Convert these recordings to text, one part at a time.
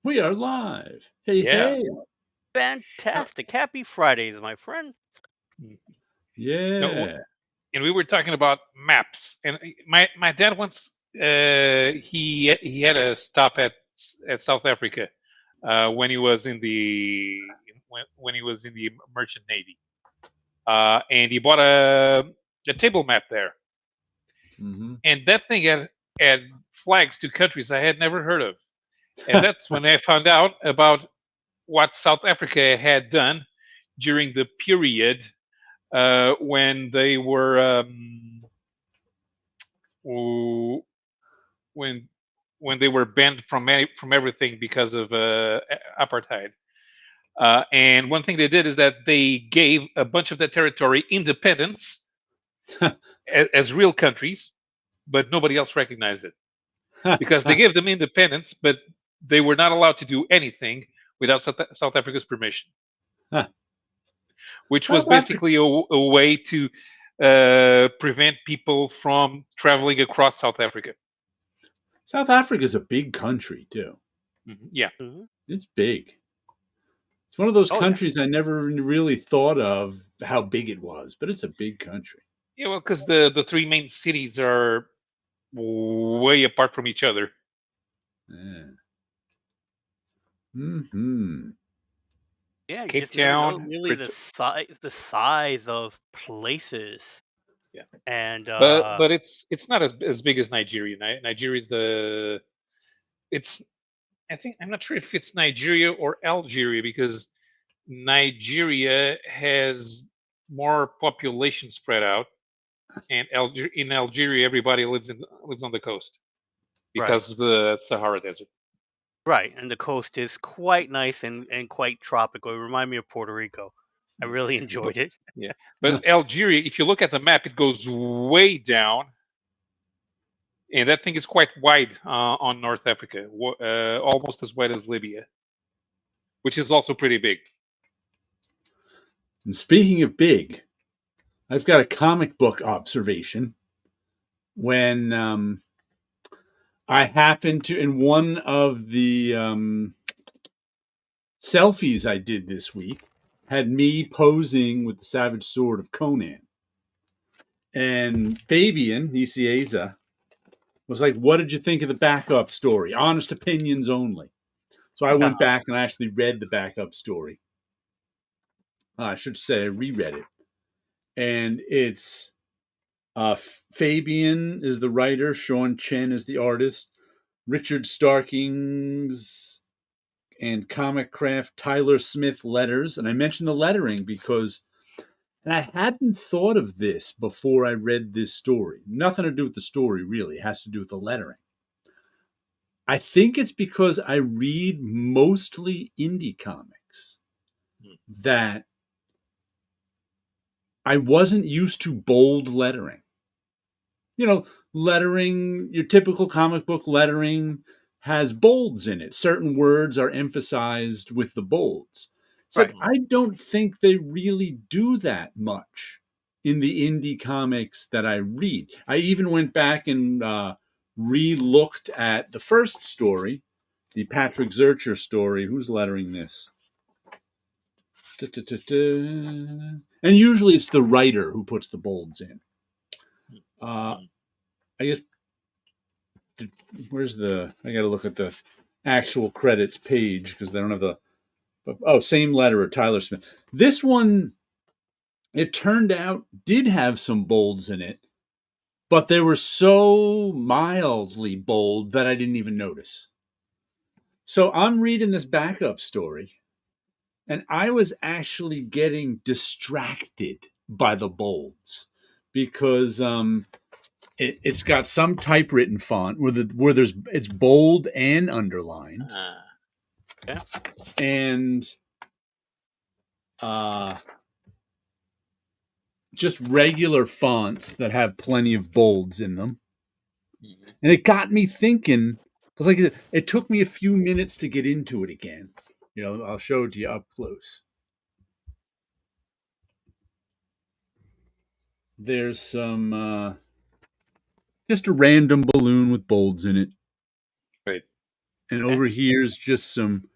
We are live. Hey, Yeah. hey. Fantastic. Happy Fridays, my friend. No, Yeah. and we were talking about maps. And my dad once he had a stop at South Africa when he was in the when he was in the merchant navy, and he bought a table map there, Mm-hmm. and that thing had flags to countries I had never heard of, and that's when I found out about what South Africa had done during the period when they were w- when they were banned from everything because of apartheid. And one thing they did is that they gave a bunch of that territory independence as real countries, but nobody else recognized it because they gave them independence, but they were not allowed to do anything without South Africa's permission, which was South Africa. basically a way to prevent people from traveling across South Africa. South Africa's a big country too. Yeah. Hmm. It's big. It's one of those Oh, yeah. countries I never really thought of how big it was, but it's a big country. Yeah, well, because the three main cities are way apart from each other. Yeah. Mm-hmm. Yeah, you Cape just never know Town, really the size of places. yeah, And but it's not as big as Nigeria. Nigeria's the it's I think I'm not sure if it's Nigeria or Algeria because Nigeria has more population spread out, and in Algeria everybody lives on the coast right. because of the Sahara Desert. Right. And the coast is quite nice and quite tropical. It reminded me of Puerto Rico. I really But enjoyed it. yeah, but Algeria, if you look at the map, it goes way down, and that thing is quite wide on North Africa, almost as wide as Libya, which is also pretty big. And speaking of big, I've got a comic book observation. When I happened to, in one of the selfies I did this week, had me posing with the Savage Sword of Conan. And Fabian Nicieza was like, "What did you think of the backup story? Honest opinions only." So I went back and I actually read the backup story. I should say I reread it. And it's Fabian is the writer, Sean Chen is the artist, Richard Starkings and Comic Craft, Tyler Smith letters. And I mentioned the lettering because and I hadn't thought of this before I read this story. Nothing to do with the story, really. It has to do with the lettering. I think it's because I read mostly indie comics that I wasn't used to bold lettering. You know, lettering, your typical comic book lettering has bolds in it. Certain words are emphasized with the bolds. Except Right. I don't think they really do that much in the indie comics that I read. I even went back and re-looked at the first story, the Patrick Zurcher story. Who's lettering this? And usually it's the writer who puts the bolds in. I guess where's the? I got to look at the actual credits page because they don't have the. Oh, same letterer, Tyler Smith. This one, it turned out, did have some bolds in it, but they were so mildly bold that I didn't even notice. So I'm reading this backup story, and I was actually getting distracted by the bolds because it's got some typewritten font where there's it's bold and underlined, Yeah. and just regular fonts that have plenty of bolds in them. And it got me thinking. Because, like I said, it took me a few minutes to get into it again. You know, I'll show it to you up close. There's some just a random balloon with bolds in it. Right. and Okay. over here's just some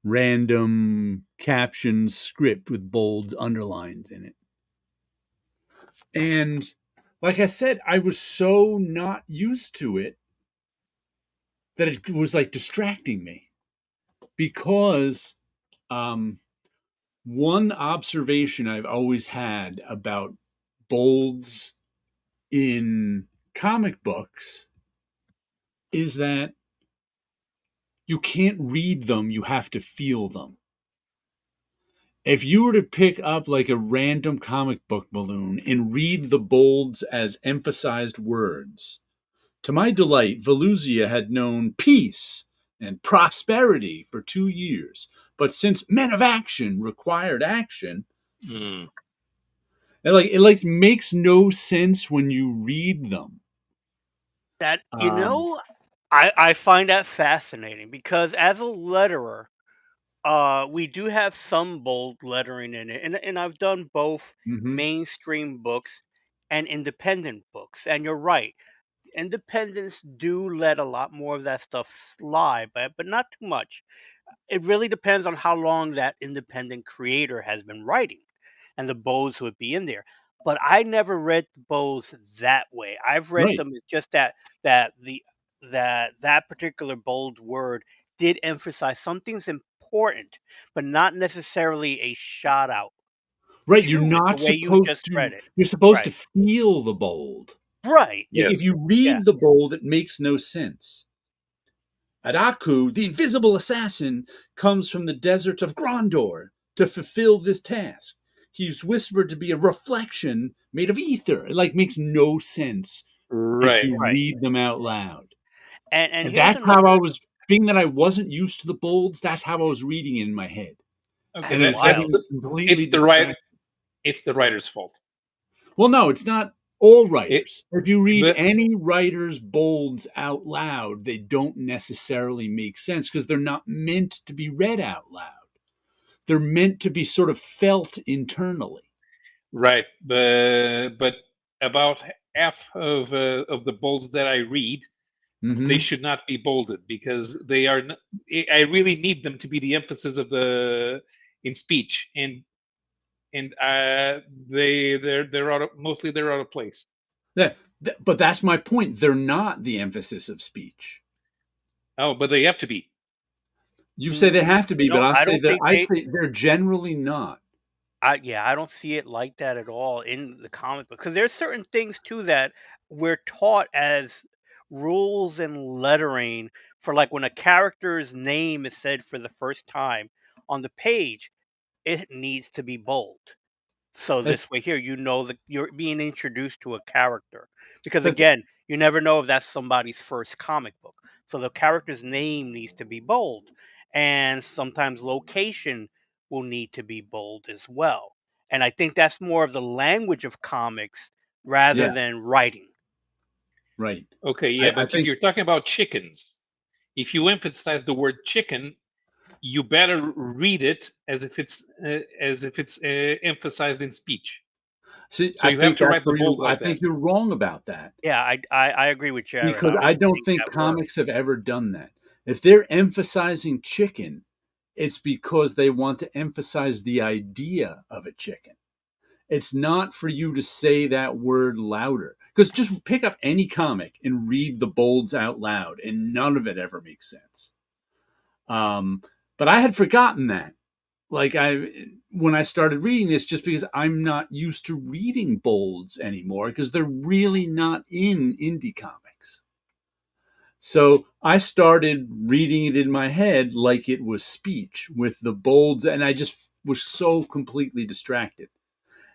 random caption script with bold underlines in it. And like I said, I was so not used to it that it was like distracting me because one observation I've always had about bolds in comic books is that you can't read them, you have to feel them. If you were to pick up like a random comic book balloon and read the bolds as emphasized words, to my delight, Volusia had known peace and prosperity for 2 years. But since Men of Action required action, Mm. it makes no sense when you read them. That Um, I find that fascinating because as a letterer, we do have some bold lettering in it, and I've done both mhm. mainstream books and independent books. And you're right, independents do let a lot more of that stuff slide, but not too much. It really depends on how long that independent creator has been writing, and the bows would be in there. But I never read the bows that way. I've read Right. them as just that the that particular bold word did emphasize something's important, but not necessarily a shout out Right. You're to it the not way you supposed just to, read it. you're supposed to Right. feel the bold. Right. Yes. If you Yeah. read the bold, it makes no sense. Adaku, the invisible assassin, comes from the desert of Grondor to fulfill this task. He's whispered to be a reflection made of ether. It like makes no sense if Right. you Right. read them out loud. And And here's that's how I another. was, being that I wasn't used to the bolds, that's how I was reading it in my head. Okay. And it That's was That's getting wild. the. completely It's the right. distracted. It's the writer's fault. Well, no, it's not all It. writers. If you read But any writer's bolds out loud, they don't necessarily make sense because they're not meant to be read out loud. They're meant to be sort of felt internally. right. But about half of the bolds that I read, they Mm-hmm. should not be bolded because they are. I really need them to be the emphasis of the in speech, and they're out of, mostly they're out of place. But that's my point. They're not the emphasis of speech. Oh, but they have to be. You say they have to be, but No, I don't think I they. say they're generally not. I don't see it like that at all in the comic book because there's certain things too that we're taught as rules and lettering for like when a character's name is said for the first time on the page, it needs to be bold. So That's, this way here, that you're being introduced to a character because that's again, you never know if that's somebody's first comic book. So the character's name needs to be bold, and sometimes location will need to be bold as well. And I think that's more of the language of comics rather yeah, than writing. right. Okay, yeah, I but if think you're talking about chickens, if you emphasize the word chicken, you better read it as if it's emphasized in speech. see, So you have to write the bold I like that. think you're wrong about that. Yeah, I agree with Jared. Because I don't I don't think think that works. comics have ever done that. If they're emphasizing chicken, it's because they want to emphasize the idea of a chicken. It's not for you to say that word louder. Because just pick up any comic and read the bolds out loud, and none of it ever makes sense. Um, but I had forgotten that. Like when I started reading this, just because I'm not used to reading bolds anymore, because they're really not in indie comics. So I started reading it in my head like it was speech with the bolds, and I just was so completely distracted.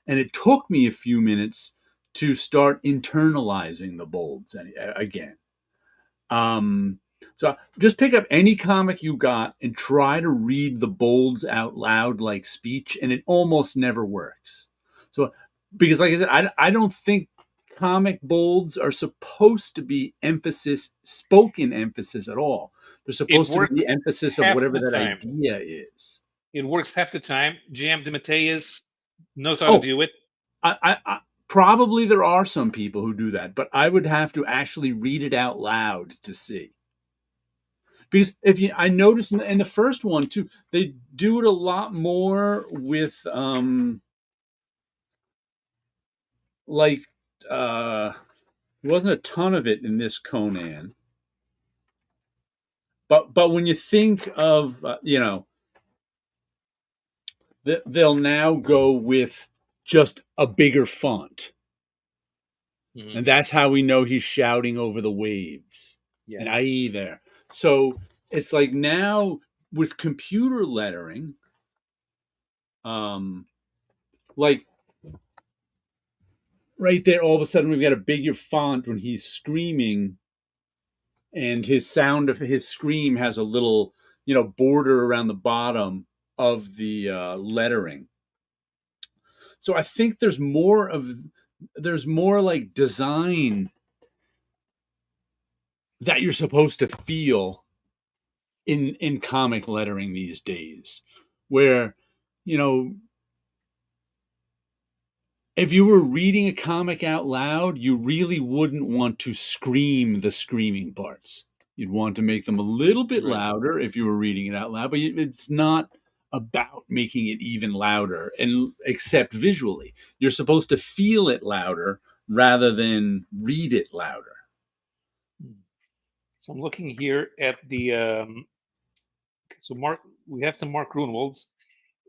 And it took me a few minutes to start internalizing the bolds again. Um, so just pick up any comic you got and try to read the bolds out loud like speech, and it almost never works. So, because like I said, I don't think comic bolds are supposed to be spoken emphasis at all. They're It supposed to be the works emphasis of half whatever the that time. idea is. It works half the time. J.M. DeMatteis knows how to Oh, do it. I probably there are some people who do that, but I would have to actually read it out loud to see. Because I noticed in the first one too, they do it a lot more with like there wasn't a ton of it in this Conan, but when you think of they'll now go with just a bigger font, and that's how we know he's shouting over the waves. Yeah. And IE there. So it's like now with computer lettering, like right there, all of a sudden we've got a bigger font when he's screaming, and his sound of his scream has a little, border around the bottom of the lettering. So I think there's more like design that you're supposed to feel in comic lettering these days, where, if you were reading a comic out loud, you really wouldn't want to scream the screaming parts. You'd want to make them a little bit louder if you were reading it out loud, but it's not about making it even louder, and except visually. You're supposed to feel it louder rather than read it louder. So I'm looking here at the so we have some Mark Grunwald's,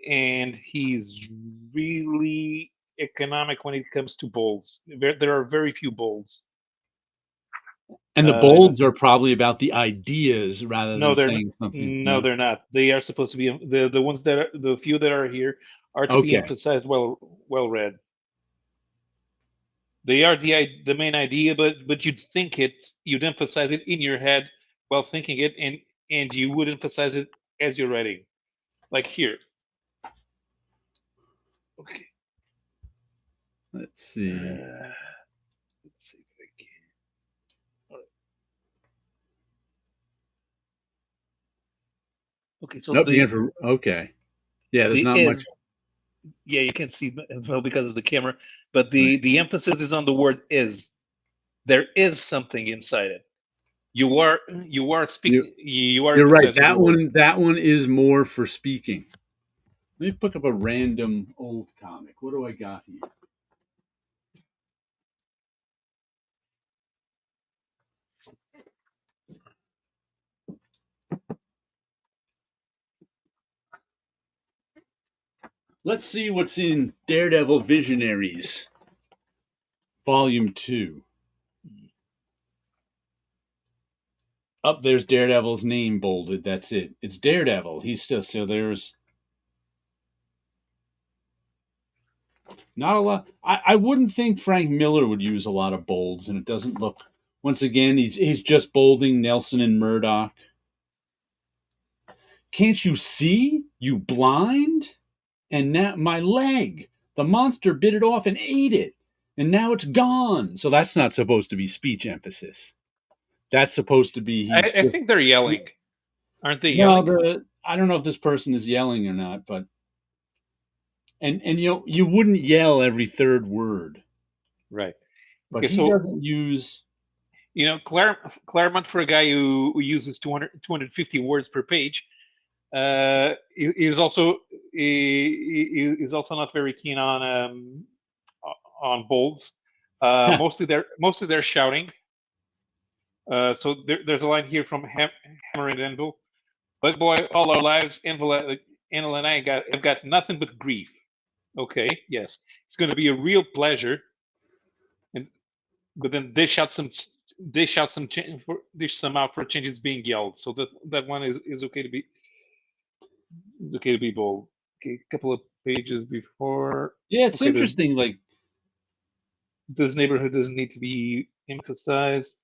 and he's really economic when it comes to bolds. There are very few bolds. And the bolds are probably about the ideas rather than No, they're saying something. no, they're not. They are supposed to be the ones that are the few that are here are to be Okay. emphasized, well read. They are the main idea, but you'd emphasize it in your head while thinking it, and you would emphasize it as you're writing, like here. Okay. Let's see. Let's see if I can. All right. Okay, so Nope, okay. Yeah, there's not much. Yeah, you can't see well because of the camera, but the emphasis is on the word "is." There is something inside it. You are speaking. You are. You're right. Emphasizing That one is more for speaking. Let me pick up a random old comic. What do I got here? Let's see what's in Daredevil Visionaries, Volume 2. Up there's Daredevil's name bolded. That's it. It's Daredevil. He's still, so there's not a lot. I wouldn't think Frank Miller would use a lot of bolds, and it doesn't look, once again, he's just bolding Nelson and Murdoch. Can't you see? You blind? And now my leg. The monster bit it off and ate it. And now it's gone. So that's not supposed to be speech emphasis. That's supposed to be. I think they're yelling, aren't they? Yelling? I don't know if this person is yelling or not, but and you wouldn't yell every third word, right? But he doesn't use. Claremont, for a guy who uses 250 words per page, is also not very keen on bolds. Mostly they're shouting. So there's a line here from Hammer and Anvil. But boy, all our lives, Anvil and I have got nothing but grief. Okay, yes, it's going to be a real pleasure. But then dish some out for changes being yelled. So that one is okay to be. It's okay to be bold. Okay, a couple of pages before. Yeah, it's interesting. Like, this neighborhood doesn't need to be emphasized.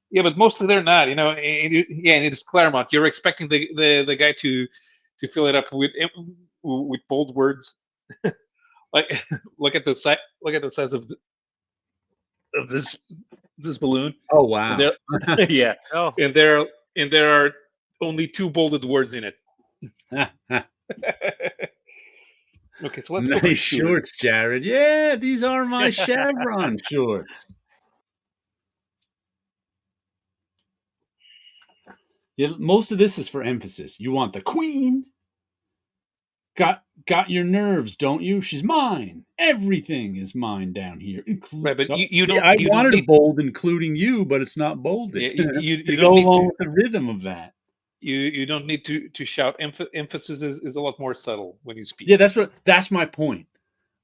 Yeah, but mostly they're not. And it's Claremont. You're expecting the guy to fill it up with bold words. Like, look at the size of this balloon. Oh wow! Yeah. Oh. And there are only 2 bolded words in it. Okay, so let's go nice shorts, Jared. Yeah, these are my Chevron shorts. Yeah, most of this is for emphasis. You want the queen. Got your nerves, don't you? She's mine. Everything is mine down here. Right, but Oh, you see, don't I you don't wanted a need bold, including you, but it's not bolded yeah, you to don't go need along to with the rhythm of that. you don't need to shout. Emphasis is a lot more subtle when you speak. Yeah, that's my point.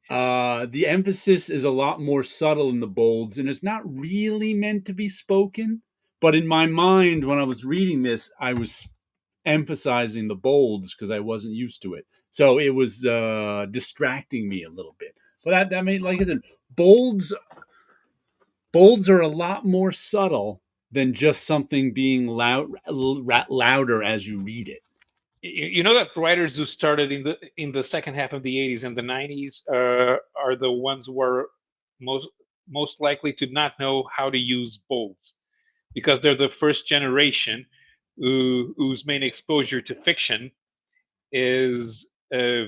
The emphasis is a lot more subtle in the bolds, and it's not really meant to be spoken. But in my mind, when I was reading this, I was emphasizing the bolds because I wasn't used to it. So it was distracting me a little bit. But that made, like I said, bolds bolds are a lot more subtle than just something being louder as you read it. You know that writers who started in the second half of the 80s and the 90s are the ones who are most most likely to not know how to use bolds because they're the first generation whose main exposure to fiction is uh,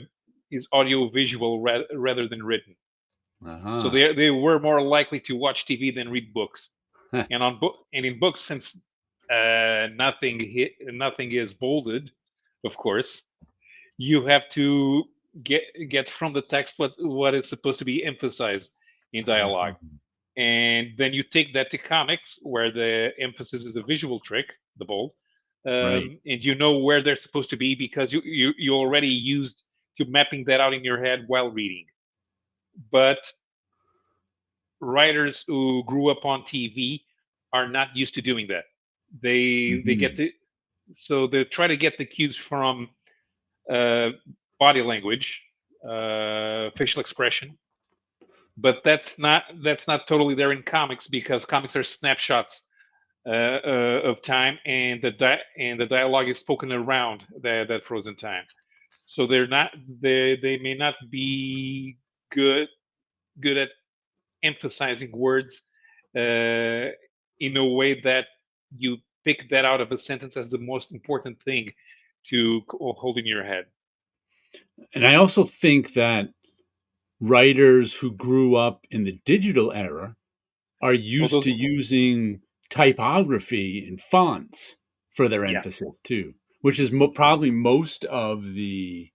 is audio visual rather than written. So Uh-huh. they were more likely to watch TV than read books. And in books, since nothing is bolded, of course, you have to get from the text what is supposed to be emphasized in dialogue, and then you take that to comics where the emphasis is a visual trick, the bold, Right. and you know where they're supposed to be because you already used to mapping that out in your head while reading. But writers who grew up on TV are not used to doing that. They get Mhm. the so they try to get the cues from uh, body language, facial expression, but that's not totally there in comics because comics are snapshots of time, and the dialogue is spoken around that frozen time. So they may not be good good at emphasizing words uh, in a way that you pick that out of a sentence as the most important thing to hold in your head. And I also think that writers who grew up in the digital era are Well, used those, to using typography and fonts for their yeah, emphasis too, which is probably most of the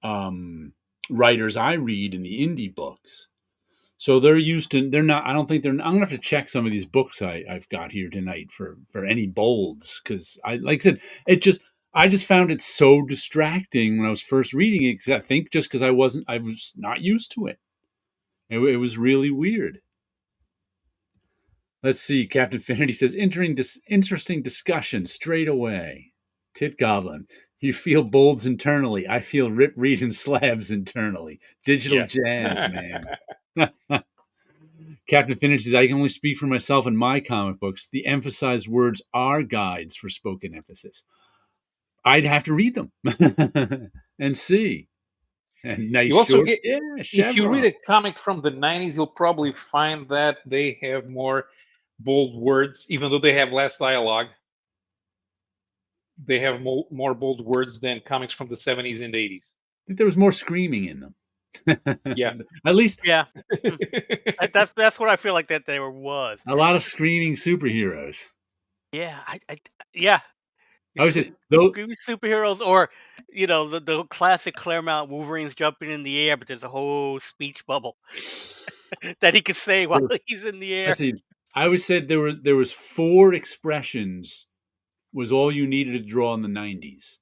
um, writers I read in the indie books. So they're used to. They're not. I don't think they're. I'm gonna have to check some of these books I've got here tonight for any bolds because I like I said it just. I just found it so distracting when I was first reading it because I think just because I was not used to it. It was really weird. Let's see. Captain Finity says, interesting discussion straight away. Tit Goblin, you feel bolds internally. I feel rip read and slabs internally. Digital yeah. jazz, man. Captain Finity says, I can only speak for myself and my comic books. The emphasized words are guides for spoken emphasis. I'd have to read them and see. And nice You also short, get yeah, if you read chevron. a comic from the 90s, you'll probably find that they have more bold words, even though they have less dialogue. They have more bold words than comics from the 70s and 80s. I think there was more screaming in them. Yeah. At least Yeah, that's what I feel like that there was. a lot of screaming superheroes. Yeah, yeah. I would say though. Screaming superheroes, or the classic Claremont Wolverine's jumping in the air, but there's a whole speech bubble that he could say while he's in the I air. see. I would say there was four expressions was all you needed to draw in the '90s.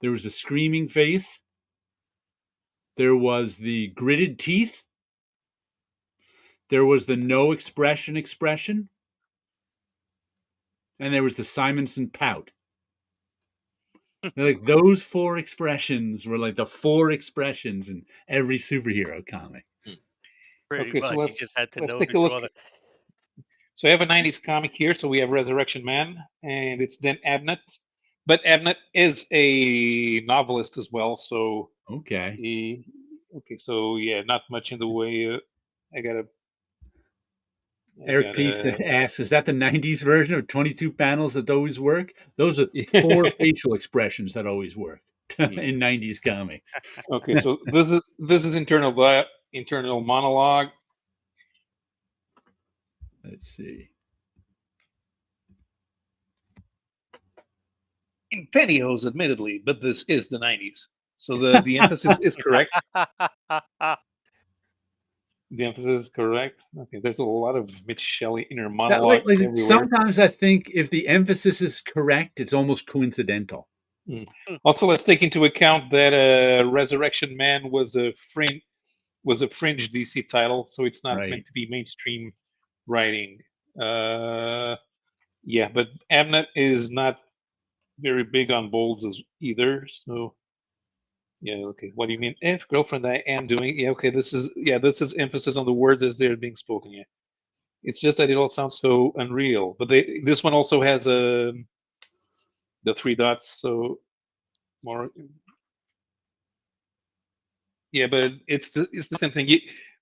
There was the screaming face. There was the gritted teeth. There was the no expression, and there was the Simonson pout. Like those four expressions were like the four expressions in every superhero comic. Pretty Okay, so much, he just let's had to let's know take to a draw look. the. So I have a 90s comic here. So we have Resurrection Man, and it's Dan Abnett. But Abnett is a novelist as well. So Okay. he, okay, so yeah, not much in the way. I gotta, I Eric Peace gotta. asks, is that the 90s version of 22 panels that always work? Those are four facial expressions that always work in 90s comics. Okay, so this is internal monologue. Let's see. in pantyhose, admittedly, but this is the 90s. So the emphasis is correct. The emphasis is correct. Okay, there's a lot of Mitch Shelley inner monologue everywhere. Sometimes I think if the emphasis is correct, it's almost coincidental. Also, let's take into account that Resurrection Man was a fringe DC title, so it's not meant to be mainstream writing. Yeah, but Abnett is not very big on bolds either. So yeah, okay. What do you mean? If girlfriend, I am doing. Yeah, okay. This is emphasis on the words as they're being spoken. Yeah, it's just that it all sounds so unreal. But this one also has the 3 dots, so more. Yeah, but it's the same thing.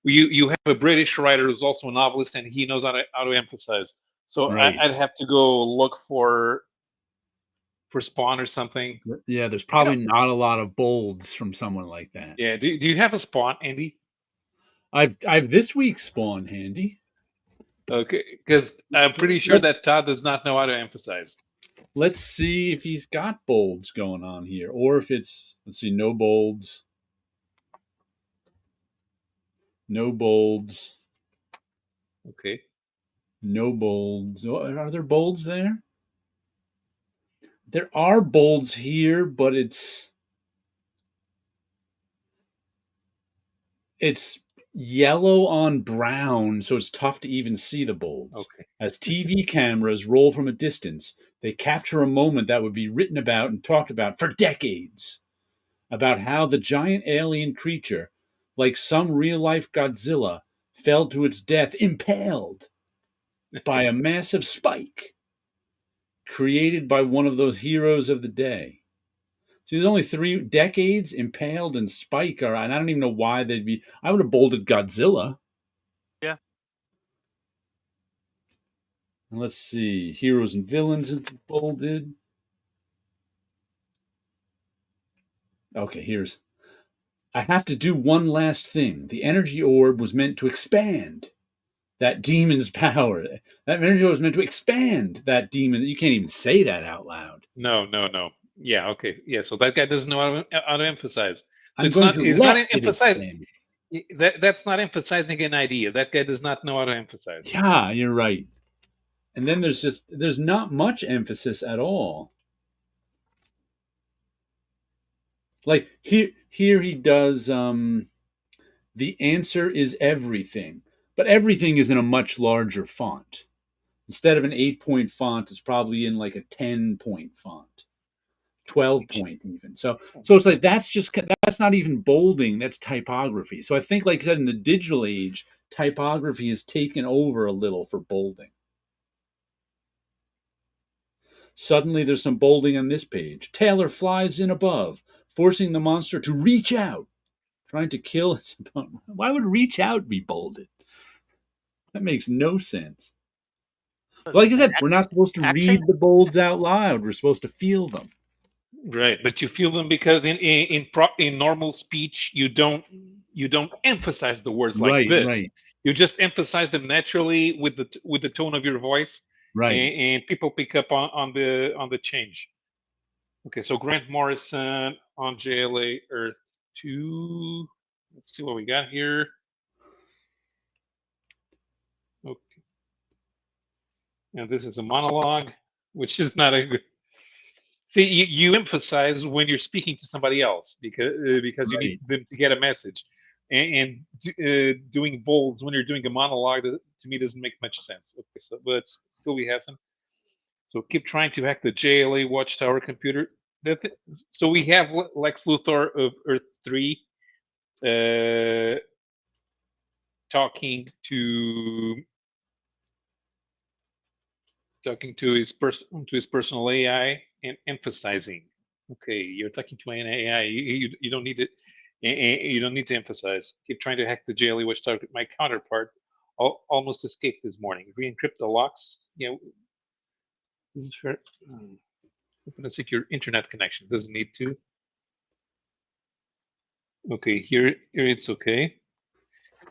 You have a British writer who's also a novelist, and he knows how to emphasize. So I'd have to go look for Spawn or something. Yeah, there's probably not a lot of bolds from someone like that. Yeah. Do you have a Spawn, Andy? I've this week's Spawn handy. Okay, because I'm pretty sure that Todd does not know how to emphasize. Let's see if he's got bolds going on here, or if it's, let's see, no bolds. No bolds. Okay. No bolds. Are there bolds there? There are bolds here, but it's yellow on brown, so it's tough to even see the bolds. Okay. As TV cameras roll from a distance, they capture a moment that would be written about and talked about for decades. About how the giant alien creature, like some real-life Godzilla, fell to its death impaled by a massive spike created by one of those heroes of the day. See, there's only 3 decades. Impaled and spike are, and I don't even know why they'd be. I would have bolded Godzilla. Yeah. And let's see, heroes and villains bolded. Okay, here's. I have to do one last thing. The energy orb was meant to expand that demon's power. That energy orb was meant to expand that demon. You can't even say that out loud. No. Yeah. Okay. Yeah. So that guy doesn't know how to emphasize. So It's not emphasizing. That's not emphasizing an idea. That guy does not know how to emphasize. Yeah, you're right. And then there's not much emphasis at all. Like here he does the answer is everything. But everything is in a much larger font. Instead of an 8-point font, it's probably in like a 10-point font. 12-point even. So it's like that's not even bolding, that's typography. So I think, like I said, in the digital age, typography has taken over a little for bolding. Suddenly there's some bolding on this page. Taylor flies in above, forcing the monster to reach out, trying to kill its opponent. Why would reach out be bolded? That makes no sense. Like I said, we're not supposed to read the bolds out loud. We're supposed to feel them. Right, but you feel them because in normal speech you don't emphasize the words like this. Right. You just emphasize them naturally with the tone of your voice. Right. And people pick up on the change. Okay, so Grant Morrison on JLA Earth 2. Let's see what we got here. Okay. And this is a monologue, which is not a good. See, you emphasize when you're speaking to somebody else because you need them to get a message, and doing bolds when you're doing a monologue to me doesn't make much sense. Okay, so but still we have some. So keep trying to hack the JLA Watchtower computer. So we have Lex Luthor of Earth 3 talking to his personal AI and emphasizing. Okay, you're talking to an AI. You don't need it. You don't need to emphasize. Keep trying to hack the JLA Watchtower. My counterpart almost escaped this morning. Re-encrypt the locks. Yeah. This is for open a secure internet connection. Doesn't need to. Okay, here it's okay.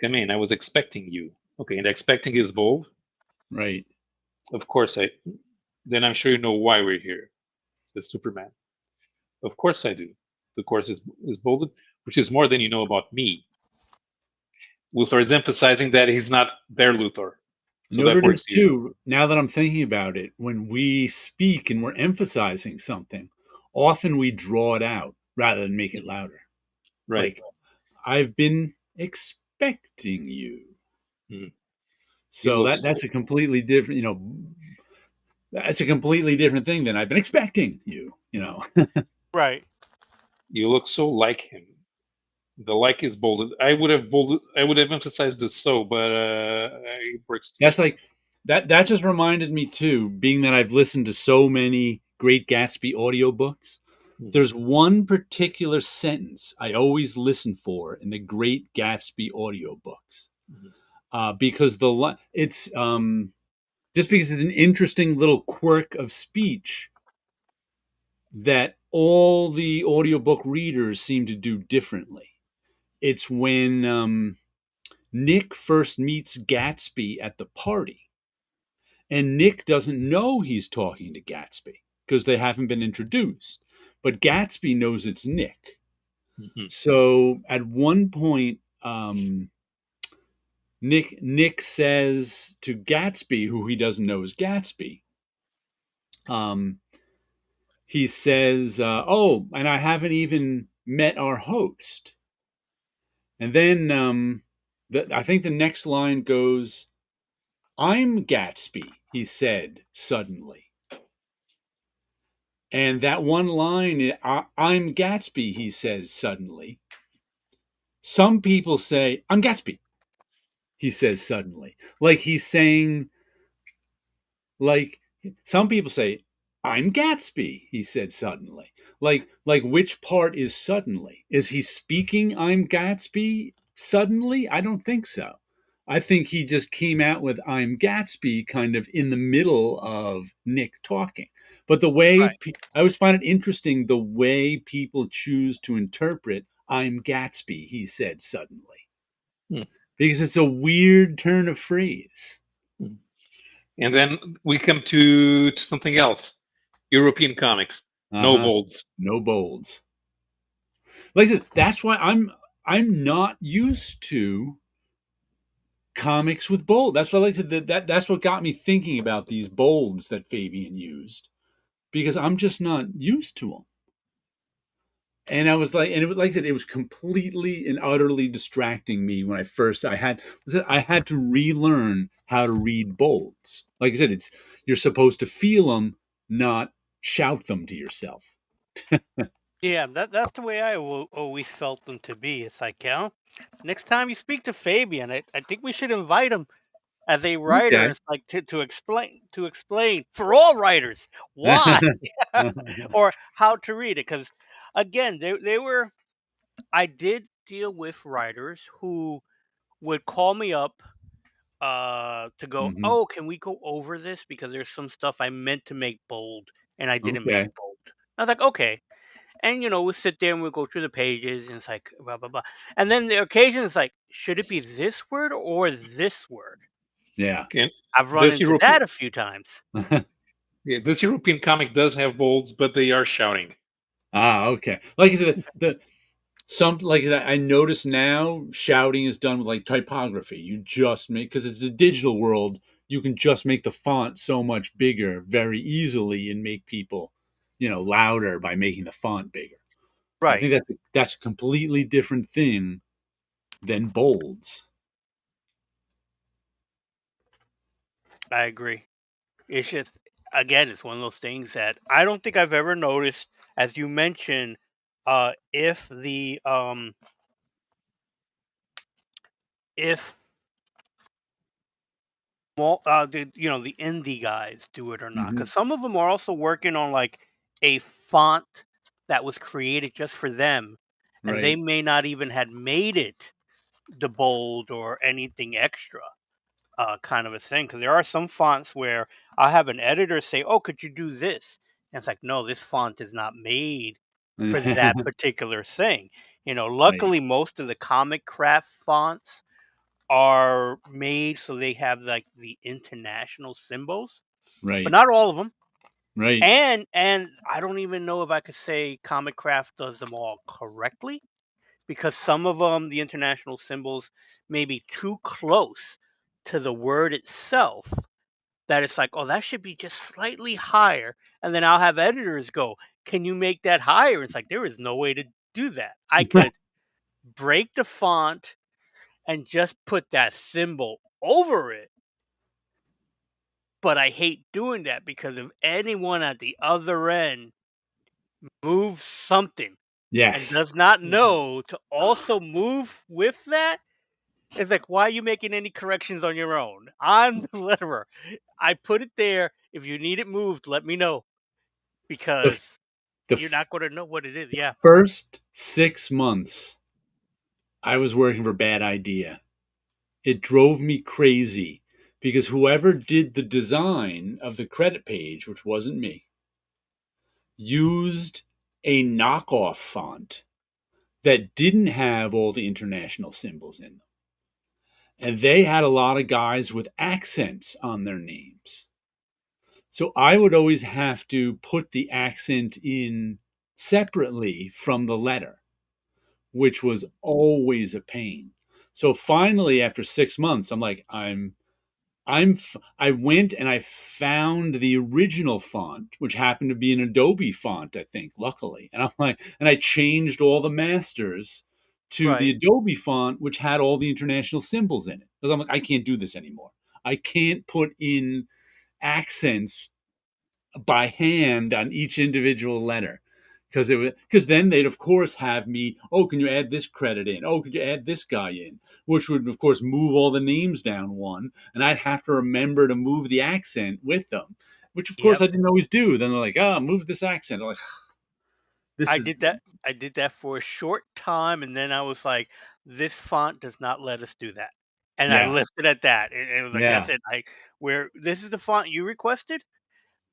Come in. I was expecting you. Okay, and expecting is bold. Right. Of course, then I'm sure you know why we're here. the Superman. Of course I do. The course is bolded, which is more than you know about me. Luthor is emphasizing that he's not their Luthor. So that Noted is works here. too, now that I'm thinking about it, when we speak and we're emphasizing something, often we draw it out rather than make it louder. Right. Like, I've been expecting you. Mhm. So that's a completely different, that's a completely different thing than I've been expecting you. Right. You look so like him. The like is bolded. I would have emphasized the so, but it works too. That's like that just reminded me too, being that I've listened to so many Great Gatsby audiobooks. There's one particular sentence I always listen for in the Great Gatsby audiobooks. Because it's just because it's an interesting little quirk of speech that all the audiobook readers seem to do differently. It's when Nick first meets Gatsby at the party, and Nick doesn't know he's talking to Gatsby because they haven't been introduced, but Gatsby knows it's Nick. Mhm. So at one point, Nick says to Gatsby, who he doesn't know is Gatsby, he says, "Oh, and I haven't even met our host." And then I think the next line goes, "I'm Gatsby," he said suddenly. And that one line, "I'm Gatsby," he says suddenly. Some people say, "I'm Gatsby," he says suddenly. Like he's saying, like some people say, "I'm Gatsby," he said suddenly. Like which part is suddenly? Is he speaking "I'm Gatsby" suddenly? I don't think so. I think he just came out with "I'm Gatsby" kind of in the middle of Nick talking. But the way Right. I always find it interesting the way people choose to interpret "I'm Gatsby," he said suddenly, Hmm. because it's a weird turn of phrase. Hmm. And then we come to something else. European comics. No Uh-huh. bolds. No bolds. Like I said, that's why I'm not used to comics with bold. That's what I like to that's what got me thinking about these bolds that Fabian used, because I'm just not used to them. And I was like, and it was like I said, it was completely and utterly distracting me when I had to relearn how to read bolds. Like I said, it's you're supposed to feel them, not shout them to yourself. Yeah, that's the way I always felt them to be. It's like, next time you speak to Fabian, I think we should invite him as a writer. Okay. It's like to explain for all writers why or how to read it. Because again, they were I did deal with writers who would call me up to go, hmm oh, can we go over this because there's some stuff I meant to make bold and I didn't make Okay. bold. I was like, okay. And we'll sit there and we'll go through the pages and it's like blah blah blah. And then the occasion is like, should it be this word or this word? Yeah. Okay. I've run This into European that a few times. this European comic does have bolds, but they are shouting. Okay. Like I said, I notice now shouting is done with like typography. You just make because it's a digital world. You can just make the font so much bigger very easily and make people, louder by making the font bigger. I Right. think that's a completely different thing than bolds. I agree. It's just again, it's one of those things that I don't think I've ever noticed, as you mentioned, if if the indie guys do it or not, hmm because some of them are also working on like a font that was created just for them, and they Right. may not even had made it the bold or anything extra, kind of a thing. Because there are some fonts where I have an editor say, "Oh, could you do this?" And it's like, no, this font is not made for that particular thing. Right. Luckily, most of the comic craft fonts are made so they have like the international symbols, but Right. not all of them. Right. And I don't even know if I could say Comic Craft does them all correctly, because some of them, the international symbols, may be too close to the word itself that it's like, oh, that should be just slightly higher. And then I'll have editors go, can you make that higher? It's like, there is no way to do that. I could break the font and just put that symbol over it. But I hate doing that, because if anyone at the other end moves something and Yes. does not know to also move with that, it's like, why are you making any corrections on your own? I'm the letterer. I put it there. If you need it moved, let me know, The because f- the, you're f- not going to know what it is. the Yeah. first 6 months, I was working for Bad Idea. It drove me crazy because whoever did the design of the credit page, which wasn't me, used a knockoff font that didn't have all the international symbols in them. And they had a lot of guys with accents on their names. So I would always have to put the accent in separately from the letter, which was always a pain. So finally, after 6 months, I'm like, I went and I found the original font, which happened to be an Adobe font, I think, luckily. And I'm like, and I changed all the masters to the Right. Adobe font, which had all the international symbols in it. Because I'm like, I can't do this anymore. I can't put in accents by hand on each individual letter. Because then they'd of course have me, oh, can you add this credit in, oh, could you add this guy in, which would of course move all the names down one, and I'd have to remember to move the accent with them, which of course Yep. I didn't always do. Then they're like, oh, move this accent. I'm like, this I is did that. I did that for a short time, and then I was like, this font does not let us do that. And I yeah, left it at that. And it was like, yeah, that's it. Where this is the font you requested,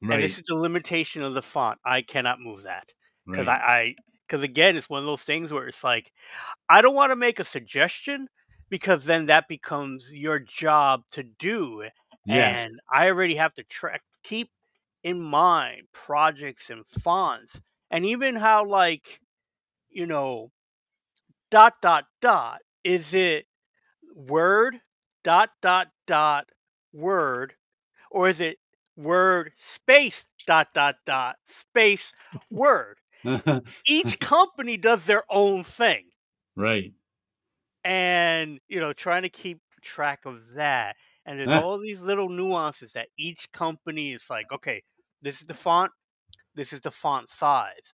and this right, is the limitation of the font. I cannot move that, because right, because again, it's one of those things where it's like, I don't want to make a suggestion, because then that becomes your job to do, yes, and I already have to keep in mind projects and fonts, and even how, like, you know, dot dot dot. Is it word dot dot word, or is it word space dot space word? Each company does their own thing, right. and trying to keep track of that. And there's all these little nuances that each company is like, okay, this is the font, this is the font size.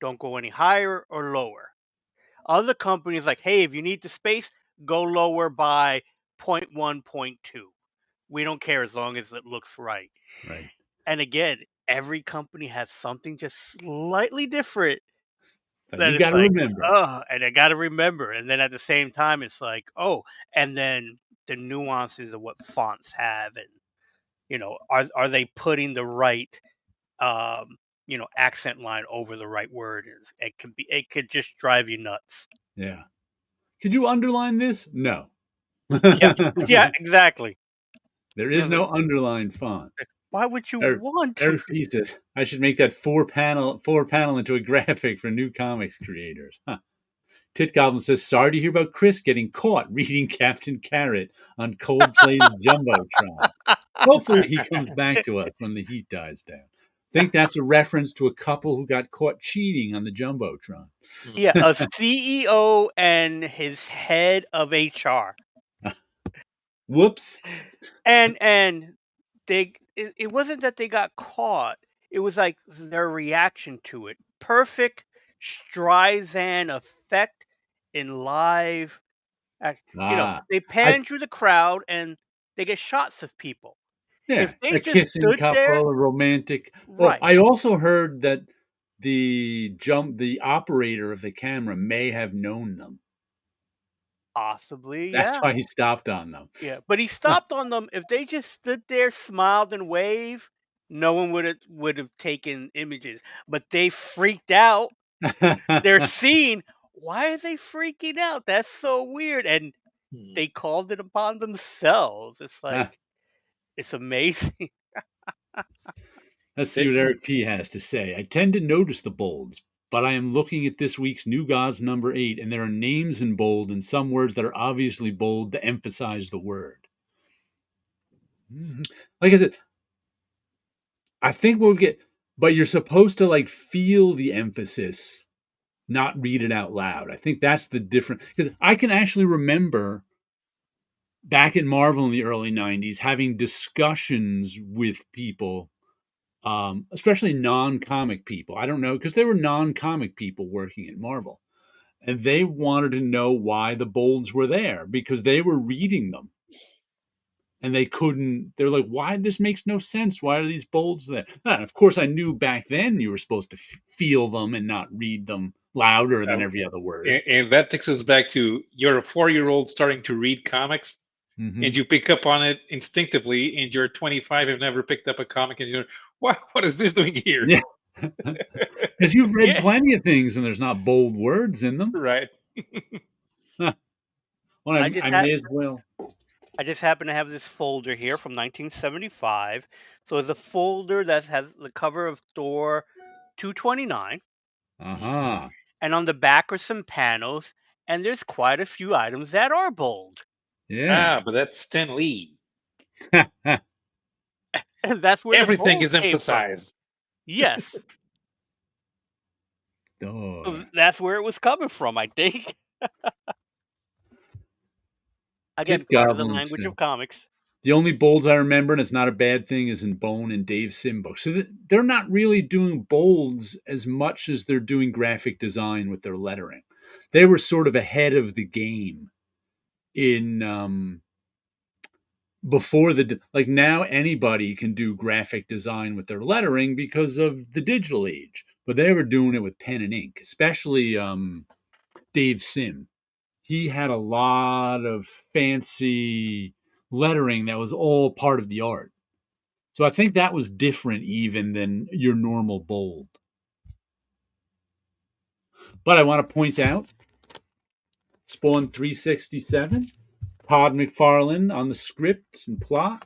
Don't go any higher or lower. Other companies like, hey, if you need the space, go lower by point 0.1, point 0.2. We don't care as long as it looks right. Right. And again, every company has something just slightly different So that you it's got to like, remember. oh, and I got to remember. And then at the same time, it's like, oh, and then the nuances of what fonts have, and are they putting the right accent line over the right word? It could just drive you nuts. Yeah. Could you underline this? No. Yeah, yeah, exactly. There I is was like, no underlined font. why would you Eric, want to? Eric Pieces. I should make that four panel into a graphic for new comics creators. Huh. Tit Goblin says, sorry to hear about Chris getting caught reading Captain Carrot on Coldplay's Jumbotron. Hopefully he comes back to us when the heat dies down. Think that's a reference to a couple who got caught cheating on the Jumbotron. Yeah, a CEO and his head of HR. Whoops. And it wasn't that they got caught. It was like their reaction to it. Perfect Streisand effect in live. Ah, They I, pan through the crowd and they get shots of people. yeah, If they a just kissing stood there, couple, a romantic. Oh, right? I also heard that the operator of the camera may have known them. Possibly, That's yeah. why he stopped on them. Yeah, but he stopped on them. If they just stood there, smiled, and waved, no one would have taken images. But they freaked out. They're seeing. Why are they freaking out? That's so weird. And they called it upon themselves. It's like, it's amazing. Let's see what Eric P has to say. I tend to notice the bolds, but I am looking at this week's New Gods number 8, and there are names in bold and some words that are obviously bold to emphasize the word. Like I said, I think we'll get, but you're supposed to like feel the emphasis, not read it out loud. I think that's the difference. Because I can actually remember back at Marvel in the early 90s having discussions with people, especially non-comic people. I don't know, because there were non-comic people working at Marvel. And they wanted to know why the bolds were there because they were reading them. And they couldn't, they're like, why? This makes no sense. Why are these bolds there? And of course, I knew back then you were supposed to feel them and not read them louder than every other word. And that takes us back to you're a 4-year-old starting to read comics, and you pick up on it instinctively, and you're 25, have never picked up a comic, and you're, what is this doing here? Yeah. Because you've read plenty of things and there's not bold words in them. Right. Well, I may as well. I just happen to have this folder here from 1975. So it's a folder that has the cover of Thor 229. Uh-huh. And on the back are some panels, and there's quite a few items that are bold. Yeah. But that's Stan Lee. That's where everything is emphasized. Yes. So that's where it was coming from, I think. Again, part of the language of comics. The only bolds I remember, and it's not a bad thing, is in Bone and Dave Sim books. So they're not really doing bolds as much as they're doing graphic design with their lettering. They were sort of ahead of the game in before like now anybody can do graphic design with their lettering because of the digital age. But they were doing it with pen and ink, especially Dave Sim. He had a lot of fancy lettering that was all part of the art. So I think that was different even than your normal bold. But I want to point out Spawn 367, Todd McFarlane on the script and plot,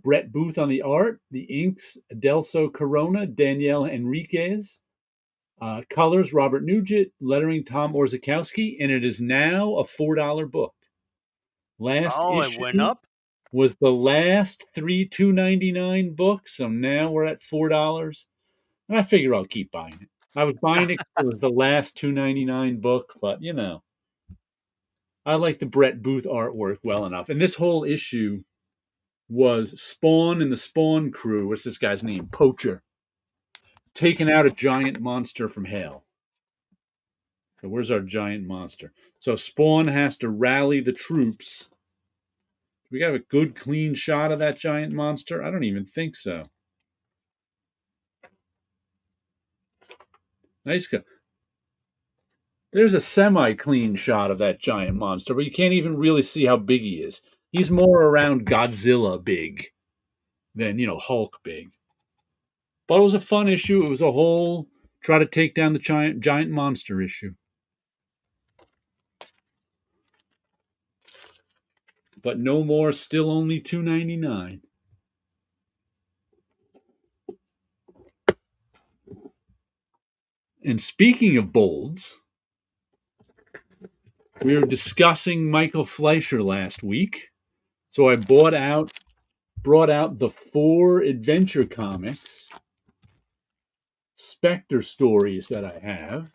Brett Booth on the art, the inks, Adelso Corona, Danielle Enriquez, colors, Robert Nugent, lettering, Tom Orzechowski, and it is now a $4 book. Last issue it went up? Was the last $2.99 book, so now we're at $4. And I figure I'll keep buying it. I was buying it because it was the last $2.99 book, but you know, I like the Brett Booth artwork well enough. And this whole issue was Spawn and the Spawn crew. What's this guy's name? Poacher. Taking out a giant monster from hell. So where's our giant monster? So Spawn has to rally the troops. Do we got a good, clean shot of that giant monster? I don't even think so. Nice go. There's a semi-clean shot of that giant monster, but you can't even really see how big he is. He's more around Godzilla big than, Hulk big. But it was a fun issue. It was a whole try to take down the giant monster issue. But no more, still only $2.99. And speaking of bolds, we were discussing Michael Fleischer last week. So I brought out the 4 adventure comics, Spectre stories that I have.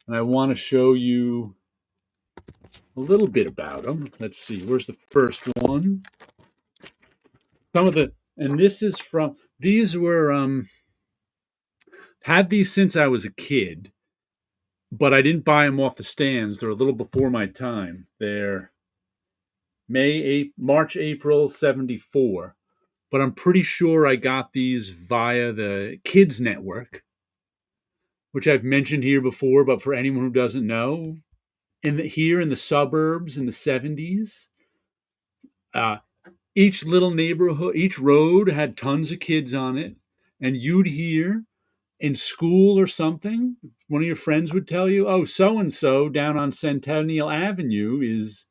And I want to show you a little bit about them. Let's see, where's the first one? And this is from, these were, had these since I was a kid, but I didn't buy them off the stands. They're a little before my time. They're March, April 74. But I'm pretty sure I got these via the Kids Network, which I've mentioned here before, but for anyone who doesn't know, here in the suburbs in the 70s, each little neighborhood, each road had tons of kids on it, and you'd hear in school or something, one of your friends would tell you, oh, so-and-so down on Centennial Avenue is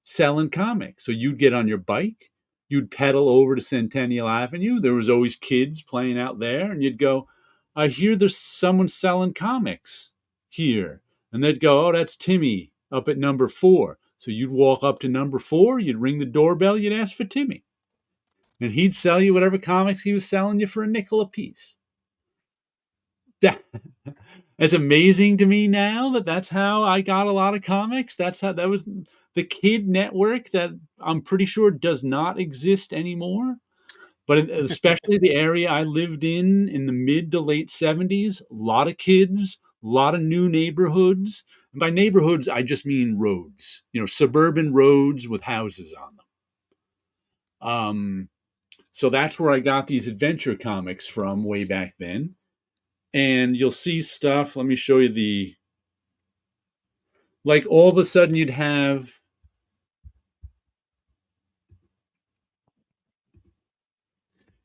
selling comics. So you'd get on your bike, you'd pedal over to Centennial Avenue. There was always kids playing out there, and you'd go, I hear there's someone selling comics here. And they'd go, oh, that's Timmy up at number 4. So you'd walk up to number 4, you'd ring the doorbell, you'd ask for Timmy. And he'd sell you whatever comics he was selling you for a nickel a piece. It's amazing to me now that that's how I got a lot of comics. That was the Kid Network that I'm pretty sure does not exist anymore. But especially the area I lived in the mid to late 70s, a lot of kids, a lot of new neighborhoods. And by neighborhoods, I just mean roads, suburban roads with houses on them. So that's where I got these adventure comics from way back then. And you'll see stuff. Let me show you like all of a sudden you'd have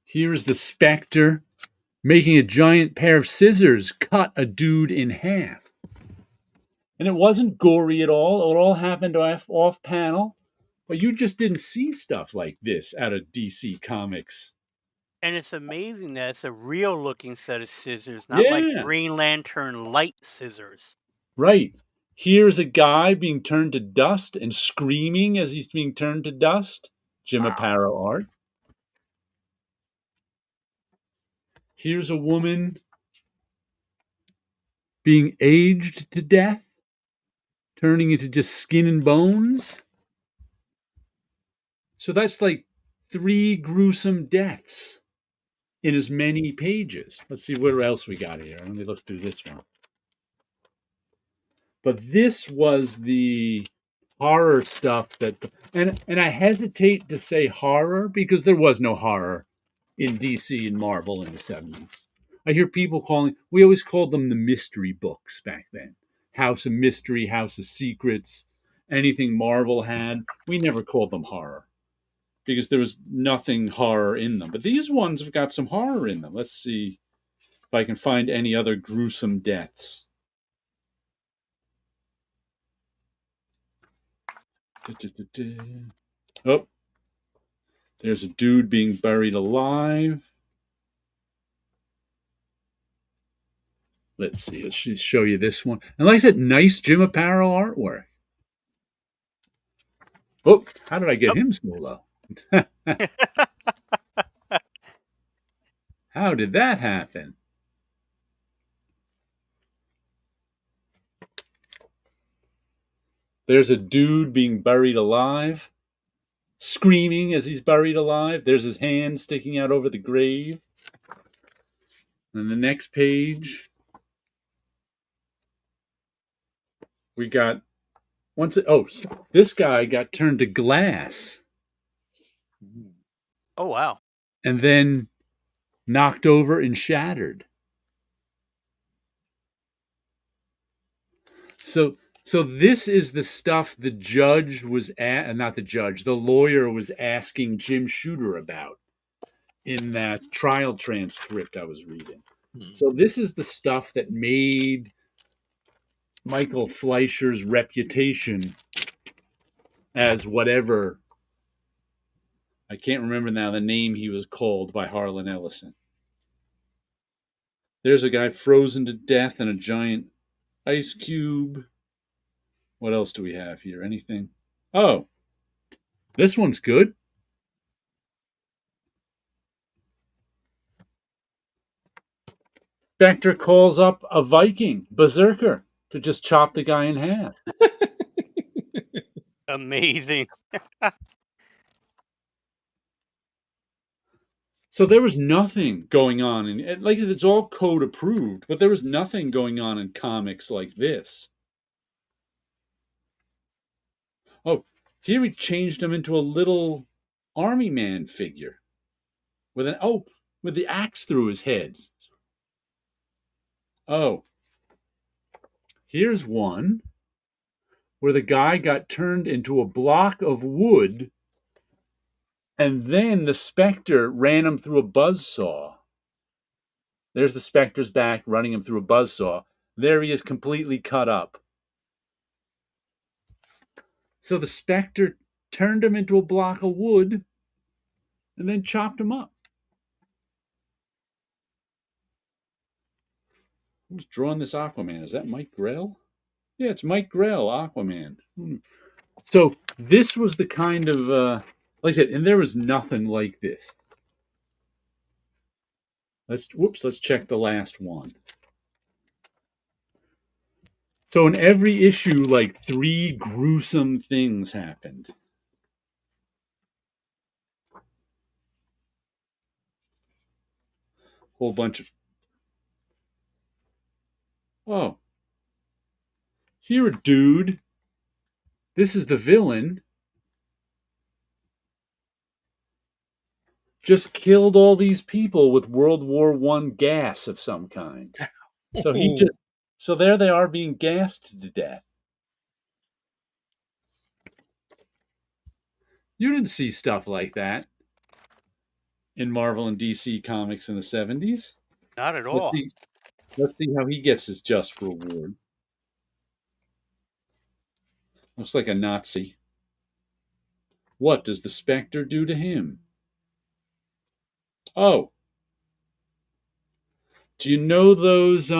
here's the Spectre making a giant pair of scissors cut a dude in half. And it wasn't gory at all. It all happened off panel. But you just didn't see stuff like this out of DC Comics. And it's amazing that it's a real looking set of scissors, not like Green Lantern light scissors. Right. Here's a guy being turned to dust and screaming as he's being turned to dust. Jim Aparo art. Here's a woman being aged to death, turning into just skin and bones. So that's like 3 gruesome deaths in as many pages. Let's see what else we got here. Let me look through this one. But this was the horror stuff and I hesitate to say horror because there was no horror in DC and Marvel in the 70s. I hear people we always called them the mystery books back then. House of Mystery, House of Secrets, anything Marvel had. We never called them horror because there was nothing horror in them. But these ones have got some horror in them. Let's see if I can find any other gruesome deaths. Oh, there's a dude being buried alive. Let's see. Let's show you this one. And like I said, nice Jim Aparo artwork. Oh, how did I get him so low? How did that happen? There's a dude being buried alive, screaming as he's buried alive. There's his hand sticking out over the grave. And the next page, we got this guy got turned to glass. Oh, wow. And then knocked over and shattered. So this is the stuff the lawyer was asking Jim Shooter about in that trial transcript I was reading. So this is the stuff that made Michael Fleischer's reputation as whatever. I can't remember now the name he was called by Harlan Ellison. There's a guy frozen to death in a giant ice cube. What else do we have here? Anything? Oh, this one's good. Spectre calls up a Viking, Berserker, to just chop the guy in half. Amazing. So there was nothing going on, like it's all code approved, but there was nothing going on in comics like this. Oh, here he changed him into a little army man figure with the axe through his head. Oh, here's one where the guy got turned into a block of wood, and then the Spectre ran him through a buzzsaw. There's the Spectre's back running him through a buzzsaw. There he is, completely cut up. So the Spectre turned him into a block of wood and then chopped him up. Who's drawing this Aquaman? Is that Mike Grell? Yeah, it's Mike Grell, Aquaman. So this was the kind of, like I said, and there was nothing like this. Let's check the last one. So in every issue, like 3 gruesome things happened. Whole bunch of, oh, here a dude. This is the villain. Just killed all these people with World War I gas of some kind. So there they are being gassed to death. You didn't see stuff like that in Marvel and DC comics in the 70s. Not at Let's all. see, let's see how he gets his just reward. Looks like a Nazi. What does the Spectre do to him? Oh. Do you know those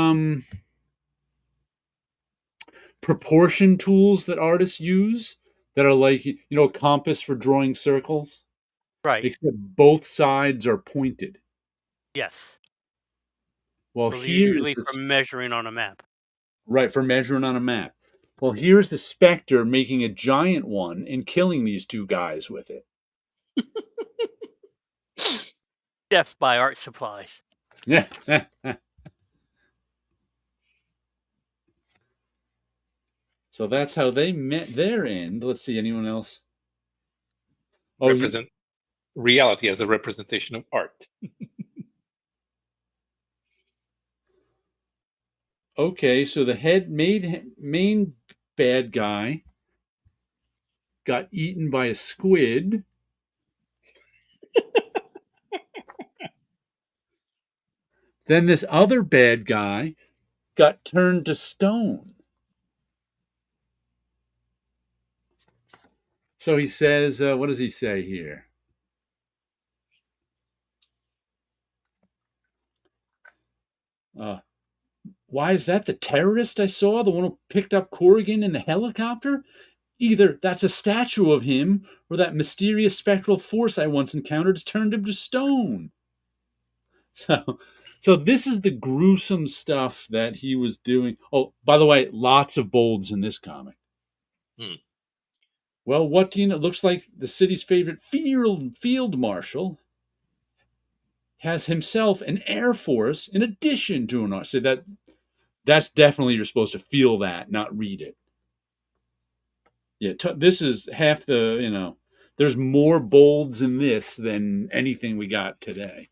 proportion tools that artists use that are like, a compass for drawing circles? Right. Except both sides are pointed. Yes. Well, Those are here usually is for measuring on a map. right, for measuring on a map. Well, here's the Spectre making a giant one and killing these 2 guys with it. Death by art supplies. Yeah. So that's how they met their end. Let's see, anyone else? Represent reality as a representation of art. Okay, so the main bad guy got eaten by a squid. Then this other bad guy got turned to stone. So he says, what does he say here? Why is that the terrorist I saw? The one who picked up Corrigan in the helicopter? Either that's a statue of him, or that mysterious spectral force I once encountered has turned him to stone. So this is the gruesome stuff that he was doing. Oh, by the way, lots of bolds in this comic. Well, what do you know? Looks like the city's favorite field marshal has himself an air force in addition to an army. So that's definitely, you're supposed to feel that, not read it. Yeah, this is half the, there's more bolds in this than anything we got today.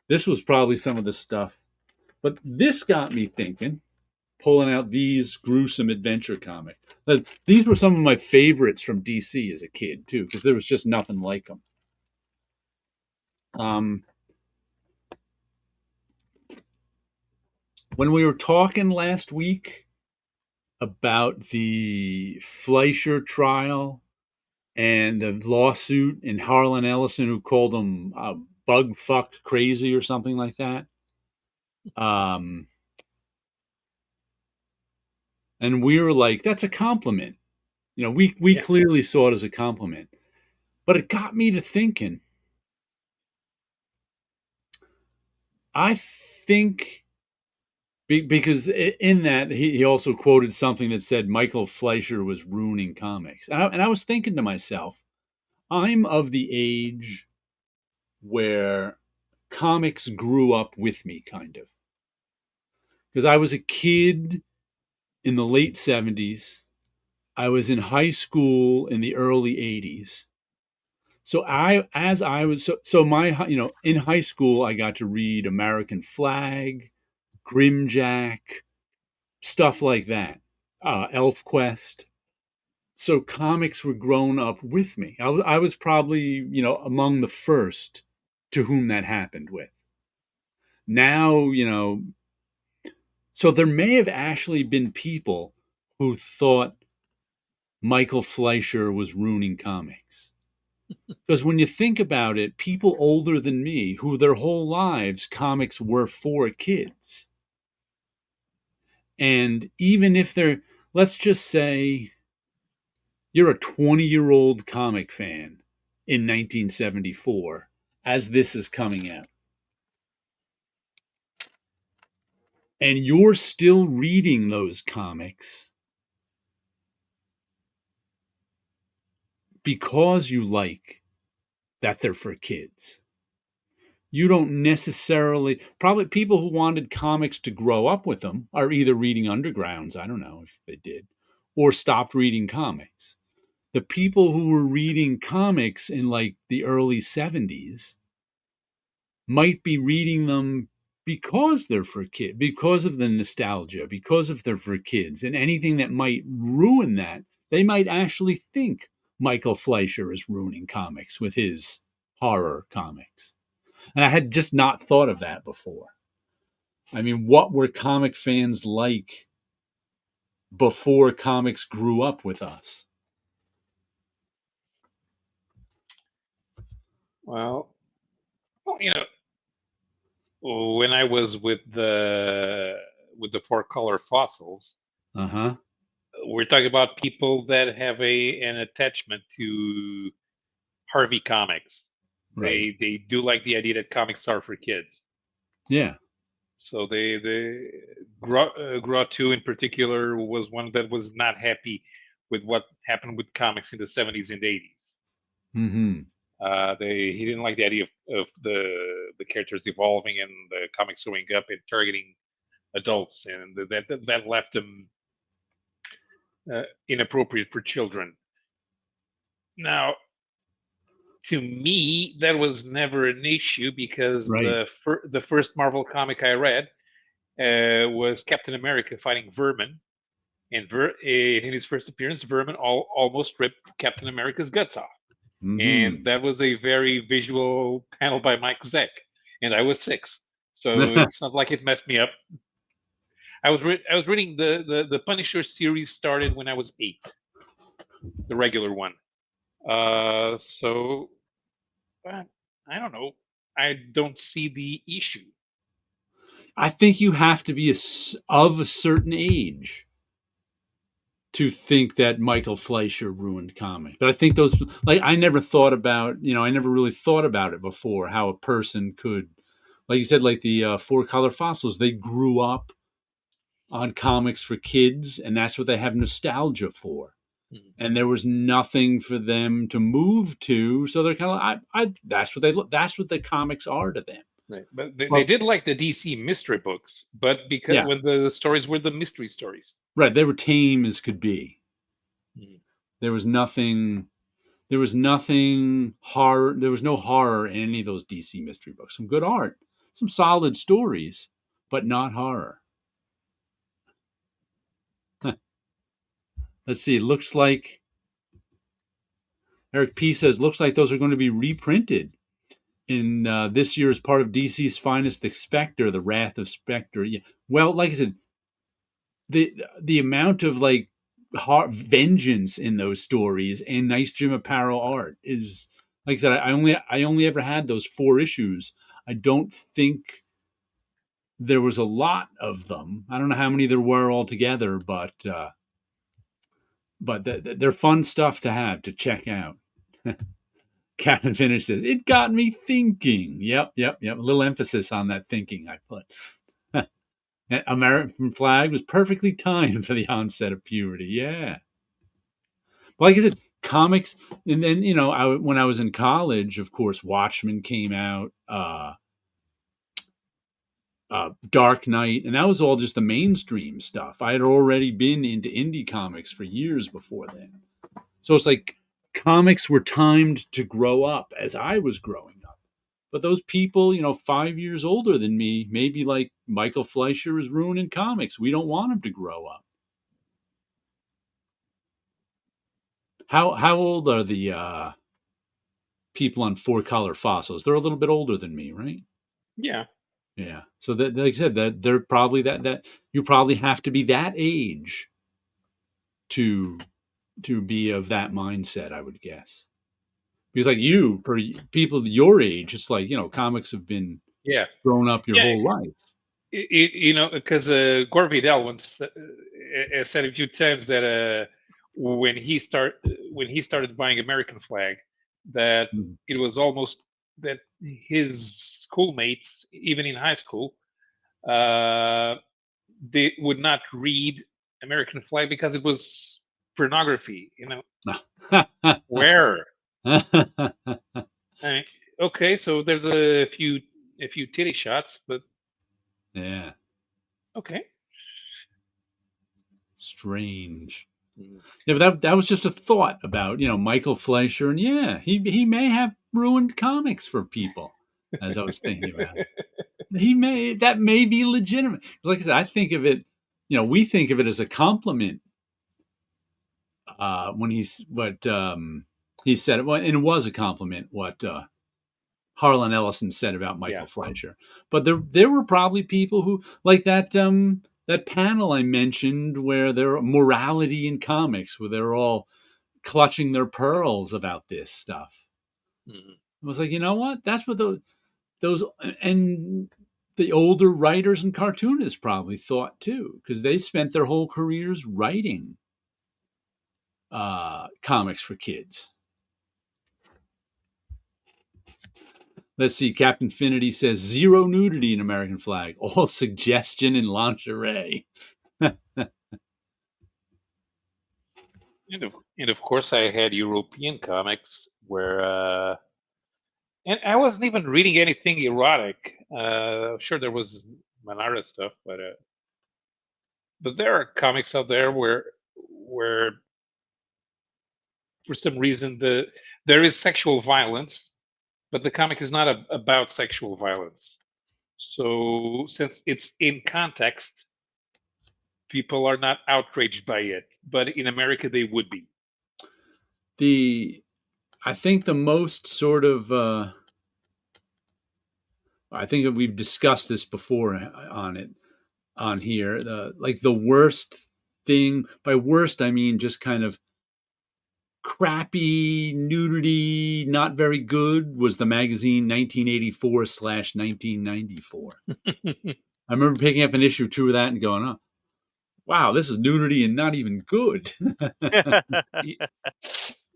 This was probably some of the stuff. But this got me thinking, pulling out these gruesome adventure comics. These were some of my favorites from DC as a kid, too, because there was just nothing like them. When we were talking last week about the Fleischer trial and the lawsuit and Harlan Ellison, who called him bug fuck crazy or something like that. And we were like, that's a compliment. We clearly saw it as a compliment. But it got me to thinking. I think, because in that, he also quoted something that said Michael Fleischer was ruining comics. And I was thinking to myself, I'm of the age where comics grew up with me, kind of. Because I was a kid in the late 70s. I was in high school in the early 80s. So in high school, I got to read American Flag, Grimjack, stuff like that, Elf Quest. So comics were grown up with me. I was probably, among the first to whom that happened with. Now, so there may have actually been people who thought Michael Fleischer was ruining comics. Because when you think about it, people older than me, who their whole lives comics were for kids, and even if they're, let's just say, you're a 20-year-old comic fan in 1974 as this is coming out, and you're still reading those comics because you like that they're for kids. You don't necessarily, probably people who wanted comics to grow up with them are either reading undergrounds, I don't know if they did, or stopped reading comics. The people who were reading comics in like the early 70s might be reading them because they're for kids, because of the nostalgia, because of they're for kids, and anything that might ruin that, they might actually think Michael Fleischer is ruining comics with his horror comics. And I had just not thought of that before. I mean, what were comic fans like before comics grew up with us? Well, when I was with the four color fossils, Uh-huh. we're talking about people that have an attachment to Harvey comics. Right. They do like the idea that comics are for kids. Yeah. So they Gras 2 in particular was one that was not happy with what happened with comics in the 70s and 80s. Mm-hmm. He didn't like the idea of the characters evolving and the comics growing up and targeting adults, and that left him inappropriate for children. Now, to me, that was never an issue because Right. the first Marvel comic I read was Captain America fighting Vermin, and in his first appearance, Vermin almost ripped Captain America's guts off. And Mm-hmm. that was a very visual panel by Mike Zeck, and I was 6, so it's not like it messed me up. I was reading the Punisher series started when I was 8, the regular one. So I don't know. I don't see the issue. I think you have to be of a certain age to think that Michael Fleischer ruined comics. But I think those, like, I never thought about, I never really thought about it before, how a person could, like you said, like the Four Color Fossils, they grew up on comics for kids, and that's what they have nostalgia for. Mhm. And there was nothing for them to move to, so they're kind of, that's what they look. That's what the comics are to them. Right. But they Well, did like the DC mystery books, but because yeah, when the stories were the mystery stories. right. They were tame as could be. Mhm. There was nothing. There was nothing horror. There was no horror in any of those DC mystery books. Some good art, some solid stories, but not horror. Huh. Let's see. It looks like Eric P says looks like those are going to be reprinted in this year as part of DC's finest, the Spectre, the Wrath of Spectre. Yeah. Well, like I said, the amount of like vengeance in those stories and nice Jim Aparo art is, like I said, I only ever had those 4 issues. I don't think there was a lot of them. I don't know how many there were altogether, but they're fun stuff to have to check out. Captain Finish says it got me thinking. Yep. A little emphasis on that thinking I put. American flag was perfectly timed for the onset of puberty. Yeah. But like I said, comics, and then when I was in college, of course, Watchmen came out, Dark Knight, and that was all just the mainstream stuff. I had already been into indie comics for years before then, so it's like comics were timed to grow up as I was growing up. But those people, 5 years older than me, maybe like Michael Fleischer is ruining comics. We don't want him to grow up. How old are the people on Four Color Fossils? They're a little bit older than me, right? Yeah. Yeah. So that, like I said, that they're probably that you probably have to be that age to be of that mindset, I would guess. Because like you, for people your age, it's like, comics have been Yeah, grown up your yeah. whole life. Because Gore Vidal once said a few times that when he started buying American flag, that Mhm. it was almost that his schoolmates, even in high school, uh, they would not read American flag because it was pornography. Where? I mean, okay, so there's a few titty shots, but Yeah, okay. strange. Mhm. Yeah, but that was just a thought about, Michael Fleischer, and yeah, he may have ruined comics for people, as I was thinking about it. That may be legitimate. Like I said, I think of it, we think of it as a compliment when he said it, well, and it was a compliment what Harlan Ellison said about Yeah. Michael Fleischer. But there were probably people who like that panel I mentioned where there are morality in comics, where they're all clutching their pearls about this stuff. Mhm. I was like, you know what? That's what those and the older writers and cartoonists probably thought too, because they spent their whole careers writing comics for kids. Let's see. Captain Finity says 0 nudity in American flag, all suggestion and lingerie. And of course, I had European comics where, and I wasn't even reading anything erotic. Sure, there was Manara stuff, but there are comics out there where for some reason there is sexual violence, but the comic is not about sexual violence. So since it's in context, people are not outraged by it. But in America, they would be. I think the most sort of I think that we've discussed this before on here. Like the worst thing, by worst I mean just kind of crappy nudity, not very good, was the magazine 1984/1994. I remember picking up an issue 2 of that and going, oh, wow, this is nudity and not even good.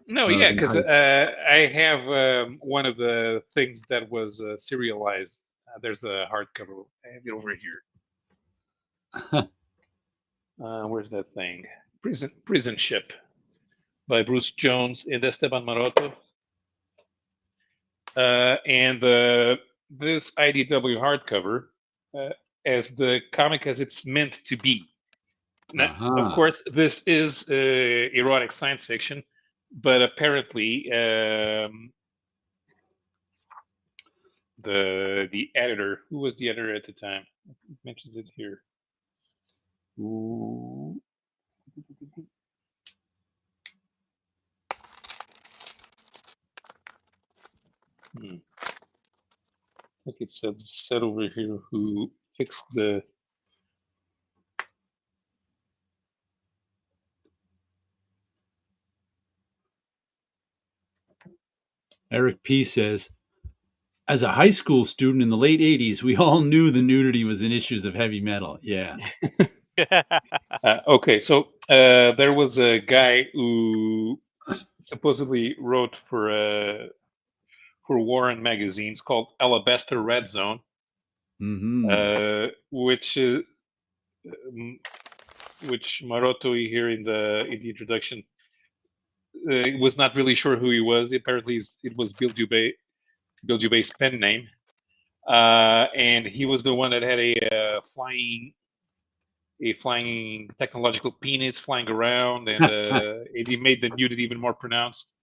No, When I yeah, was in because high I have one of the things that was serialized. There's a hardcover. I have it over here. Where's that thing? Prison Ship by Bruce Jones and Esteban Maroto. And this IDW hardcover, uh, as the comic as it's meant to be. Now, of Uh-huh. course, this is erotic science fiction, but apparently the editor, who was the editor at the time, it mentions it here. Ooh. Like it said over here, who fixed the. Eric P. says, as a high school student in the late 80s, we all knew the nudity was in issues of heavy metal. Yeah. Okay, so there was a guy who supposedly wrote for Warren magazines called Alabaster Red Zone, which Maroto here in the introduction was not really sure who he was. Apparently, it was Bill Dubé's pen name, and he was the one that had a flying technological penis flying around, and he made the nudity even more pronounced.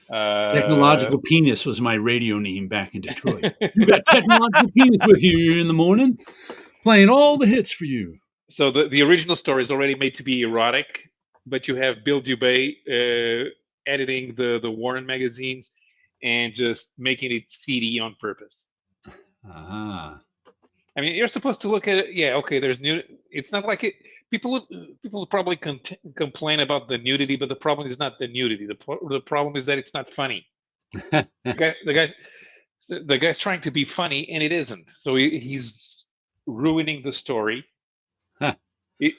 Technological Penis was my radio name back in Detroit. You got Technological Penis with you in the morning, playing all the hits for you. So the original story is already made to be erotic, but you have Bill Dubé editing the Warren magazines and just making it seedy on purpose. Uh-huh. I mean, you're supposed to look at it. Yeah, okay. There's new. It's not like it. People would probably complain about the nudity, but the problem is not the nudity. The problem is that it's not funny. The guy, the guy's trying to be funny, and it isn't. So he's ruining the story. It,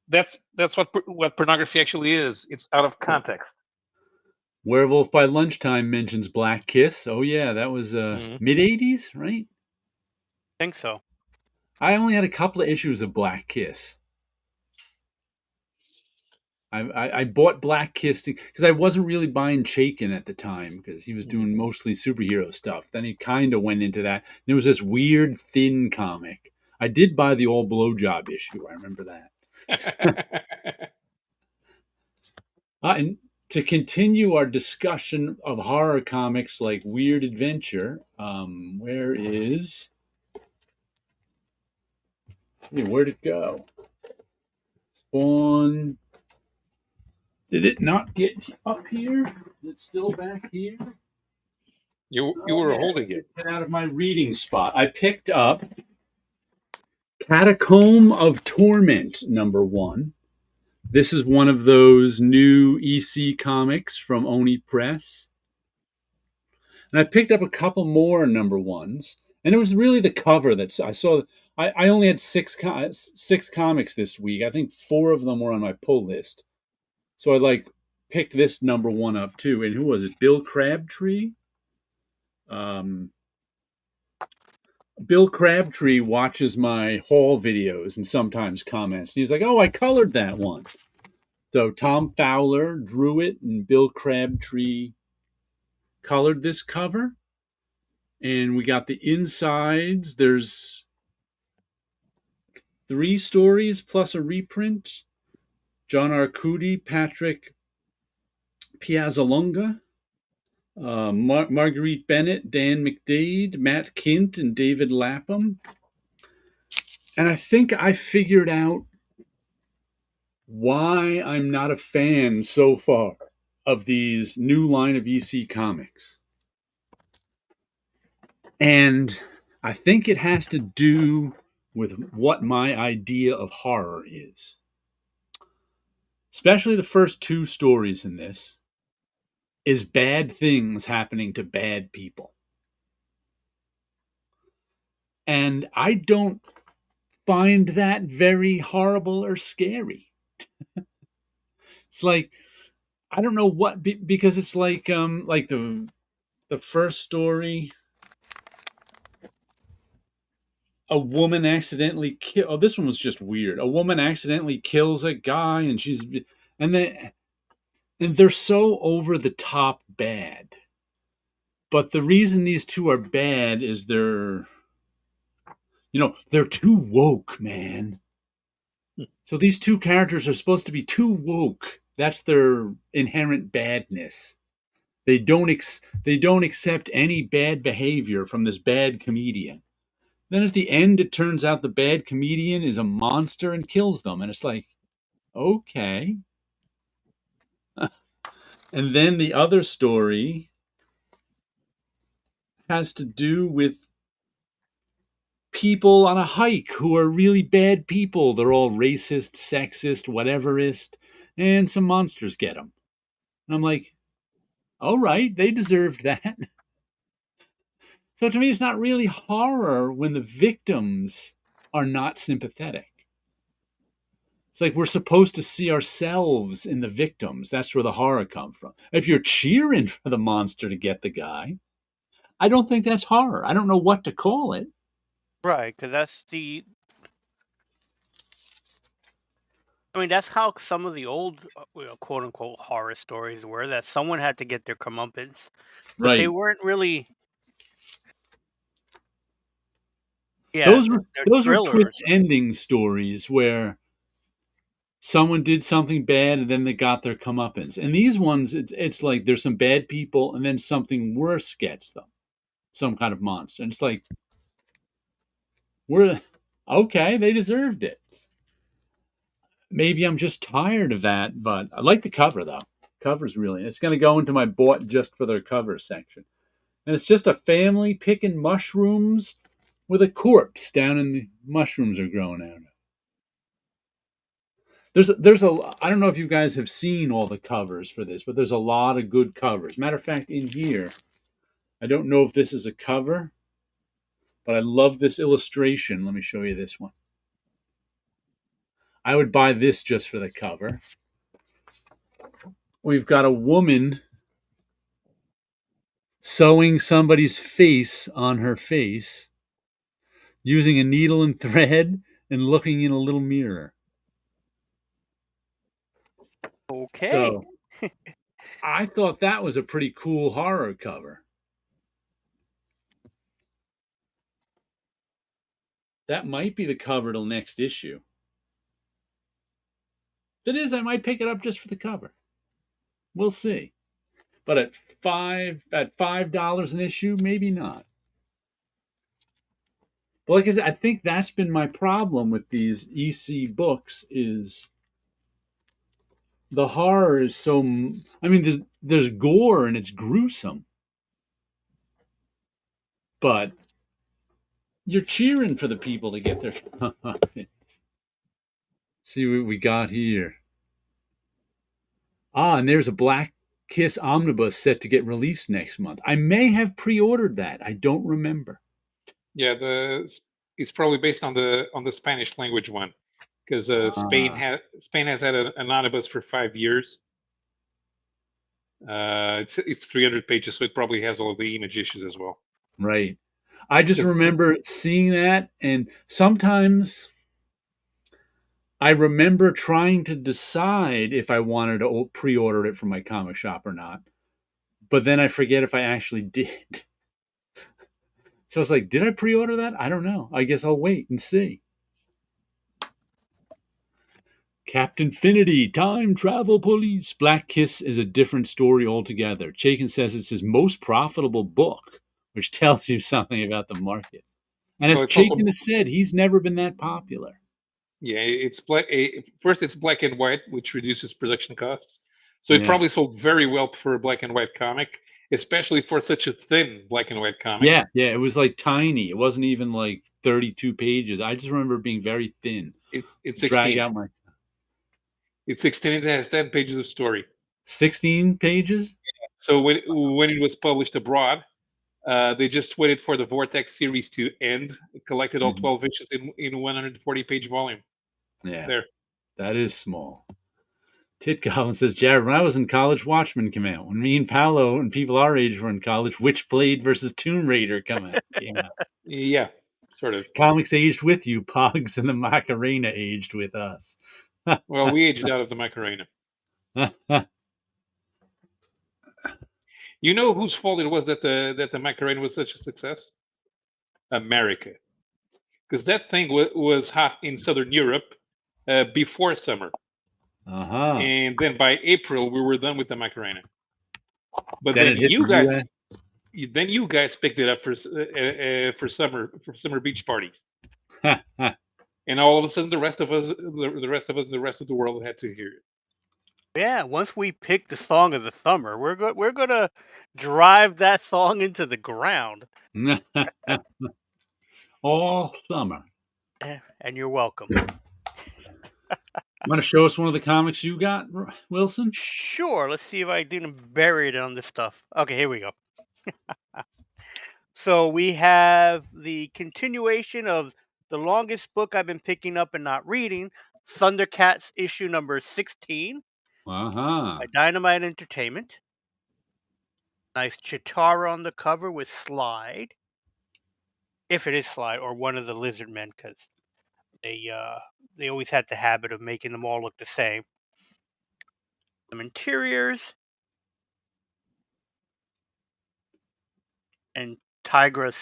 that's what pornography actually is. It's out of context. Werewolf by Lunchtime mentions Black Kiss. Oh yeah, that was Mhm. mid '80s, right? I think so. I only had a couple of issues of Black Kiss. I bought Black Kiss because I wasn't really buying Chaykin at the time because he was doing mostly superhero stuff. Then he kind of went into that. There was this weird thin comic. I did buy the All Blowjob issue. I remember that. And to continue our discussion of horror comics like Weird Adventure, where'd it go? Spawn. Did it not get up here? Is it still back here? You were holding it. Get out of my reading spot. I picked up Catacomb of Torment #1. This is one of those new EC comics from Oni Press. And I picked up a couple more #1s. And it was really the cover that I saw. I only had six comics this week. I think 4 of them were on my pull list. So I picked this #1 up too. And who was it? Bill Crabtree? Bill Crabtree watches my haul videos and sometimes comments. And he's like, "Oh, I colored that one." So Tom Fowler drew it, and Bill Crabtree colored this cover. And we got the insides. There's 3 stories plus a reprint. John Arcudi, Patrick Piazzalonga, Marguerite Bennett, Dan McDade, Matt Kint, and David Lapham. And I think I figured out why I'm not a fan so far of these new line of EC comics. And I think it has to do with what my idea of horror is. Especially the first 2 stories in this is bad things happening to bad people. And I don't find that very horrible or scary. It's like, I don't know what, because it's like the first story, a woman accidentally oh, this one was just weird. A woman accidentally kills a guy, and they're so over the top bad. But the reason these 2 are bad is they're too woke, man. So these 2 characters are supposed to be too woke. That's their inherent badness. They don't accept any bad behavior from this bad comedian. Then at the end, it turns out the bad comedian is a monster and kills them. And it's like, okay. And then the other story has to do with people on a hike who are really bad people. They're all racist, sexist, whateverist, and some monsters get them. And I'm like, all right, they deserved that. So to me, it's not really horror when the victims are not sympathetic. It's like we're supposed to see ourselves in the victims. That's where the horror comes from. If you're cheering for the monster to get the guy, I don't think that's horror. I don't know what to call it. Right, because that's that's how some of the old, quote unquote, horror stories were, that someone had to get their comeuppance. But they Right. weren't really. Yeah, Those were thrillers. twist ending stories where someone did something bad and then they got their comeuppance. And these ones, it's like there's some bad people and then something worse gets them, some kind of monster. And it's like, we're okay, they deserved it. Maybe I'm just tired of that, but I like the cover though. Cover's really, it's going to go into my bought just for their cover section. And it's just a family picking mushrooms with a corpse down in the mushrooms are growing out of. There's a I don't know if you guys have seen all the covers for this, but there's a lot of good covers. Matter of fact, in here, I don't know if this is a cover, but I love this illustration. Let me show you this one. I would buy this just for the cover. We've got a woman sewing somebody's face on her face using a needle and thread and looking in a little mirror. Okay. So I thought that was a pretty cool horror cover. That might be the cover till next issue. If it is, I might pick it up just for the cover. We'll see. But at $5 an issue, maybe not. But like I said, I think that's been my problem with these EC books is the horror is so. I mean, there's gore and it's gruesome, but you're cheering for the people to get their. See what we got here. And there's a Black Kiss omnibus set to get released next month. I may have pre-ordered that. I don't remember. Yeah, it's probably based on the Spanish language one, because Spain has had an omnibus for 5 years. It's 300 pages, so it probably has all the image issues as well. Right. I just remember seeing that, and sometimes I remember trying to decide if I wanted to pre-order it from my comic shop or not. But then I forget if I actually did. So it's like, did I pre-order that? I don't know. I guess I'll wait and see. Captain Finity, Time Travel Police. Black Kiss is a different story altogether. Chaykin says it's his most profitable book, which tells you something about the market. And as Chaykin has said, he's never been that popular. Yeah, it's first it's black and white, which reduces production costs. So it probably sold very well for a black and white comic, especially for such a thin black and white comic. Yeah, it was like tiny. It wasn't even like 32 pages. I just remember it being very thin. It's 16. It's 16. It has 10 pages of story. 16 pages? Yeah. So when it was published abroad, they just waited for the Vortex series to end, collected all 12 issues in 140-page volume. Yeah, there. That is small. Tit Goblin says, Jared, when I was in college, Watchmen came out. When me and Paolo and people our age were in college, Witchblade versus Tomb Raider came out. Yeah, sort of. Comics aged with you, Pogs, and the Macarena aged with us. Well, we aged out of the Macarena. You know whose fault it was that the Macarena was such a success? America. Because that thing was hot in Southern Europe before summer. And then by April, we were done with the Macarena. But then you guys picked it up for summer beach parties. And all of a sudden, the rest of us and the rest of the world had to hear it. Yeah, once we pick the song of the summer, we're gonna drive that song into the ground. All summer. And you're welcome. Want to show us one of the comics you got, Wilson? Sure. Let's see if I didn't bury it on this stuff. Okay, here we go. So we have the continuation of the longest book I've been picking up and not reading, Thundercats issue number 16 by Dynamite Entertainment. Nice Chitara on the cover with Slide, if it is Slide, or one of the lizard men, because they always had the habit of making them all look the same. Some interiors, and Tigra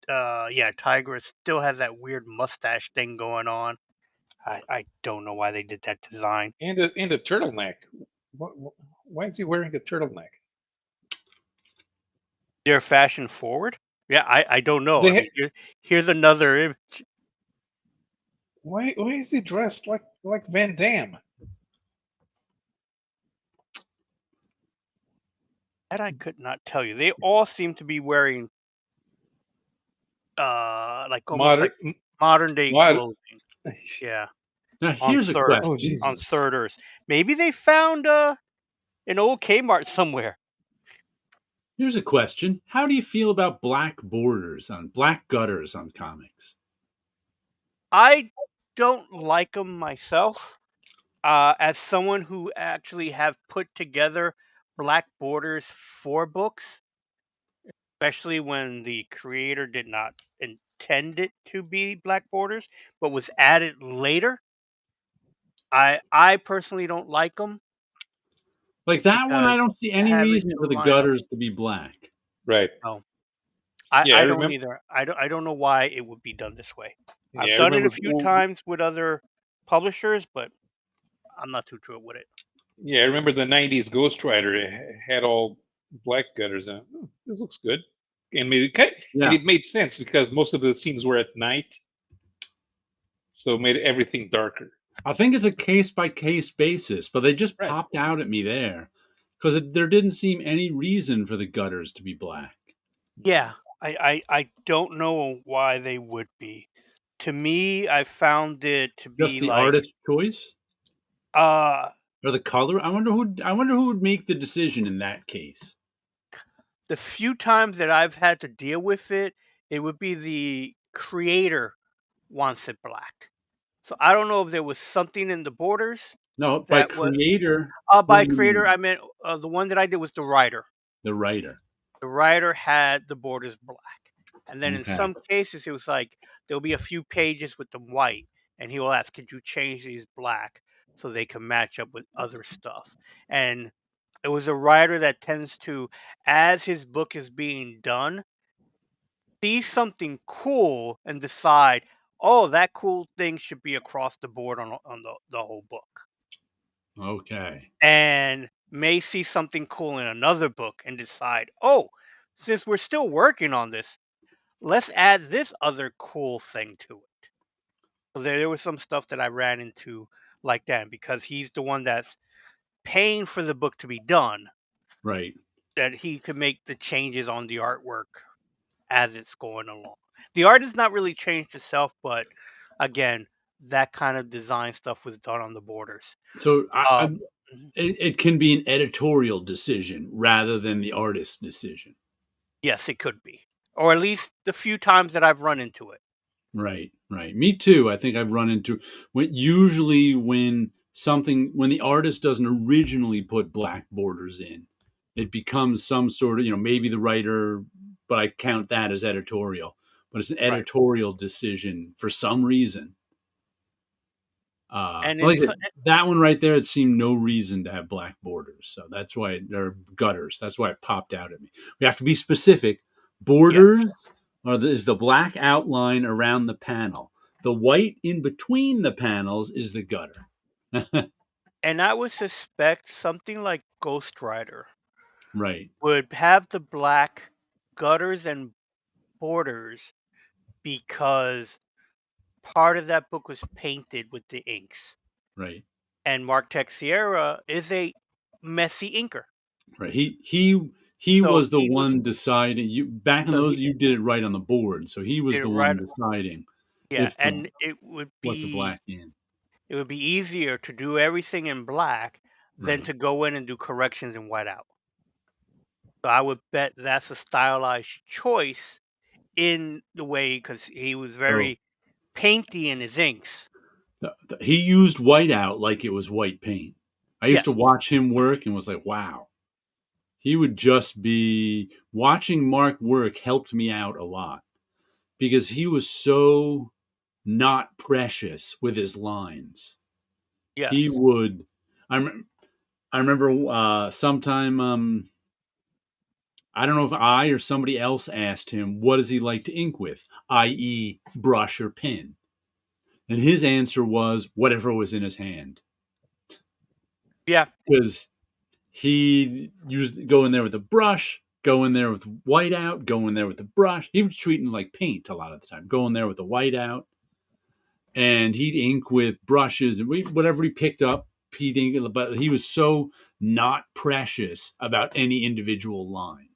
Tigra still has that weird mustache thing going on. I don't know why they did that design. And a turtleneck. Why is he wearing a turtleneck? They're fashion forward? Yeah, I don't know. Here's another image. Why is he dressed like Van Damme? That I could not tell you. They all seem to be wearing like almost like modern day clothing. Yeah. Now on here's a third Oh question. on Jesus! third Earth. Maybe they found an old Kmart somewhere. Here's a question. How do you feel about black gutters on comics? I don't like them myself. As someone who actually have put together black borders for books, especially when the creator did not intend it to be black borders, but was added later, I personally don't like them Like that one, I because don't see any having reason to for the line up. gutters to be black. Right. No, Yeah, I I don't remember. either. I don't know why it would be done this way. Yeah, I've I done it remember. a few times with other publishers, but I'm not too true with it. Yeah, I remember the '90s Ghost Rider had all black gutters on. Oh, this looks good, and and Yeah. it made sense because most of the scenes were at night, so it made everything darker. I think it's a case by case basis, but they just Right. popped out at me there because there didn't seem any reason for the gutters to be black. Yeah, I don't know why they would be. To me, I found it to Just be the like artist choice uh or the color. I wonder who would make the decision in that case. the few times that I've had to deal with it, it would be the creator wants it black. So I don't know if there was something in the borders No, by that was creator, who do by you creator. mean? I meant the one that I did was the writer. The writer. The writer had the borders black. And then in Okay. some cases, it was like there'll be a few pages with them white, and he will ask, "Could you change these black so they can match up with other stuff?" And it was a writer that tends to, as his book is being done, see something cool and decide, "Oh, that cool thing should be across the board on the whole book." Okay. And may see something cool in another book and decide, "Oh, since we're still working on this, let's add this other cool thing to it." So there was some stuff that I ran into like that because he's the one that's paying for the book to be done, Right. that he could make the changes on the artwork as it's going along. The art has not really changed itself, but again, that kind of design stuff was done on the borders. So Uh, mhm. it can be an editorial decision rather than the artist's decision. Yes, it could be, or at least the few times that I've run into it. Right, right. Me too. I think I've run into usually when the artist doesn't originally put black borders in, it becomes some sort of, maybe the writer, but I count that as editorial, but it's an Right. editorial decision for some reason. And But like in I said, that one right there, it seemed no reason to have black borders. So that's why there are gutters. That's why it popped out at me. We have to be specific. yeah, Borders is the black outline around the panel. The white in between the panels is the gutter. and I would suspect something like Ghost Rider Right, would have the black gutters and borders because part of that book was painted with the inks. right, And Mark Texiera is a messy inker. right. He So was the one deciding. You back in so those, he you did it right on the board. So he was did it the right. one deciding Yeah, if the and what the black in. it would be easier to do everything in black than Right. to go in and do corrections in whiteout. So I would bet that's a stylized choice in the way because he was So very painty in his inks. he used whiteout like it was white paint. I used to Yes, watch him work and was like, wow. He would just be watching Mark work helped me out a lot because he was so not precious with his lines. He yes, would. I remember sometime. I don't know if I or somebody else asked him, "What does he like to ink with?" i.e., brush or pen, and his answer was whatever was in his hand yeah, because he used go in there with a brush, go in there with whiteout, go in there with the brush. He was treating it like paint a lot of the time. Go in there with the whiteout, and he'd ink with brushes and whatever he picked up, he'd ink. But he was so not precious about any individual line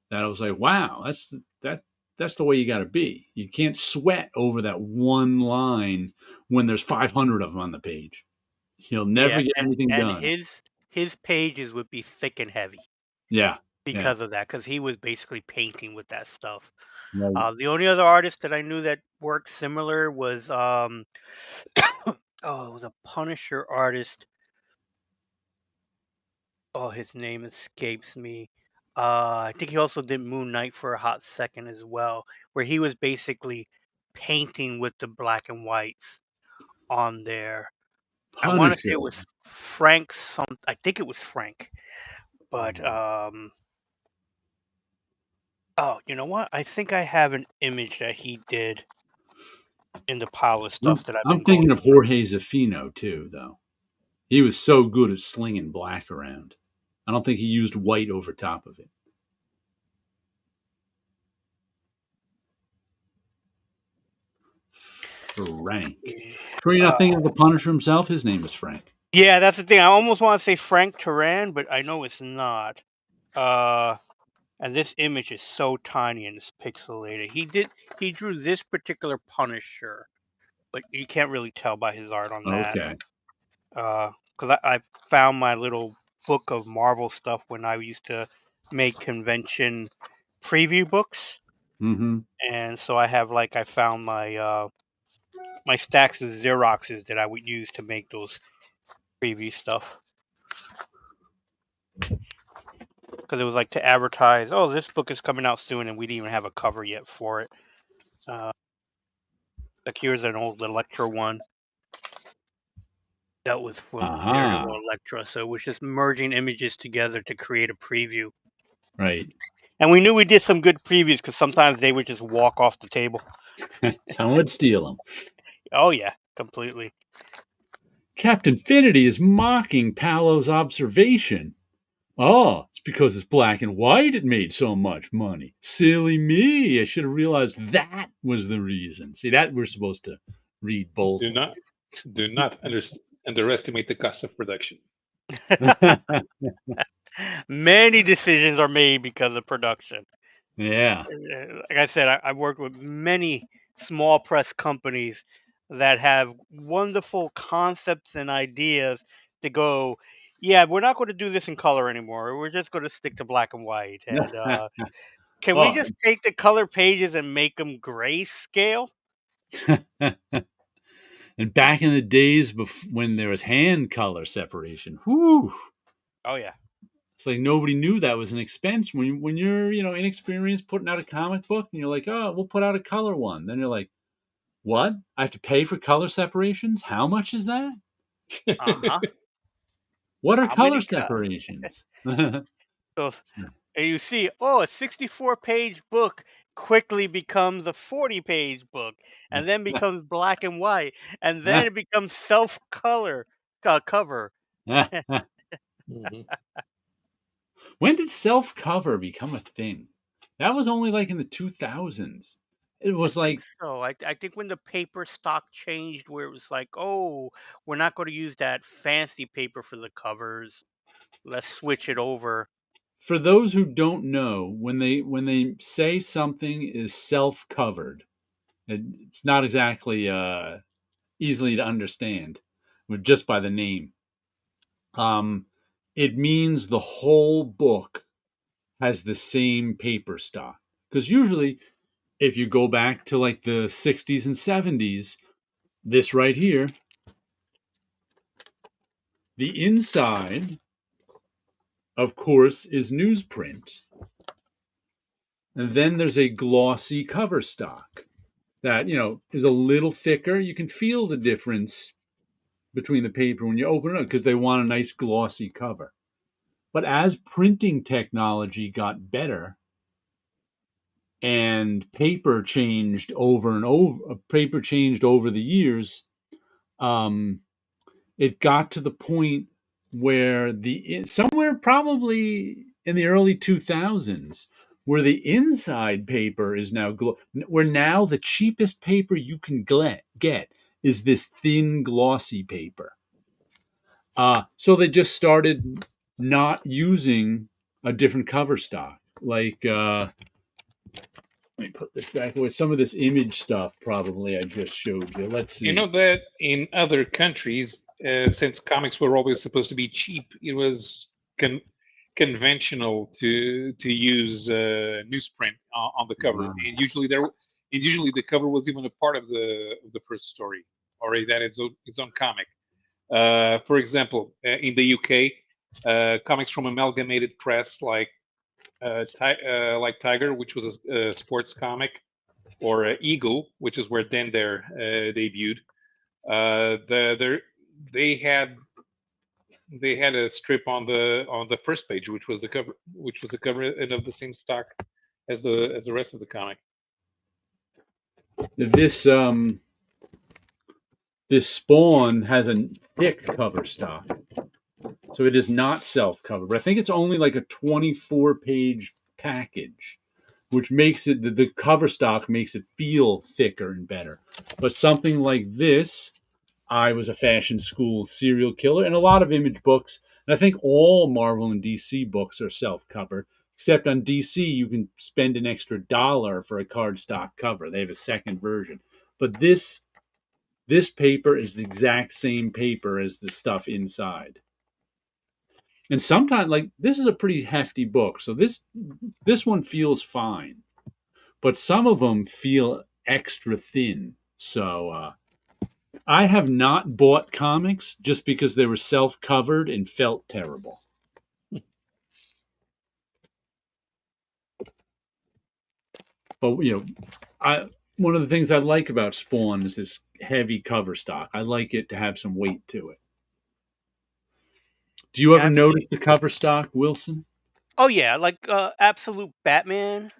that I was like, wow, that that's the way you got to be. You can't sweat over that one line when there's 500 of them on the page. He'll never Yeah, get anything and done. his pages would be thick and heavy Yeah, yeah. because of that, because he was basically painting with that stuff. Right. The only other artist that I knew that worked similar was oh, it was a Punisher artist. Oh, his name escapes me. I think he also did Moon Knight for a hot second as well, where he was basically painting with the black and whites on there. I want to say it Punisher. was Frank some. I think it was Frank, but oh, you know what? I think I have an image that he did in the pile of stuff that I've I'm been going thinking of through. Jorge Zafino too, though. He was so good at slinging black around. I don't think he used white over top of it. Frank. Sure, you're not Uh, thinking of the Punisher himself? His name was Frank. yeah, that's the thing. I almost want to say Frank Turan, but I know it's not. And this image is so tiny and it's pixelated. He drew this particular Punisher, but you can't really tell by his art on that. Okay. Because I found my little book of Marvel stuff when I used to make convention preview books, Mm-hmm. and so I found my my stacks of Xeroxes that I would use to make those preview stuff. Because it was like to advertise, oh, this book is coming out soon, and we didn't even have a cover yet for it. Like here's an old Electra one that was from Aha. Daredevil Electra, so it was just merging images together to create a preview. Right. And we knew we did some good previews because sometimes they would just walk off the table. Someone would steal them. Oh yeah, completely. Captain Finity is mocking Paolo's observation. Oh, it's because it's black and white it made so much money. Silly me. I should have realized that was the reason. See, that we're supposed to read both Do not underestimate the cost of production. ways. Many decisions are made because of production. Yeah. Like I said, I've worked with many small press companies that have wonderful concepts and ideas to go, yeah, we're not going to do this in color anymore. We're just going to stick to black and white. And can we Well, just take the color pages and make them grayscale? and back in the days when there was hand color separation, whoo, Oh, yeah. it's like nobody knew that was an expense. When you're inexperienced putting out a comic book and you're like, oh, we'll put out a color one. Then you're like, what? I have to pay for color separations? How much is that? Uh-huh. What are How color many separations? So and you see, oh, a 64-page book quickly becomes a 40-page book, and then becomes black and white, and then it becomes self-color cover. Mhm. When did self cover become a thing? That was only like in the 2000s. It I was think like so. I think when the paper stock changed, where it was like, oh, we're not going to use that fancy paper for the covers. Let's switch it over. for those who don't know, when they say something is self covered, it's not exactly easily to understand, just by the name. Um, it means the whole book has the same paper stock. Because usually, if you go back to like the 60s and 70s, this right here, the inside, of course, is newsprint. And then there's a glossy cover stock that, is a little thicker. You can feel the difference between the paper when you open it up because they want a nice glossy cover. But as printing technology got better and paper changed over and over, paper changed over the years, it got to the point where somewhere probably in the early 2000s, where the inside paper is now where now the cheapest paper you can get is this thin glossy paper. So they just started not using a different cover stock. Like Let me put this back away. Some of this image stuff probably I just showed you. Let's see. You know that in other countries, since comics were always supposed to be cheap, it was conventional to use newsprint on the cover, Wow. and usually the cover was even a part of the first story, or it had its own comic. For example, in the UK, comics from Amalgamated Press like Tiger, which was a sports comic, or Eagle, which is where Dendare debuted. They had a strip on the first page, which was the cover and of the same stock as the rest of the comic. This Spawn has a thick cover stock, so it is not self-covered. But I think it's only like a 24-page package, which makes it the cover stock makes it feel thicker and better. But something like this, I Was a Fashion School Serial Killer, and a lot of Image books, and I think all Marvel and DC books are self-covered. Except on DC, you can spend an extra $1 for a cardstock cover. They have a second version. But this paper is the exact same paper as the stuff inside. And sometimes, like, this is a pretty hefty book, so this one feels fine. But some of them feel extra thin. So I have not bought comics just because they were self-covered and felt terrible. But one of the things I like about Spawn is this heavy cover stock. I like it to have some weight to it. Do you ever notice the cover stock, Wilson? Oh yeah, like Absolute Batman.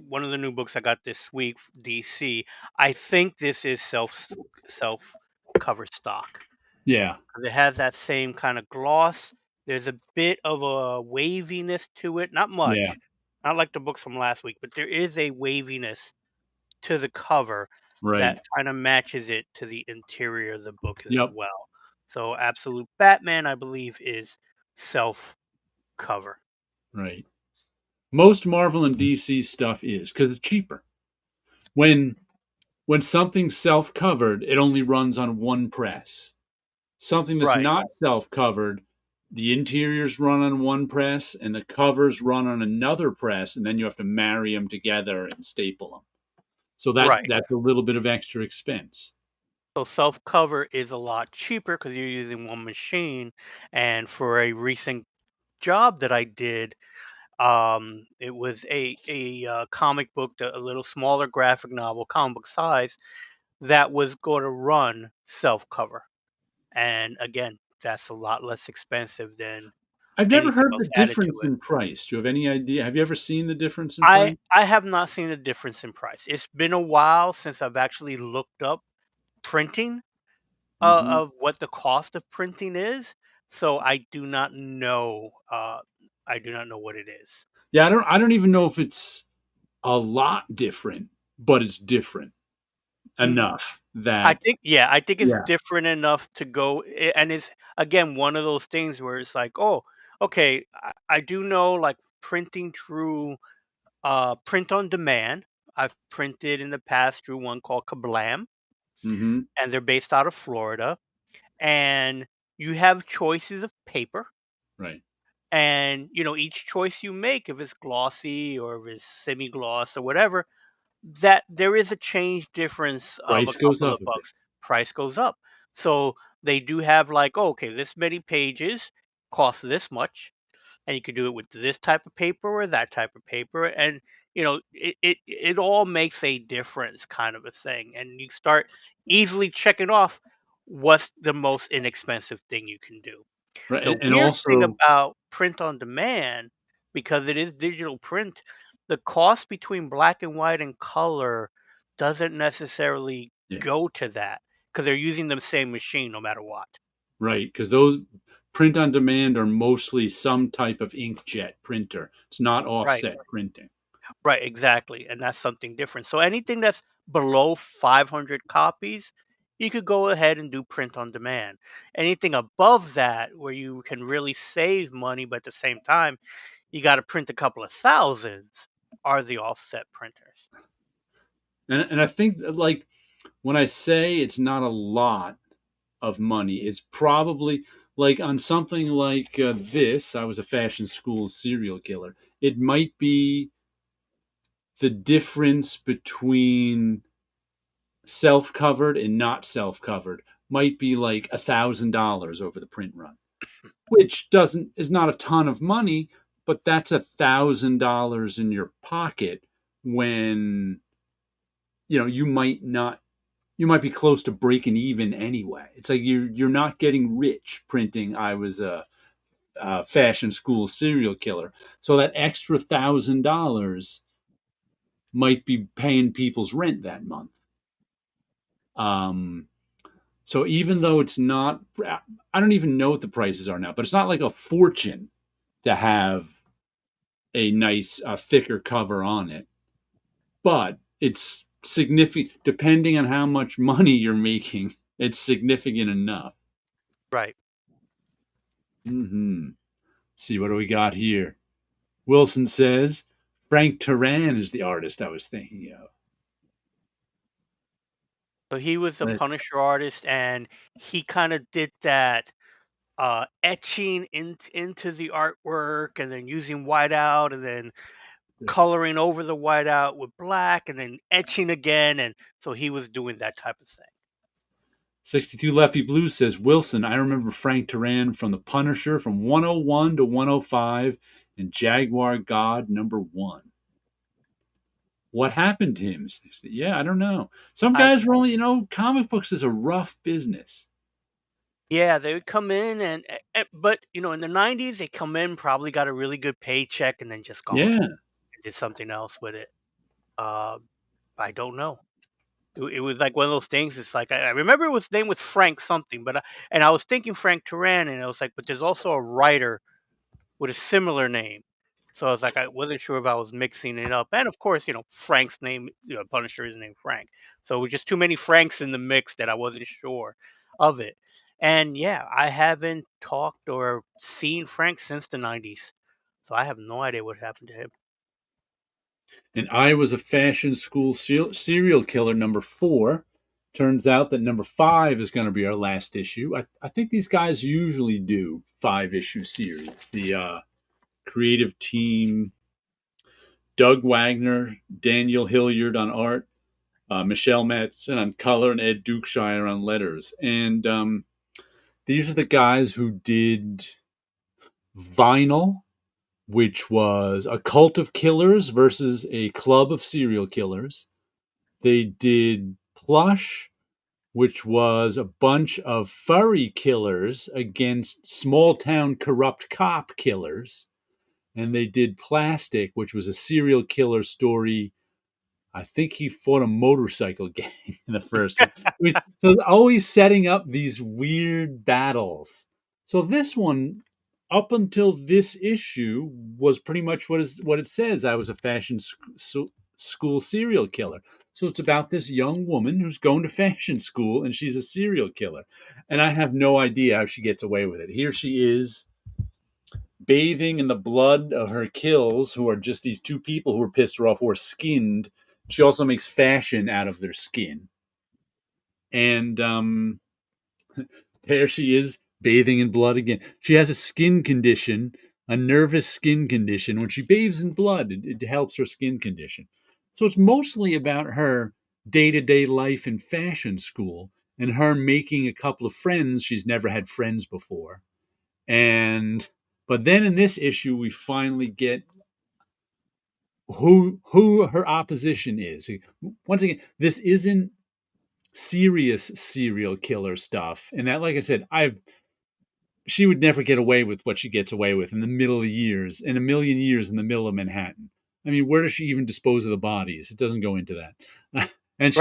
One of the new books I got this week, DC. I think this is self cover stock. Yeah. It has that same kind of gloss. There's a bit of a waviness to it, not much. Yeah. Not like the books from last week, but there is a waviness to the cover that kind of matches it to the interior of the book as well. So Absolute Batman, I believe, is self cover. Right. Most Marvel and DC stuff is because it's cheaper. When something's self-covered, it only runs on one press. Something that's not self-covered, the interiors run on one press and the covers run on another press, and then you have to marry them together and staple them. So that's a little bit of extra expense. So self-cover is a lot cheaper because you're using one machine. And for a recent job that I did, it was a comic book, a little smaller graphic novel, comic book size, that was going to run self-cover. And again, that's a lot less expensive than I've never anything heard else the added to difference it. in price. Do you have any idea? Have you ever seen the difference in price? I have not seen a difference in price. It's been a while since I've actually looked up printing of what the cost of printing is. So I do not know. I do not know what it is. Yeah, I don't even know if it's a lot different, but it's different enough that I think it's different enough to go, and it's again one of those things where it's like, oh, okay, I do know like printing through print on demand. I've printed in the past through one called Kablam, and they're based out of Florida, and you have choices of paper. Right. And each choice you make, if it's glossy or if it's semi-gloss or whatever, that there is a change difference of a Price goes couple up of a bit. bucks. Price goes up. So they do have like, oh, okay, this many pages cost this much, and you can do it with this type of paper or that type of paper, and it all makes a difference, kind of a thing, and you start easily checking off what's the most inexpensive thing you can do. Right. The And weird thing also, about print on demand, because it is digital print, the cost between black and white and color doesn't necessarily go to that because they're using the same machine no matter what. Right, because those print on demand are mostly some type of inkjet printer. It's not offset printing. Right, exactly. And that's something different. So anything that's below 500 copies, you could go ahead and do print on demand. Anything above that, where you can really save money, but at the same time, you got to print a couple of thousands, are the offset printers. And I think like when I say it's not a lot of money, it's probably like on something like this. I was a fashion school serial killer. It might be the difference between self-covered and not self-covered might be like $1,000 over the print run, which doesn't is not a ton of money, but that's $1,000 in your pocket when you might not you might be close to breaking even anyway. It's like you're not getting rich printing I was a fashion school serial killer. So that extra $1,000 might be paying people's rent that month. Um, so even though it's not, I don't even know what the prices are now, but it's not like a fortune to have a nice, thicker cover on it. But it's significant, depending on how much money you're making, it's significant enough. Right. Mm-hmm. See, what do we got here? Wilson says Frank Turan is the artist I was thinking of. So he was a Right. Punisher artist, and he kind of did that etching into the artwork, and then using whiteout, and then coloring over the whiteout with black, and then etching again, and so he was doing that type of thing. 62 Lefty Blue says Wilson. I remember Frank Turan from The Punisher from 101 to 105 and Jaguar God #1. What happened to him? Yeah, I don't know. Some guys were only, comic books is a rough business. Yeah, they would come in, but in the '90s, they come in, probably got a really good paycheck, and then just gone Yeah. and did something else with it. Uh, I don't know. It was like one of those things. It's like I remember his name was Frank something, but I was thinking Frank Turan, and I was like, but there's also a writer with a similar name. So I was like, I wasn't sure if I was mixing it up. And of course, Frank's name, Punisher is named Frank. So it was just too many Franks in the mix that I wasn't sure of it. And yeah, I haven't talked or seen Frank since the '90s. So I have no idea what happened to him. And I was a fashion school serial killer #4. Turns out that #5 is going to be our last issue. I think these guys usually do 5-issue series. The creative team, Doug Wagner, Daniel Hilliard on art, Michelle Madsen on color, and Ed Dukeshire on letters. And these are the guys who did Vinyl, which was a cult of killers versus a club of serial killers. They did Plush, which was a bunch of furry killers against small town corrupt cop killers. And they did Plastic, which was a serial killer story. I think he fought a motorcycle gang in the first one. So it's always setting up these weird battles. So this one, up until this issue, was pretty much what it says. I was a fashion school serial killer. So it's about this young woman who's going to fashion school and she's a serial killer. And I have no idea how she gets away with it. Here she is bathing in the blood of her kills, who are just these two people who are pissed her off, who are skinned. She also makes fashion out of their skin. And there she is, bathing in blood again. She has a skin condition, a nervous skin condition. When she bathes in blood, it helps her skin condition. So it's mostly about her day-to-day life in fashion school and her making a couple of friends. She's never had friends before. But then in this issue, we finally get who her opposition is. Once again, this isn't serious serial killer stuff. And that, like I said, she would never get away with what she gets away with in the middle of years, in a million years in the middle of Manhattan. I mean, where does she even dispose of the bodies? It doesn't go into that. And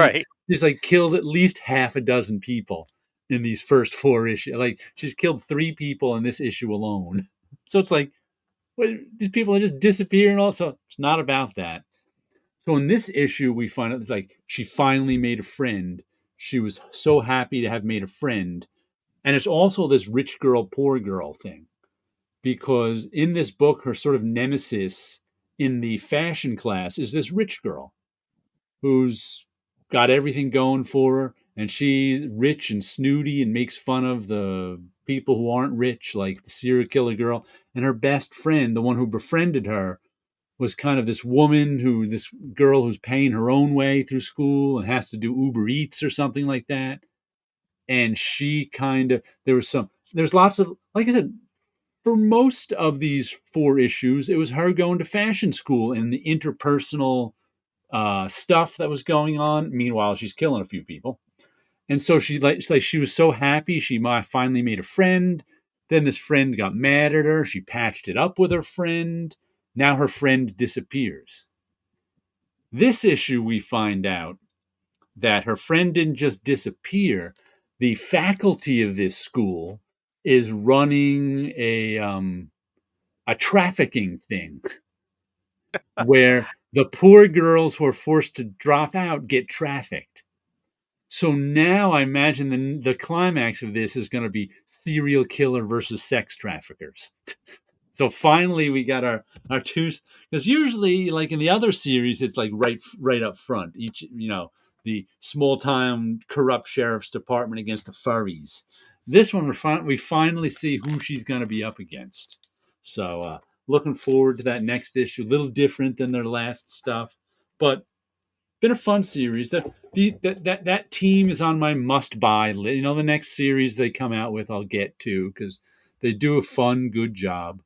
she's like killed at least half a dozen people in these first 4 issues. Like she's killed 3 people in this issue alone. So it's like, these people are just disappearing. Also, it's not about that. So in this issue, we find out it's like she finally made a friend. She was so happy to have made a friend. And it's also this rich girl, poor girl thing. Because in this book, her sort of nemesis in the fashion class is this rich girl who's got everything going for her, and she's rich and snooty and makes fun of the people who aren't rich, like the serial killer girl. And her best friend, the one who befriended her, was kind of this this girl who's paying her own way through school and has to do Uber Eats or something like that. And she kind of, there's lots of, like I said, for most of these 4 issues, it was her going to fashion school and the interpersonal stuff that was going on. Meanwhile, she's killing a few people. And so she was so happy she finally made a friend. Then this friend got mad at her. She patched it up with her friend. Now her friend disappears. This issue, we find out that her friend didn't just disappear. The faculty of this school is running a trafficking thing where the poor girls who are forced to drop out get trafficked. So now I imagine the climax of this is going to be serial killer versus sex traffickers. So finally we got our two, because usually, like in the other series, it's like right up front. Each, the small time corrupt sheriff's department against the furries. This one we finally see who she's going to be up against. So looking forward to that next issue. A little different than their last stuff, but been a fun series. That team is on my must buy list. The next series they come out with, I'll get to, because they do a fun, good job.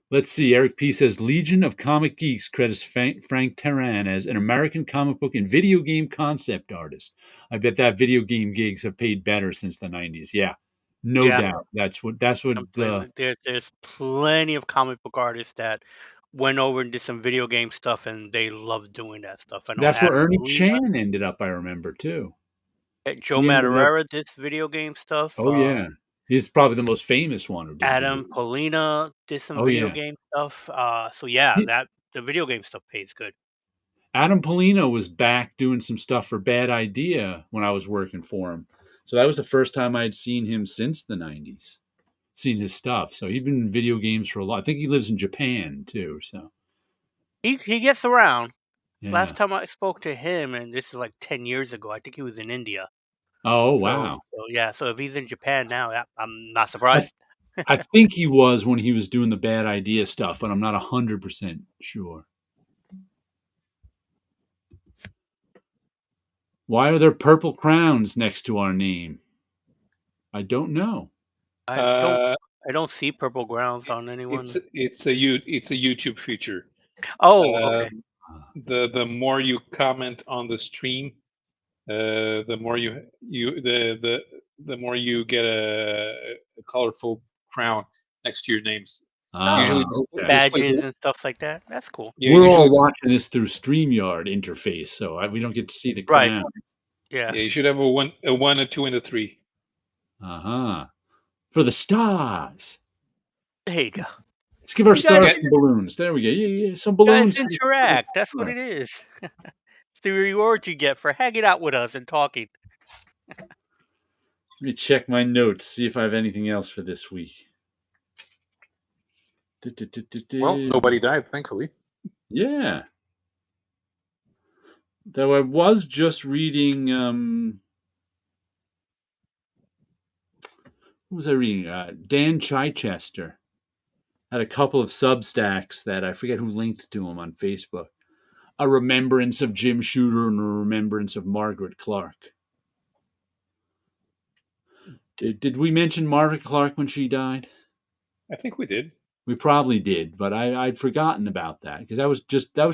Let's see. Eric P. says Legion of Comic Geeks credits Frank Terran as an American comic book and video game concept artist. I bet that video game gigs have paid better since the 90s. Yeah, no doubt. That's what. There's plenty of comic book artists that went over and did some video game stuff, and they love doing that stuff. I know That's where Adam Ernie Molina, Chan ended up. I remember too. Joe He ended up. Madureira did video game stuff. Oh yeah, he's probably the most famous one who did. Adam Polina did some Oh, video yeah. game stuff. So yeah, the video game stuff pays good. Adam Polino was back doing some stuff for Bad Idea when I was working for him. So that was the first time I'd seen him since the 90s, seen his stuff. So he'd been in video games for a lot. I think he lives in Japan too. So He gets around. yeah. Last time I spoke to him, and this is like 10 years ago, I think he was in India. Oh, wow. So if he's in Japan now, I'm not surprised. I think he was when he was doing the Bad Idea stuff, but I'm not 100% sure. Why are there purple crowns next to our name? I don't know. I don't see purple grounds on anyone. It's a YouTube feature. Oh, okay. The more you comment on the stream, the more the more you get a colorful crown next to your names. Usually badges and stuff like that. That's cool. Yeah, we're all watching this through StreamYard interface, so we don't get to see the crown. Right. Yeah. You should have a 1, a 2, and a 3. For the stars. There you go. Let's give our stars some balloons. There we go. Yeah, some balloons. Guys interact. That's what it is. It's the reward you get for hanging out with us and talking. Let me check my notes, see if I have anything else for this week. Well, nobody died, thankfully. Yeah. Though I was just reading. What was I reading? Dan Chichester had a couple of Substacks that I forget who linked to him on Facebook. A remembrance of Jim Shooter and a remembrance of Margaret Clark. Did we mention Margaret Clark when she died? I think we did. We probably did, but I'd forgotten about that because that was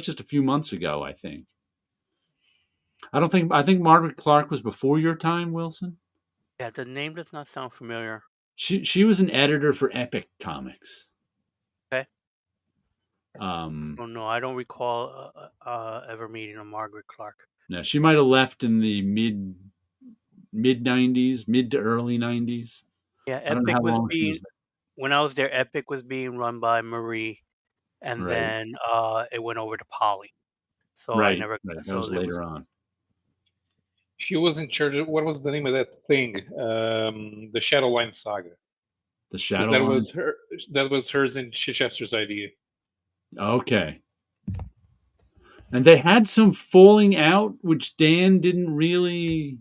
just a few months ago, I think. I think Margaret Clark was before your time, Wilson. Yeah, the name does not sound familiar. She was an editor for Epic Comics. Okay. Oh no, I don't recall ever meeting a Margaret Clark. No, she might have left in the mid 90s, mid to early 90s. Yeah, Epic was being when I was there. Epic was being run by Marie, and then it went over to Polly. So I never. Right. That was later on. She was in charge of, what was the name of that thing? The Shadowline Saga. The Shadowline? That was hers and Chichester's idea. Okay. And they had some falling out, which Dan didn't really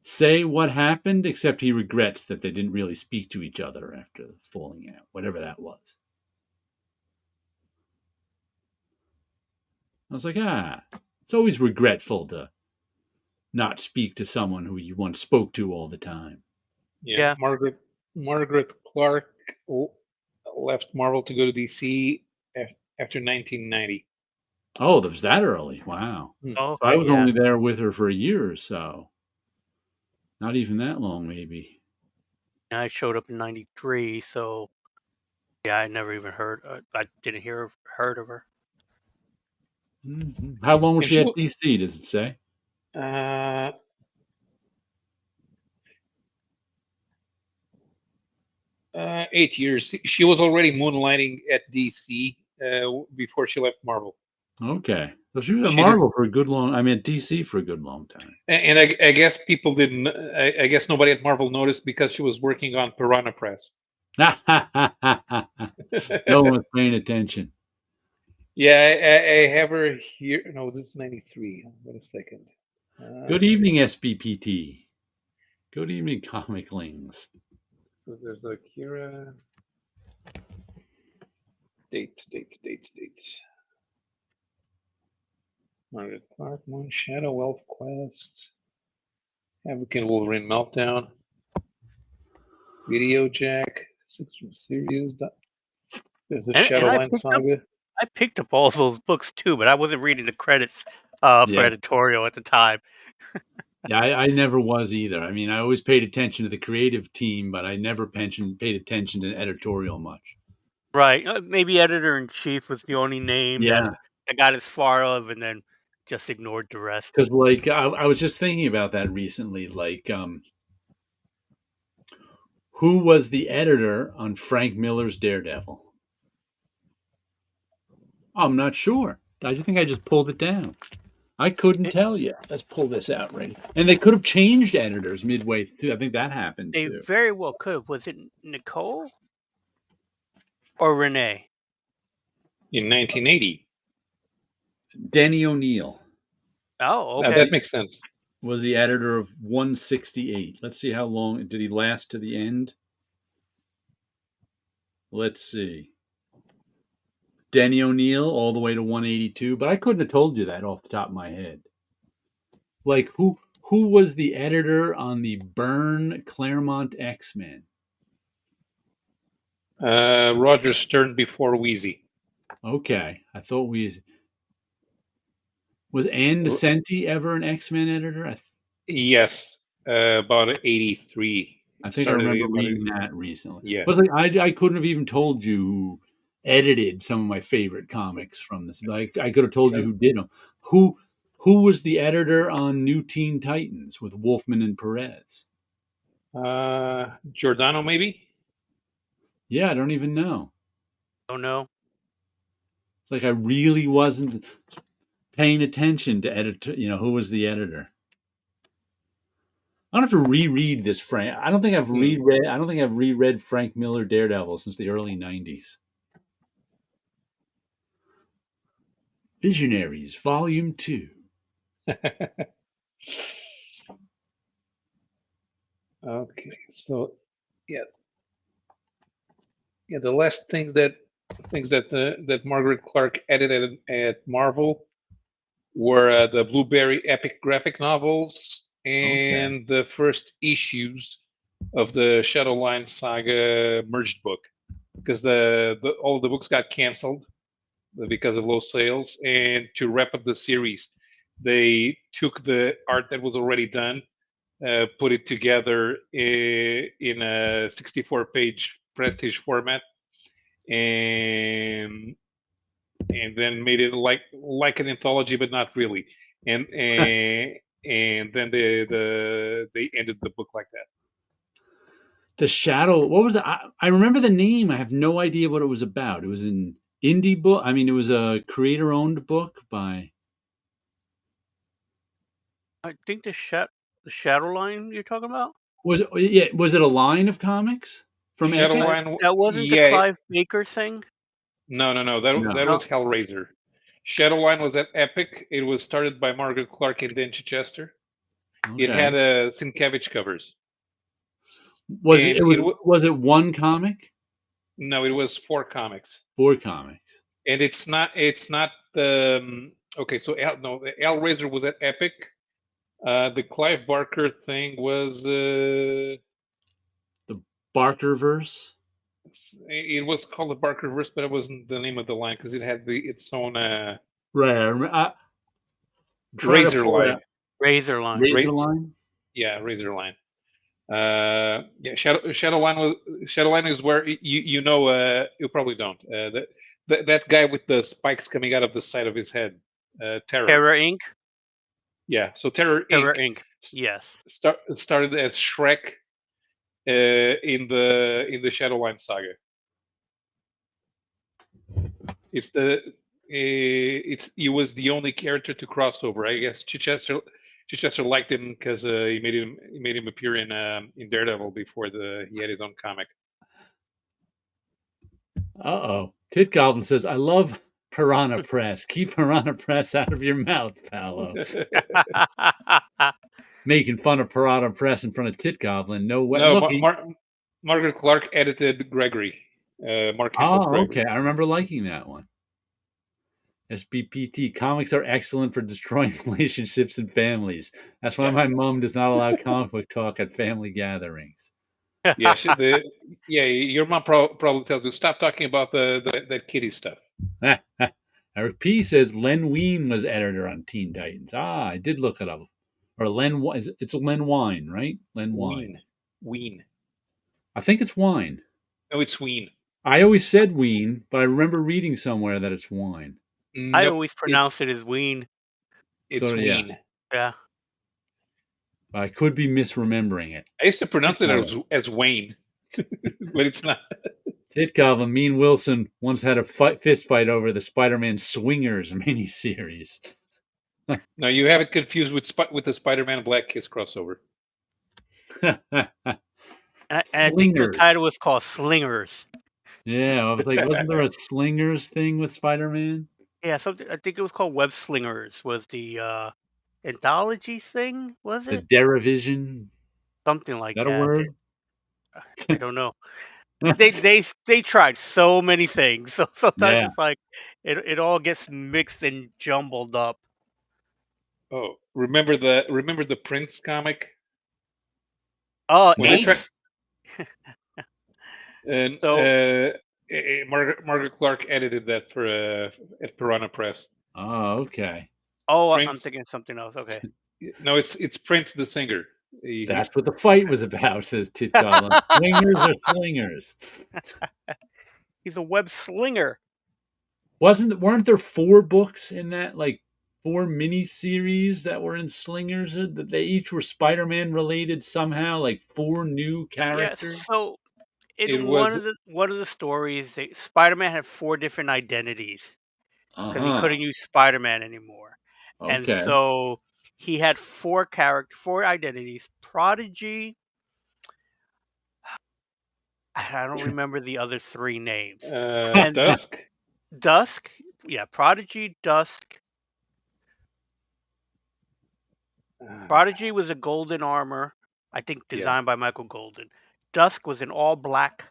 say what happened, except he regrets that they didn't really speak to each other after falling out, whatever that was. I was like, it's always regretful to not speak to someone who you once spoke to all the time. Yeah. Yeah. Margaret Clark left Marvel to go to DC after 1990. Oh, that was that early. Wow. Oh, So I okay, was yeah. only there with her for a year or so. Not even that long, maybe. I showed up in '93, so yeah, I never even heard. I didn't heard of her. How long was And she she at wa- DC? Does it say? Uh, 8 years. She was already moonlighting at DC before she left Marvel. Okay, so she was at She did, Marvel for a good long. I mean, at DC for a good long time. and I guess people didn't. I guess nobody at Marvel noticed because she was working on Piranha Press. No one was paying attention. Yeah, I have her here. No, this is 93. Wait a second. Good evening, SBPT. Good evening, Comiclings. So there's Akira. Dates. Margaret Clark, Moon Shadow, Elf Quest, African Wolverine Meltdown, Video Jack, 6 from series. There's a And Shadowline Saga. I picked up all those books too, but I wasn't reading the credits for Yeah. editorial at the time. Yeah, I never was either. I mean, I always paid attention to the creative team, but I never paid attention to editorial much. Right. Maybe editor in chief was the only name Yeah. that I got as far of, and then just ignored the rest. Because, like, I was just thinking about that recently. Like, who was the editor on Frank Miller's Daredevil? I'm not sure. I think I just pulled it down. I couldn't tell you. Let's pull this out right. And they could have changed editors midway through. I think that happened They too. very well could have. Was it Nicole or Renee? In 1980. Denny O'Neil. Oh, Now, okay. that makes sense. Was the editor of 168. Let's see how long did he last to the end. Let's see. Denny O'Neil all the way to 182, but I couldn't have told you that off the top of my head. Like who was the editor on the Byrne Claremont X-Men? Roger Stern before Wheezy. Okay, I thought was Ann Nesenti ever an X-Men editor? Yes, about 83. I think I remember reading that recently. Yeah. But like, I couldn't have even told you who edited some of my favorite comics from this. Like I could have told you who did them. Who was the editor on New Teen Titans with Wolfman and Perez? Giordano, maybe? Yeah, I don't even know. Oh no. It's like I really wasn't paying attention to editor. You know, who was the editor? I don't have to reread this, Frank. I don't think I've reread Frank Miller Daredevil since the early '90s. Visionaries, Volume 2. Okay, so yeah, the last things that Margaret Clark edited at Marvel were the Blueberry epic graphic novels and the first issues of the Shadowline Saga merged book, because all of the books got canceled because of low sales, and to wrap up the series, they took the art that was already done, put it together in a 64-page prestige format, and then made it like an anthology, but not really. And then they ended the book like that. The Shadow. What was it? I remember the name. I have no idea what it was about. It was an indie book. I mean, it was a creator-owned book by. I think the Shadow Line you're talking about? Was it a line of comics from Epic? Shadowline. That wasn't the Clive Baker thing? No. That was Hellraiser. Shadowline was at Epic. It was started by Margaret Clark and Dan Chichester. It Okay. had Sienkiewicz covers. Was And it was it one comic? No, it was 4 comics. 4 comics. And it's not the okay. So Al Razor was at Epic. The Clive Barker thing was The Barkerverse. it was called the Barkerverse, but it wasn't the name of the line because it had its own Right. Razor line. Razor line. Razor line. Yeah, Razor line. Yeah, Shadowline is where you probably don't. That guy with the spikes coming out of the side of his head, Terror. Terror Inc. Yeah, so Terror Inc. Yes. Started as Shrek in the Shadowline saga. He was the only character to cross over. I guess Chichester liked him because he made him appear in Daredevil before he had his own comic. Tit Goblin says, "I love Piranha Press. Keep Piranha Press out of your mouth, Paolo." Making fun of Piranha Press in front of Tit Goblin. No way. No, Look, Margaret Clark edited Gregory. Mark Hamill's Gregory. Okay. I remember liking that one. SBPT, comics are excellent for destroying relationships and families. That's why my mom does not allow comic book talk at family gatherings. Yeah, your mom probably tells you, stop talking about that kitty stuff. Eric P says Len Wein was editor on Teen Titans. I did look it up. Or it's Len Wein, right? Len Wein. Wein. I think it's Wine. No, it's Wein. I always said Wein, but I remember reading somewhere that it's wine. I always pronounce it as Ween. It's Ween. Yeah. I could be misremembering it. I used to pronounce it as Wayne, but it's not. Tit Goblin, me and Wilson once had a fist fight over the Spider-Man Swingers miniseries. No, you have it confused with the Spider-Man Black Kiss crossover. And I think the title was called Slingers. Yeah, I was like, wasn't there a Slingers thing with Spider-Man? Yeah, I think it was called Web Slingers. Was the anthology thing? Was it the Derivision? Something like that. Is that a word? I don't know. they tried so many things, so sometimes it's like it all gets mixed and jumbled up. Oh, remember the Prince comic? Oh, Ace. And Margaret Clark edited that for at Piranha Press. Oh, okay. Oh, Prince. I'm thinking something else. Okay. No, it's Prince the singer. That's what the fight was about, says Tit Goblin. Swingers or slingers? He's a web slinger. Weren't there 4 books in that, like 4 mini-series that were in Slingers? That they each were Spider-Man related somehow, like 4 new characters? Yeah, so in one of the stories, Spider-Man had 4 different identities because he couldn't use Spider-Man anymore. Okay. And so he had 4 identities. Prodigy. I don't remember the other 3 names. Dusk. Yeah, Prodigy, Dusk. Prodigy was a golden armor, I think designed by Michael Golden. Dusk was an all-black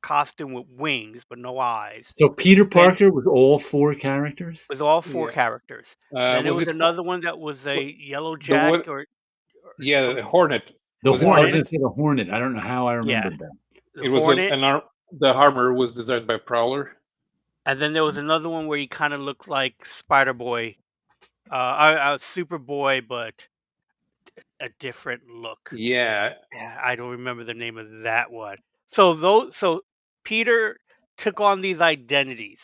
costume with wings but no eyes. So Peter Parker was all 4 characters? Was all 4 characters. Then there was another one that was a Yellow Jack the Hornet. The Hornet. I was going to say the Hornet. I don't know how I remembered that. It was the armor was designed by Prowler. And then there was another one where he kind of looked like Spider-Boy, Superboy, but a different look. Yeah. I don't remember the name of that one. So Peter took on these identities,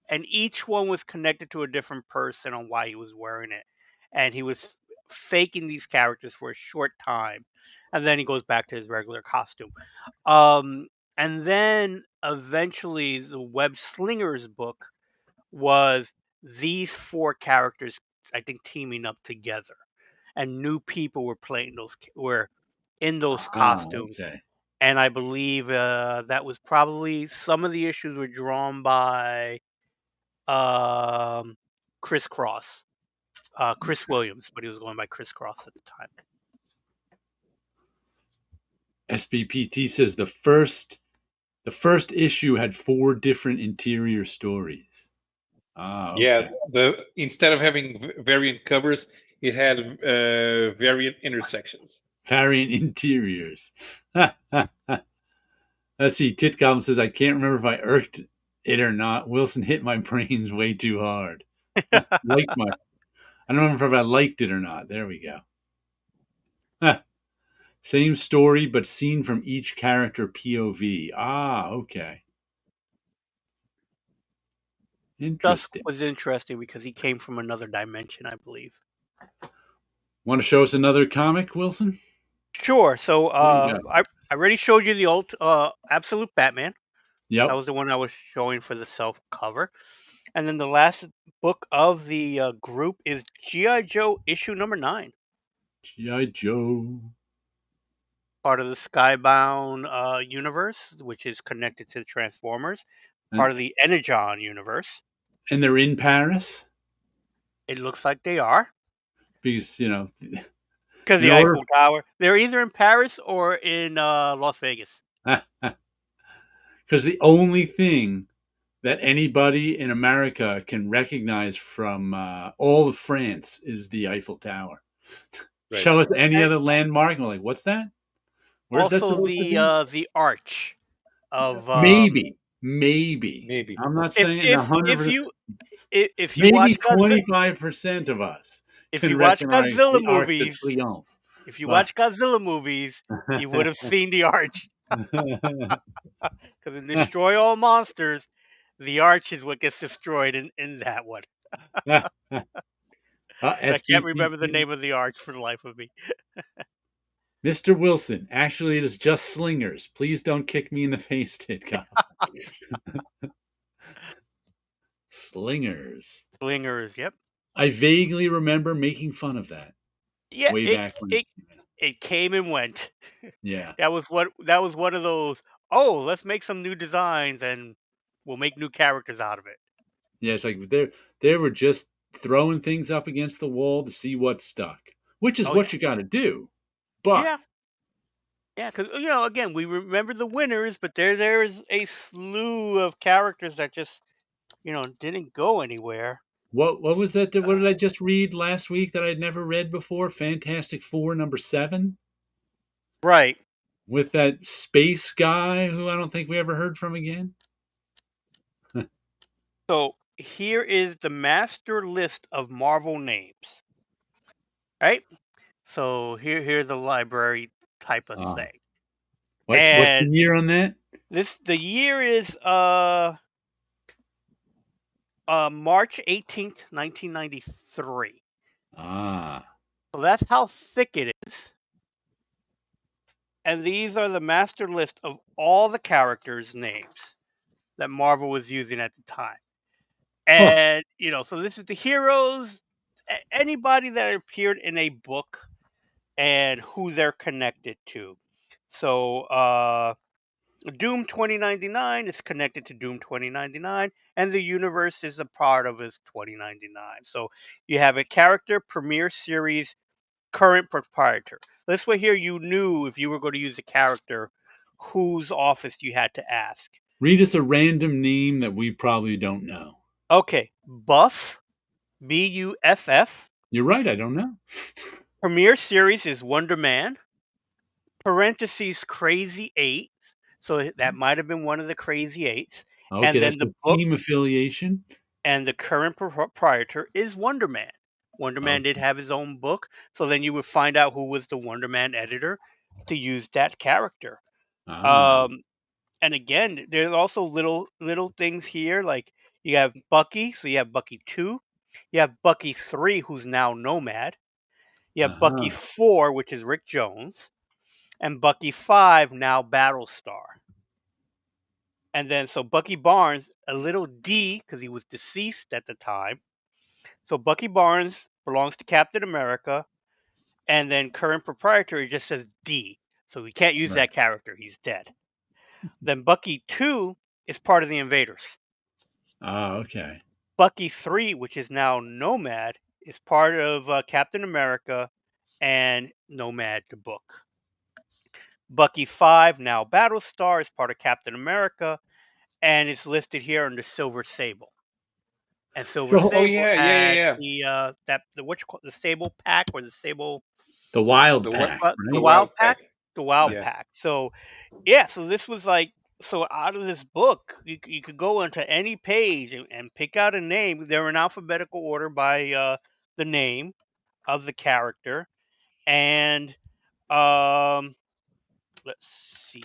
and each one was connected to a different person on why he was wearing it. And he was faking these characters for a short time, and then he goes back to his regular costume. And then eventually the Web Slingers book was these 4 characters, I think, teaming up together, and new people were in those costumes. Okay. And I believe that was probably some of the issues were drawn by Chris Cross. Chris Williams, but he was going by Chris Cross at the time. SBPT says the first issue had 4 different interior stories. Okay. Yeah, instead of having variant covers, it had variant intersections. Variant interiors. Let's see. Titcom says, I can't remember if I irked it or not. Wilson hit my brains way too hard. I don't remember if I liked it or not. There we go. Same story, but seen from each character POV. Okay. Dusk Interesting. was interesting because he came from another dimension, I believe. Want to show us another comic, Wilson? Sure. So I already showed you the old Absolute Batman. Yep. That was the one I was showing for the self cover. And then the last book of the group is G.I. Joe issue number 9. G.I. Joe. Part of the Skybound universe, which is connected to the Transformers. Part of the Energon universe. And they're in Paris? It looks like they are. Because, Because the Eiffel Tower. They're either in Paris or in Las Vegas. Because the only thing that anybody in America can recognize from all of France is the Eiffel Tower. Right. Show us any other landmark, and we're like, what's that? Where's that supposed to be? The arch of maybe. I'm not saying 100%. If you maybe watch 25% of us. If you watch Godzilla movies, you would have seen the arch. Because in Destroy All Monsters, the arch is what gets destroyed in that one. I can't remember the name of the arch for the life of me. Mr. Wilson, actually it is just slingers. Please don't kick me in the face, Titcom. Slingers. Slingers, yep. I vaguely remember making fun of that. Yeah, way back when. It came and went. Yeah. That was one of those, let's make some new designs and we'll make new characters out of it. Yeah, it's like they were just throwing things up against the wall to see what stuck, which is what you got to do. But yeah, because again, we remember the winners, but there's a slew of characters that just didn't go anywhere. What was that? What did I just read last week that I'd never read before? Fantastic Four #7. Right. With that space guy who I don't think we ever heard from again. So here is the master list of Marvel names. Right? So here's the library type of thing. What's the year on that? The year is March 18th, 1993. So that's how thick it is. And these are the master list of all the characters' names that Marvel was using at the time. And, so this is the heroes, anybody that appeared in a book and who they're connected to. So, Doom 2099 is connected to Doom 2099, and the universe is a part of his 2099. So you have a character, premiere series, current proprietor. This way here you knew if you were going to use a character, whose office you had to ask. Read us a random name that we probably don't know. Okay, Buff, Buff. You're right, I don't know. Premiere series is Wonder Man. Parentheses Crazy 8. So that might have been one of the Crazy Eights. Okay, and then that's the team affiliation. And the current proprietor is Wonder Man. Wonder Man did have his own book, so then you would find out who was the Wonder Man editor to use that character. And again, there's also little things here, like you have Bucky, so you have Bucky 2. You have Bucky 3, who's now Nomad. You have Bucky 4, which is Rick Jones. And Bucky 5, now Battlestar. And then, so Bucky Barnes, a little D, because he was deceased at the time. So Bucky Barnes belongs to Captain America. And then current proprietor, just says D. So we can't use that character. He's dead. Then Bucky 2 is part of the Invaders. Okay. Bucky 3, which is now Nomad, is part of Captain America and Nomad the book. Bucky 5, now Battlestar, is part of Captain America and is listed here under Silver Sable. And Silver So- Oh Sable yeah, had yeah. the Sable Pack or the Sable The Wild The Pack, the right? Wild Pack, the Wild Yeah. Pack. So yeah, so this was like out of this book, you could go into any page and pick out a name. They're in alphabetical order by the name of the character, and let's see.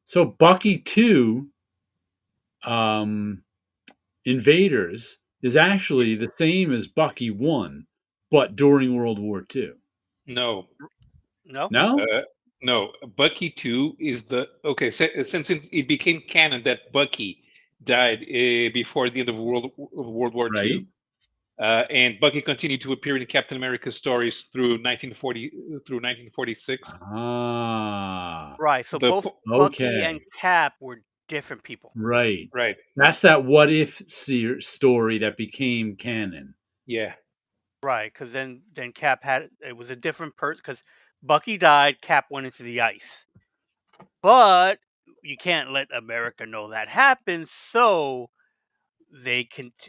So Bucky 2, Invaders, is actually the same as Bucky 1, but during World War II. No, No, No? no. Bucky 2 is the since it became canon that Bucky died before the end of World War Right. II. And Bucky continued to appear in Captain America stories through 1946. Ah, right. So The both po- Bucky and okay. Cap were different people. Right. right, That's that what if story that became canon. yeah, Right, because then Cap had it was a different person because Bucky died, Cap went into the ice, but you can't let America know that happened, so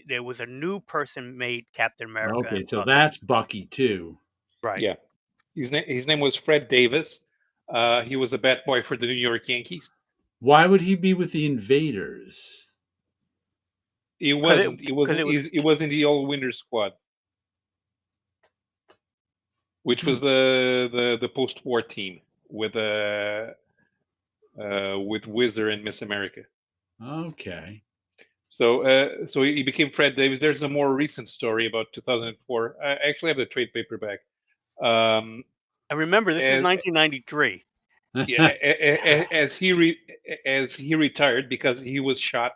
there was a new person made Captain America Okay, and so Bucky. that's Bucky 2. Right. yeah. His name was Fred Davis. He was a bat boy for the New York Yankees. Why would he be with the Invaders? He Because wasn't. He was in the All Winter Squad, which was the post-war team with Whizzer and Miss America. Okay. So he became Fred Davis. There's a more recent story about 2004. I actually have the trade paperback. Um, and remember this is as 1993. yeah, as he retired because he was shot,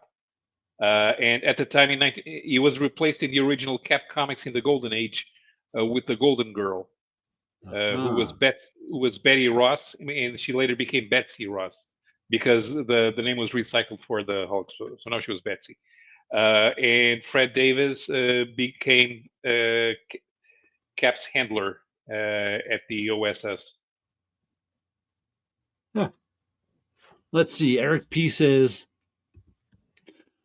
and at the time he was replaced in the original Cap comics in the Golden Age with the Golden Girl, who was Betty Ross, and she later became Betsy Ross because the name was recycled for the Hulk. So now she was Betsy. And Fred Davis became Cap's handler at the OSS. Huh. Let's see. Eric P says,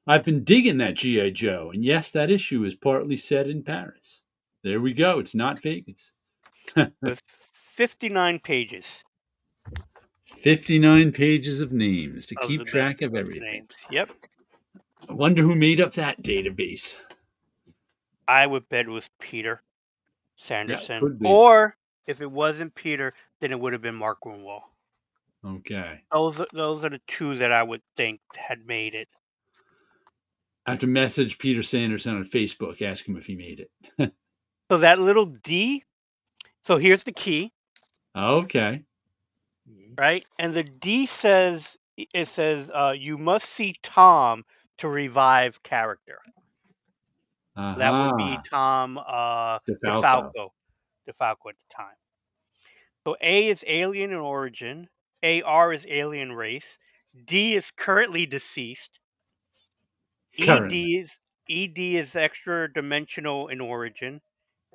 I've been digging that G.I. Joe, and yes, that issue is partly set in Paris. There we go. It's not Vegas. There's 59 pages 59 pages of names to of keep the track of of everything. names. Yep. I wonder who made up that database. I would bet it was Peter Yeah, it Sanderson. could be. Or if it wasn't Peter, then it would have been Mark Grunwald. Okay. Those are the two that I would think had made it. I have to message Peter Sanderson on Facebook, ask him if he made it. So that little D, so here's the key, Okay. right? And the D says you must see Tom to revive character. That would be Tom DeFalco. DeFalco at the time. So A is alien in origin, AR is alien race, D is currently deceased, Currently. ED is extra dimensional in origin,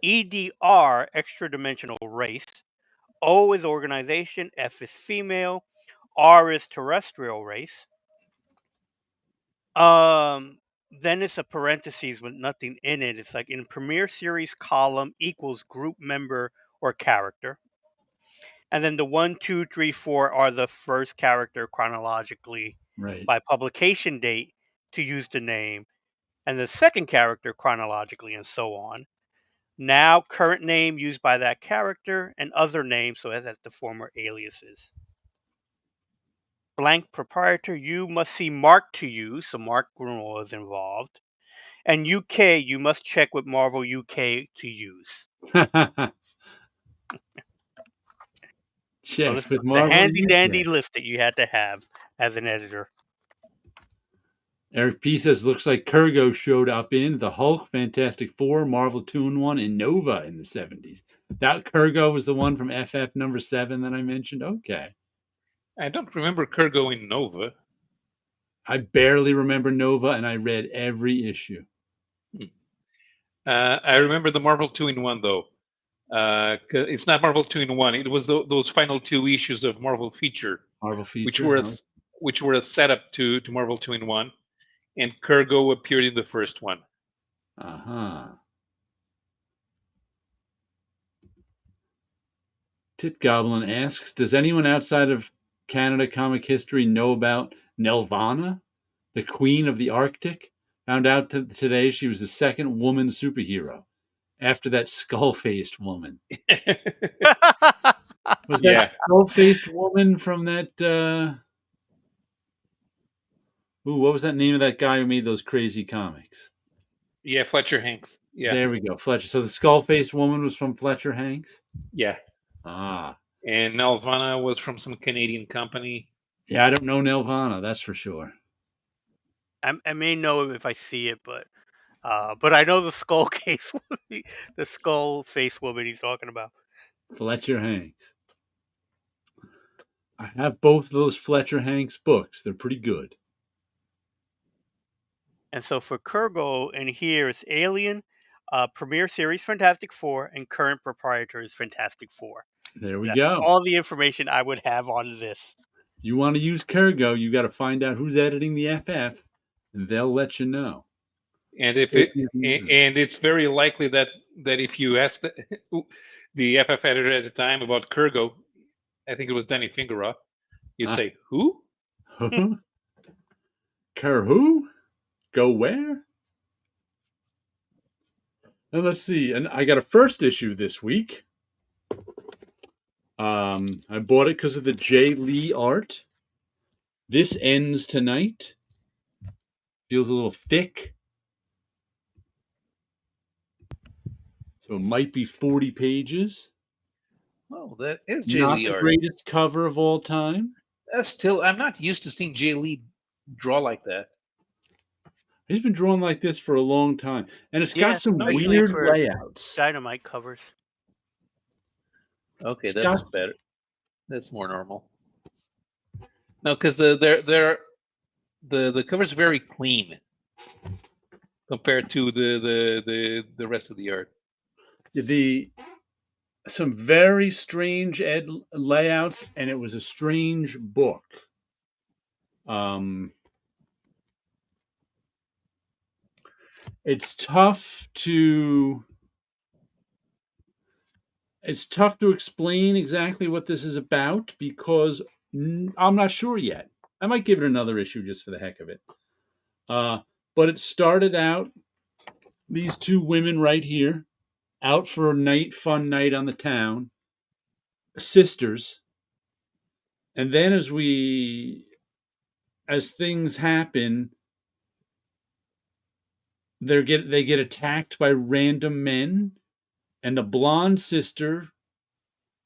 EDR extra dimensional race, O is organization, F is female, R is terrestrial race. Then it's a parentheses with nothing in it. It's like in premiere series column equals group member or character. And then the 1, 2, 3, 4 are the first character chronologically Right. by publication date to use the name, and the second character chronologically, and so on. Now, current name used by that character, and other names, so that's the former aliases. Blank proprietor, you must see Mark to use, so Mark Grunwald is involved. And UK, you must check with Marvel UK to use. So Check this with is the Marvel handy dandy UK. list that you had to have as an editor. Eric P says, looks like Kurgo showed up in the Hulk, Fantastic Four, Marvel 2-in-1, and Nova in the 70s. That Kurgo was the one from FF number 7 that I mentioned? Okay. I don't remember Kurgo in Nova. I barely remember Nova, and I read every issue. I remember the Marvel 2-in-1 though. 'Cause it's not Marvel 2-in-1. It was those final 2 issues of Marvel Feature, Marvel which feature. were a, Huh? which were a setup to Marvel 2-in-1, and Kurgo appeared in the first one. Uh-huh. Tit Goblin asks, does anyone outside of Canada comic history know about Nelvana, the Queen of the Arctic? Found out today she was the second woman superhero after that skull-faced woman. Was that Yeah, skull-faced woman from that what was that name of that guy who made those crazy comics? yeah, Fletcher Hanks. Yeah, There we go. Fletcher. So the skull-faced woman was from Fletcher Hanks? yeah. Ah. And Nelvana was from some Canadian company. Yeah, I don't know Nelvana, that's for sure. I may know him if I see it, but I know the skull case, the skull face woman he's talking about. Fletcher Hanks. I have both of those Fletcher Hanks books. They're pretty good. And so for Kurgo, and here it's Alien, Premier Series Fantastic Four, and current proprietors Fantastic Four. There we That's go. all the information I would have on this. You want to use Kurgo, you got to find out who's editing the FF, and they'll let you know. And it's very likely that if you ask the FF editor at the time about Kurgo, I think it was Danny Fingeroth, you'd say, "Who? Kur who? Go where?" And let's see. And I got a first issue this week. I bought it because of the Jay Lee art. This ends tonight. Feels a little thick. So it might be 40 pages. Oh, that is Jay Not Lee the art. greatest cover of all time. That's still, I'm not used to seeing Jay Lee draw like that. He's been drawing like this for a long time. And it's got some especially weird for layouts. Dynamite covers. Okay, It's that's got- better. That's more normal. No, because the cover's very clean compared to the rest of the art. Some very strange layouts, and it was a strange book. It's tough to explain exactly what this is about because I'm not sure yet. I might give it another issue just for the heck of it. But it started out these two women right here out for a fun night on the town, sisters. And then as things happen, they get attacked by random men, and the blonde sister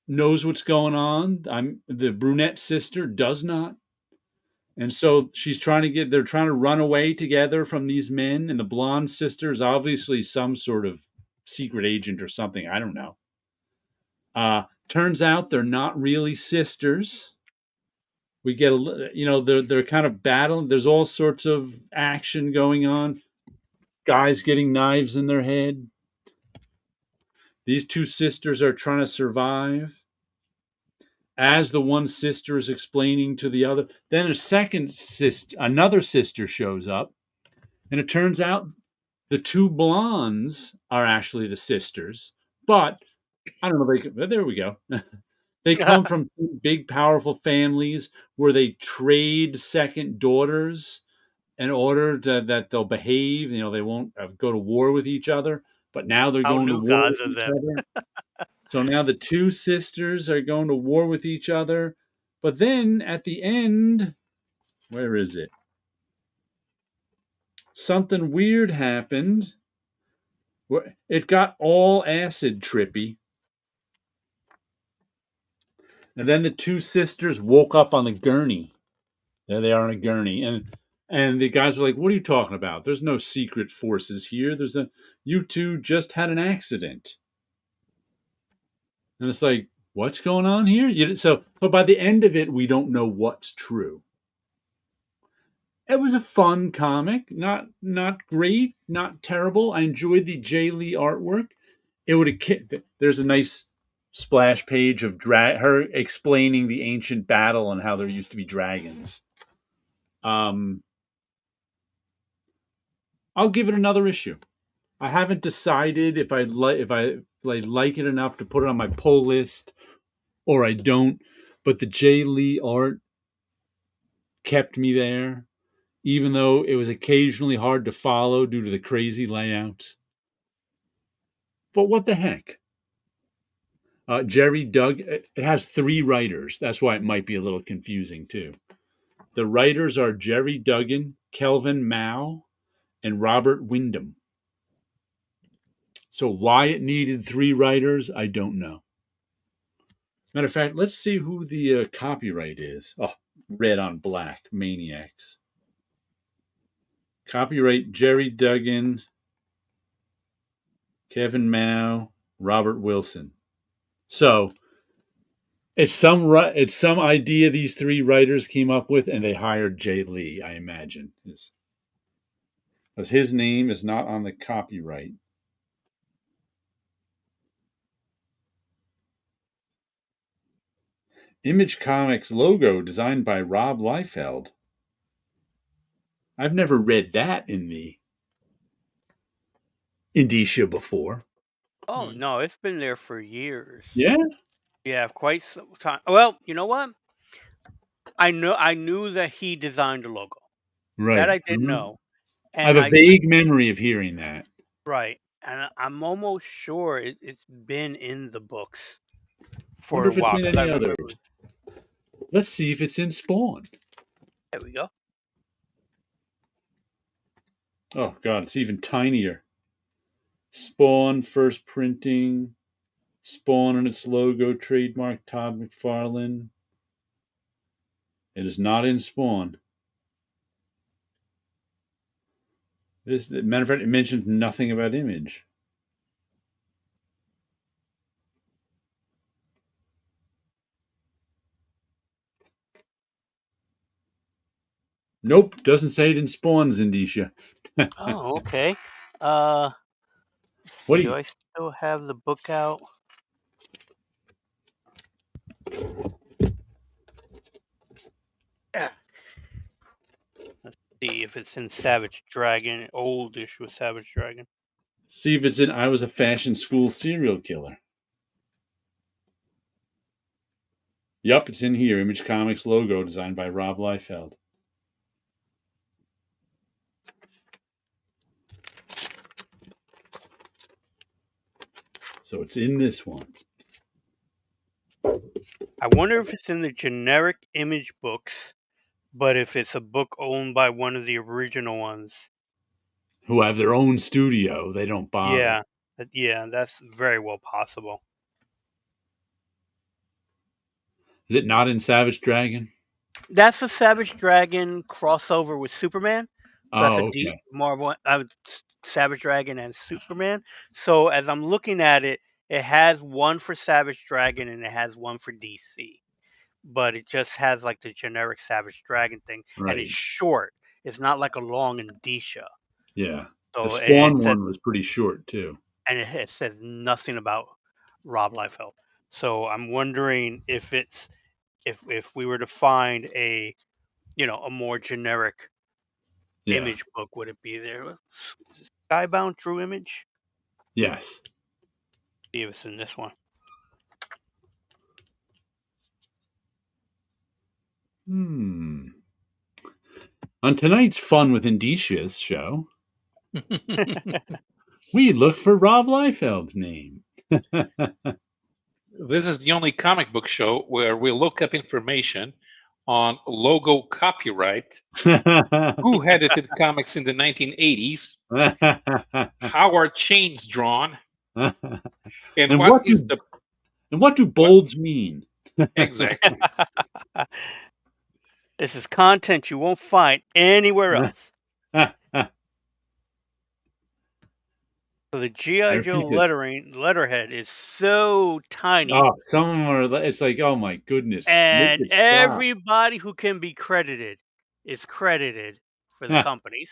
knows what's going on. The brunette sister does not. And so they're trying to run away together from these men, and the blonde sister is obviously some sort of secret agent or something. I don't know. Turns out they're not really sisters. We get they're kind of battling. There's all sorts of action going on. Guys getting knives in their head. These two sisters are trying to survive. As the one sister is explaining to the other, then another sister shows up, and it turns out the two blondes are actually the sisters. But I don't know. There we go. They come from big, powerful families where they trade second daughters in order that they'll behave. They won't go to war with each other. But now they're going to war with each other. So now the two sisters are going to war with each other. But then at the end, where is it? Something weird happened. It got all acid trippy. And then the two sisters woke up on the gurney. There they are on a gurney. And the guys were like, "What are you talking about? There's no secret forces here. You two just had an accident." And it's like, what's going on here? But by the end of it, we don't know what's true. It was a fun comic, not great, not terrible. I enjoyed the Jay Lee artwork. It would have. There's a nice splash page of her explaining the ancient battle and how there used to be dragons. I'll give it another issue. I haven't decided if I like it enough to put it on my pull list or I don't. But the Jay Lee art kept me there, even though it was occasionally hard to follow due to the crazy layouts. But what the heck? Jerry Dug. It has 3 writers. That's why it might be a little confusing too. The writers are Jerry Duggan, Kelvin Mao, and Robert Wyndham. So why it needed 3 writers, I don't know. Matter of fact, let's see who the copyright is. Oh, red on black, maniacs. Copyright Jerry Duggan, Kevin Mao, Robert Wilson. So it's some idea these 3 writers came up with, and they hired Jay Lee, I imagine. Because his name is not on the copyright. Image Comics logo designed by Rob Liefeld. I've never read that in the indicia before. Oh no, it's been there for years. Yeah? Yeah, quite some time. Well, you know what? I knew that he designed the logo. Right. That I did know. I have And a vague memory of hearing that. right. And I'm almost sure it's been in the books for Wonder a if it's while. in 'Cause I any remember. others. Let's see if it's in Spawn. There we go. Oh, God, it's even tinier. Spawn, first printing. Spawn and its logo, trademark Todd McFarlane. It is not in Spawn. Matter of fact, it mentions nothing about Image. Nope, doesn't say it in Spawn's indicia. Oh, okay. What do Do you? I still have the book out? Yeah. Let's see if it's in Savage Dragon, old issue of Savage Dragon. See if it's in I Was a Fashion School Serial Killer. Yup, it's in here. Image Comics logo designed by Rob Liefeld. So it's in this one. I wonder if it's in the generic Image books, but if it's a book owned by one of the original ones. Who have their own studio, they don't bother. Yeah, that's very well possible. Is it not in Savage Dragon? That's a Savage Dragon crossover with Superman. So that's a Oh, deep okay. Marvel Savage Dragon and Superman. So as I'm looking at it, it has one for Savage Dragon and it has one for DC. But it just has like the generic Savage Dragon thing, and it's Right. short. It's not like a long indicia. Yeah. The So Spawn one was pretty short too. and it says nothing about Rob Liefeld. So I'm wondering if it's if we were to find a a more generic Image book, would it be there? Skybound True Image? Yes. See if it's in this one. On tonight's Fun with Indicia's show, we look for Rob Liefeld's name. This is the only comic book show where we look up information on logo copyright, who edited comics in the 1980s, how are chains drawn, and what do bolds mean? Exactly. This is content you won't find anywhere else. So the G.I. Joe letterhead is so tiny. Oh, some of them are. It's like, oh my goodness! And everybody who can be credited is credited for the companies,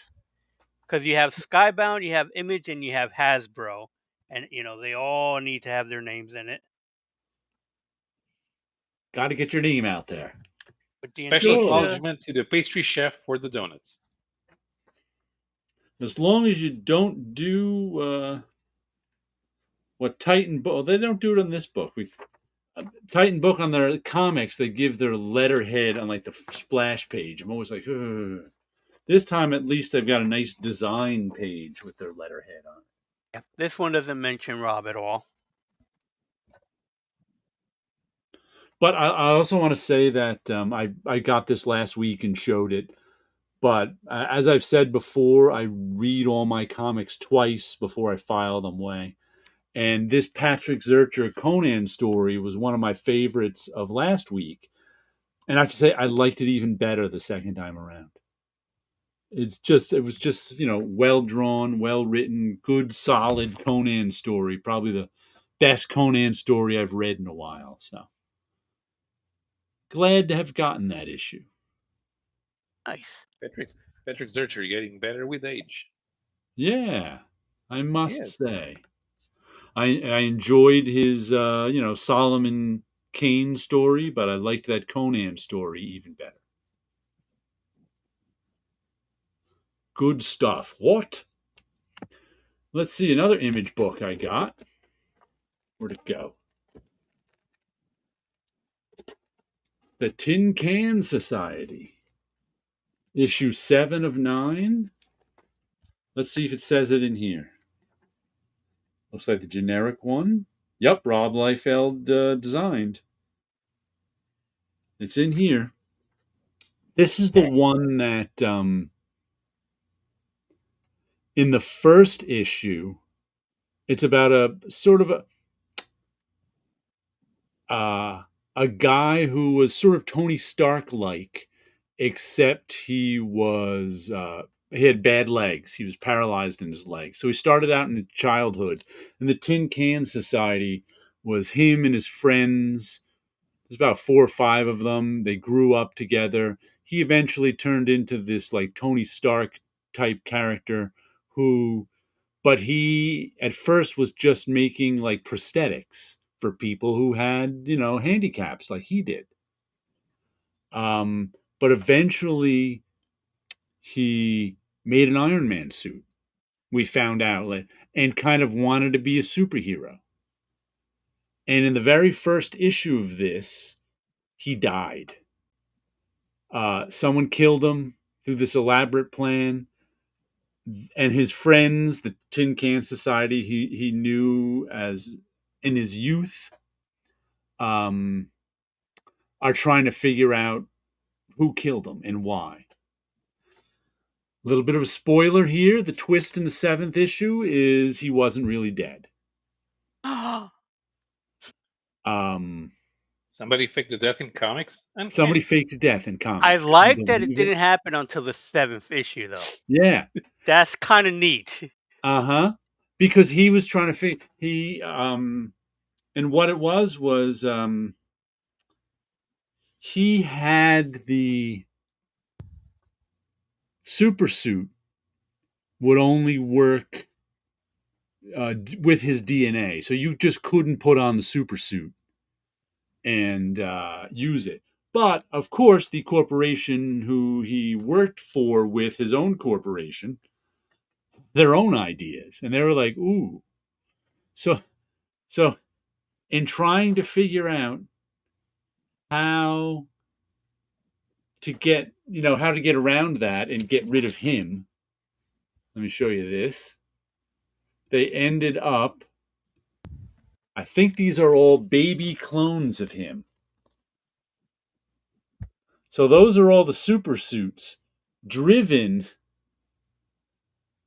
because you have Skybound, you have Image, and you have Hasbro, and they all need to have their names in it. Got to get your name out there. But the Special Anastasia, acknowledgement to the pastry chef for the donuts. As long as you don't do what Titan book, they don't do it on this book. Titan book on their comics, they give their letterhead on like the splash page. I'm always like, ugh. This time at least they've got a nice design page with their letterhead on it. this one doesn't mention Rob at all. But I also want to say that I got this last week and showed it. But as I've said before, I read all my comics twice before I file them away. And this Patrick Zurcher Conan story was one of my favorites of last week. And I have to say, I liked it even better the second time around. It was just, well drawn, well written, good, solid Conan story. Probably the best Conan story I've read in a while. So glad to have gotten that issue. Nice. Patrick Zurcher getting better with age. Yeah, I must say. I enjoyed his, Solomon Kane story, but I liked that Conan story even better. Good stuff. What? Let's see, another Image book I got. Where'd it go? The Tin Can Society. Issue 7 of 9. Let's see if it says it in here. Looks like the generic one. Yep, Rob Liefeld designed. It's in here. This is the one that in the first issue, it's about a sort of a guy who was sort of Tony Stark-like, except he had bad legs. He was paralyzed in his legs. So he started out in childhood. And the Tin Can Society was him and his friends. There's about 4 or 5 of them. They grew up together. He eventually turned into this like Tony Stark type character but he at first was just making like prosthetics for people who had, handicaps like he did. But eventually he made an Iron Man suit, we found out, and kind of wanted to be a superhero. And in the very first issue of this, he died. Someone killed him through this elaborate plan. And his friends, the Tin Can Society, he knew as in his youth, are trying to figure out who killed him and why. A little bit of a spoiler here. The twist in the 7th issue is he wasn't really dead. Somebody faked the death in comics? Somebody faked a death in comics. I like that it didn't happen until the 7th issue, though. Yeah. That's kind of neat. Uh-huh. Because he was trying to figure... And what it was he had the super suit would only work with his DNA. So you just couldn't put on the super suit and use it. But, of course, the corporation who he worked for with his own corporation, their own ideas. And they were like, ooh. So in trying to figure out how to get around that and get rid of him, let me show you this. They ended up, I think these are all baby clones of him. So those are all the super suits driven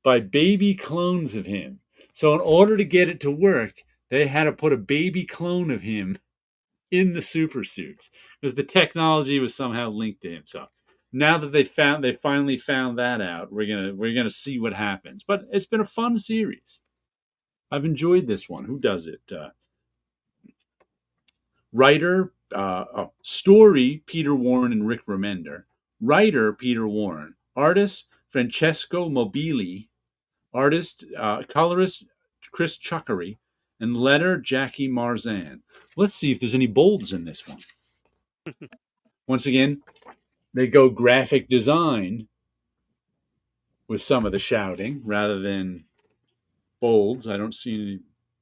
by baby clones of him. So in order to get it to work, they had to put a baby clone of him in the super suits because the technology was somehow linked to him. So now that they finally found that out, we're gonna see what happens. But it's been a fun series. I've enjoyed this one. Who does it? Writer, story, Peter Warren and Rick Remender. Writer, Peter Warren. Artist, Francesco Mobili, artist, colorist Chris Chuckery, and letter Jackie Marzan. Let's see if there's any bolds in this one. Once again, they go graphic design with some of the shouting rather than bolds. I don't see any.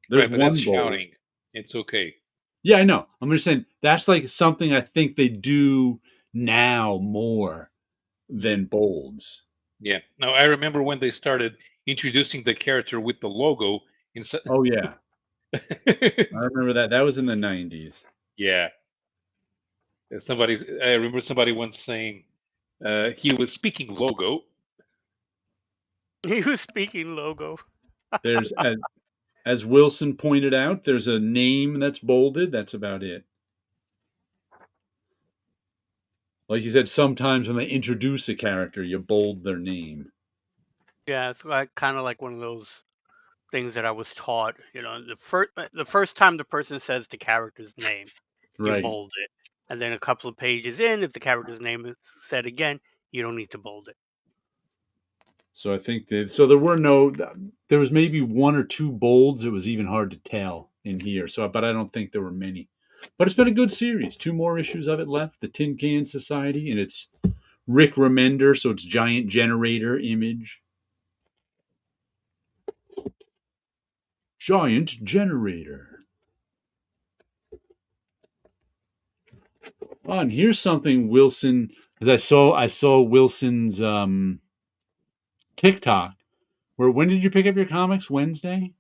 There's Right, but that's one bold. shouting. It's okay. Yeah, I know. I'm just saying that's like something I think they do now more than bolds. Yeah. Now I remember when they started introducing the character with the logo instead. Oh yeah, I remember that. That was in the 90s. Yeah. I remember somebody once saying he was speaking logo. He was speaking logo. There's as Wilson pointed out, there's a name that's bolded. That's about it. Like you said, sometimes when they introduce a character, you bold their name. Yeah, it's like kind of like one of those things that I was taught. The first time the person says the character's name, you Right. bold it, and then a couple of pages in, if the character's name is said again, you don't need to bold it. So I think that there was maybe one or two bolds. It was even hard to tell in here. But I don't think there were many. But it's been a good series. 2 more issues of it left. The Tin Can Society, and it's Rick Remender, so it's giant generator image. Giant generator. Oh, and here's something Wilson, as I saw Wilson's TikTok. When did you pick up your comics? Wednesday?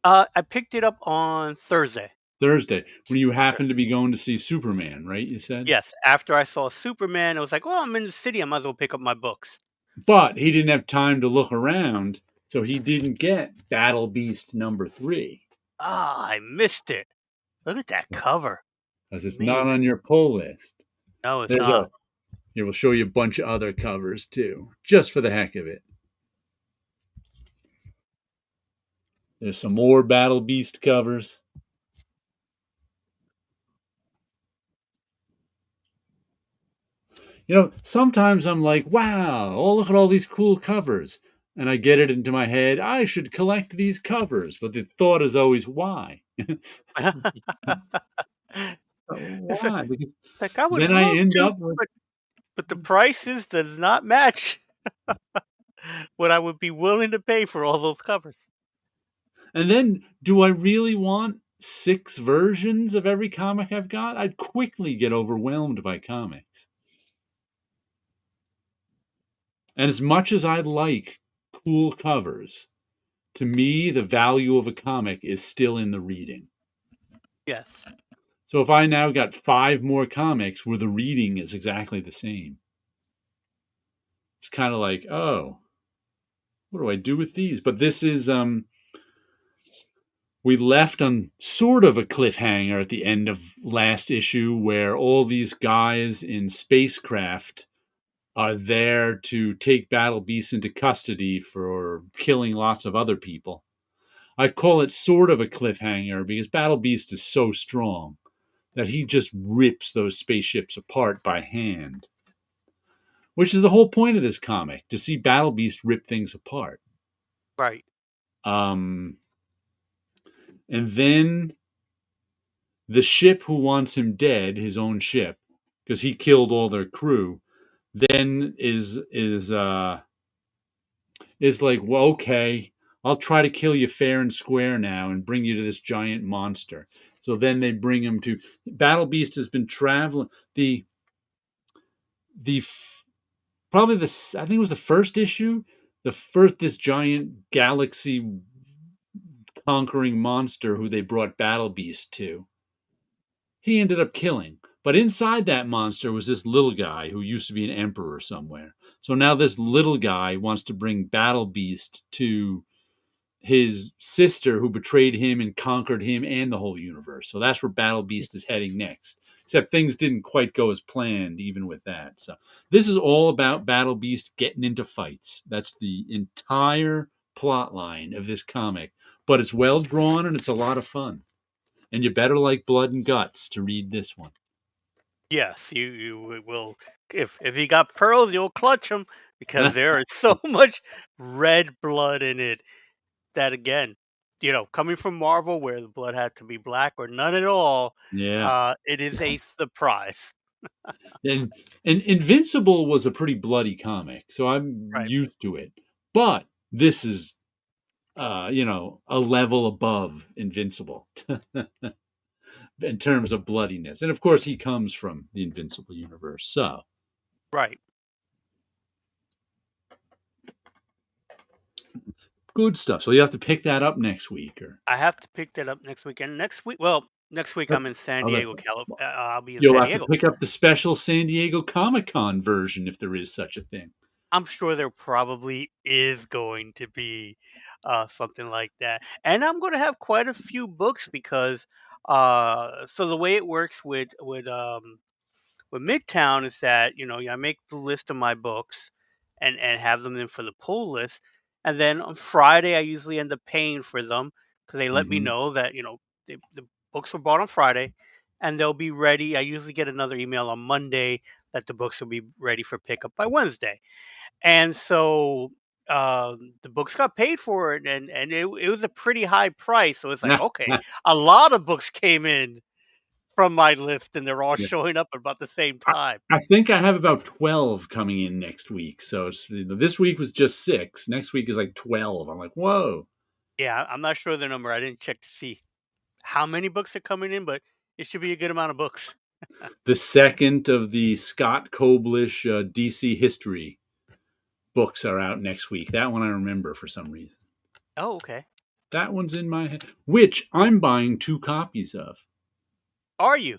I picked it up on Thursday. Thursday, when you happened to be going to see Superman, right? You said? Yes, after I saw Superman, it was like, well, I'm in the city. I might as well pick up my books. But he didn't have time to look around, so he didn't get Battle Beast #3. Ah, I missed it. Look at that cover. Because it's Man. not on your pull list. No, it's not. Here, we'll show you a bunch of other covers, too, just for the heck of it. There's some more Battle Beast covers. Sometimes I'm like, wow, look at all these cool covers. And I get it into my head, I should collect these covers. But the thought is always, why? Why? Because like I would then I love end to, up with... but the prices does not match what I would be willing to pay for all those covers. And then, do I really want 6 versions of every comic I've got? I'd quickly get overwhelmed by comics. And as much as I like cool covers, to me, the value of a comic is still in the reading. Yes. So if I now got 5 more comics where the reading is exactly the same, it's kind of like, oh, what do I do with these? But this is, we left on sort of a cliffhanger at the end of last issue where all these guys in spacecraft are there to take Battle Beast into custody for killing lots of other people. I call it sort of a cliffhanger because Battle Beast is so strong that he just rips those spaceships apart by hand. Which is the whole point of this comic, to see Battle Beast rip things apart. Right. And then the ship who wants him dead, his own ship, because he killed all their crew, then is like, well, okay, I'll try to kill you fair and square now and bring you to this giant monster. So then they bring him to... Battle Beast has been traveling... Probably I think it was the first issue, this giant galaxy conquering monster who they brought Battle Beast to. He ended up killing. But inside that monster was this little guy who used to be an emperor somewhere. So now this little guy wants to bring Battle Beast to his sister who betrayed him and conquered him and the whole universe. So that's where Battle Beast is heading next. Except things didn't quite go as planned, even with that. So this is all about Battle Beast getting into fights. That's the entire plot line of this comic. But it's well drawn and it's a lot of fun. And you better like blood and guts to read this one. Yes, you will. If he got pearls, you'll clutch them because there is so much red blood in it that, again, coming from Marvel, where the blood had to be black or none at all, Yeah. it is a surprise. And Invincible was a pretty bloody comic, so I'm Right. used to it. But this is, a level above Invincible in terms of bloodiness. And of course, he comes from the Invincible universe, so Right. good stuff. So you have to pick that up next week, or I have to pick that up next weekend. Next week I'm in San I'll let- Diego, I'll be in you'll San have to Diego. pick up the special San Diego Comic-Con version if there is such a thing. I'm sure there probably is going to be something like that, and I'm going to have quite a few books because so the way it works with Midtown is that I make the list of my books and have them in for the pull list, and then on Friday I usually end up paying for them because they let me Hmm. know that the books were bought on Friday, and they'll be ready. I usually get another email on Monday that the books will be ready for pickup by Wednesday, and so the books got paid for it, and it was a pretty high price. So it's like, okay, a lot of books came in from my list, and they're all Yeah. showing up at about the same I, time. I think I have about 12 coming in next week. So this week was just 6. Next week is like 12. I'm like, whoa. Yeah, I'm not sure the number. I didn't check to see how many books are coming in, but it should be a good amount of books. The second of the Scott Koblish DC history books are out next week. That one I remember for some reason. Oh, okay. That one's in my head, which I'm buying 2 copies of. Are you?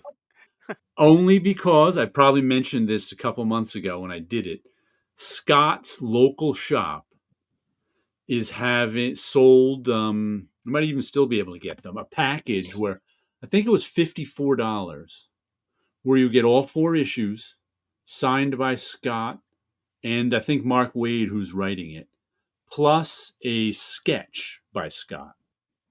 Only because I probably mentioned this a couple months ago when I did it. Scott's local shop is having sold, I might even still be able to get them, a package where I think it was $54, where you get all 4 issues signed by Scott and I think Mark Waid, who's writing it, plus a sketch by Scott.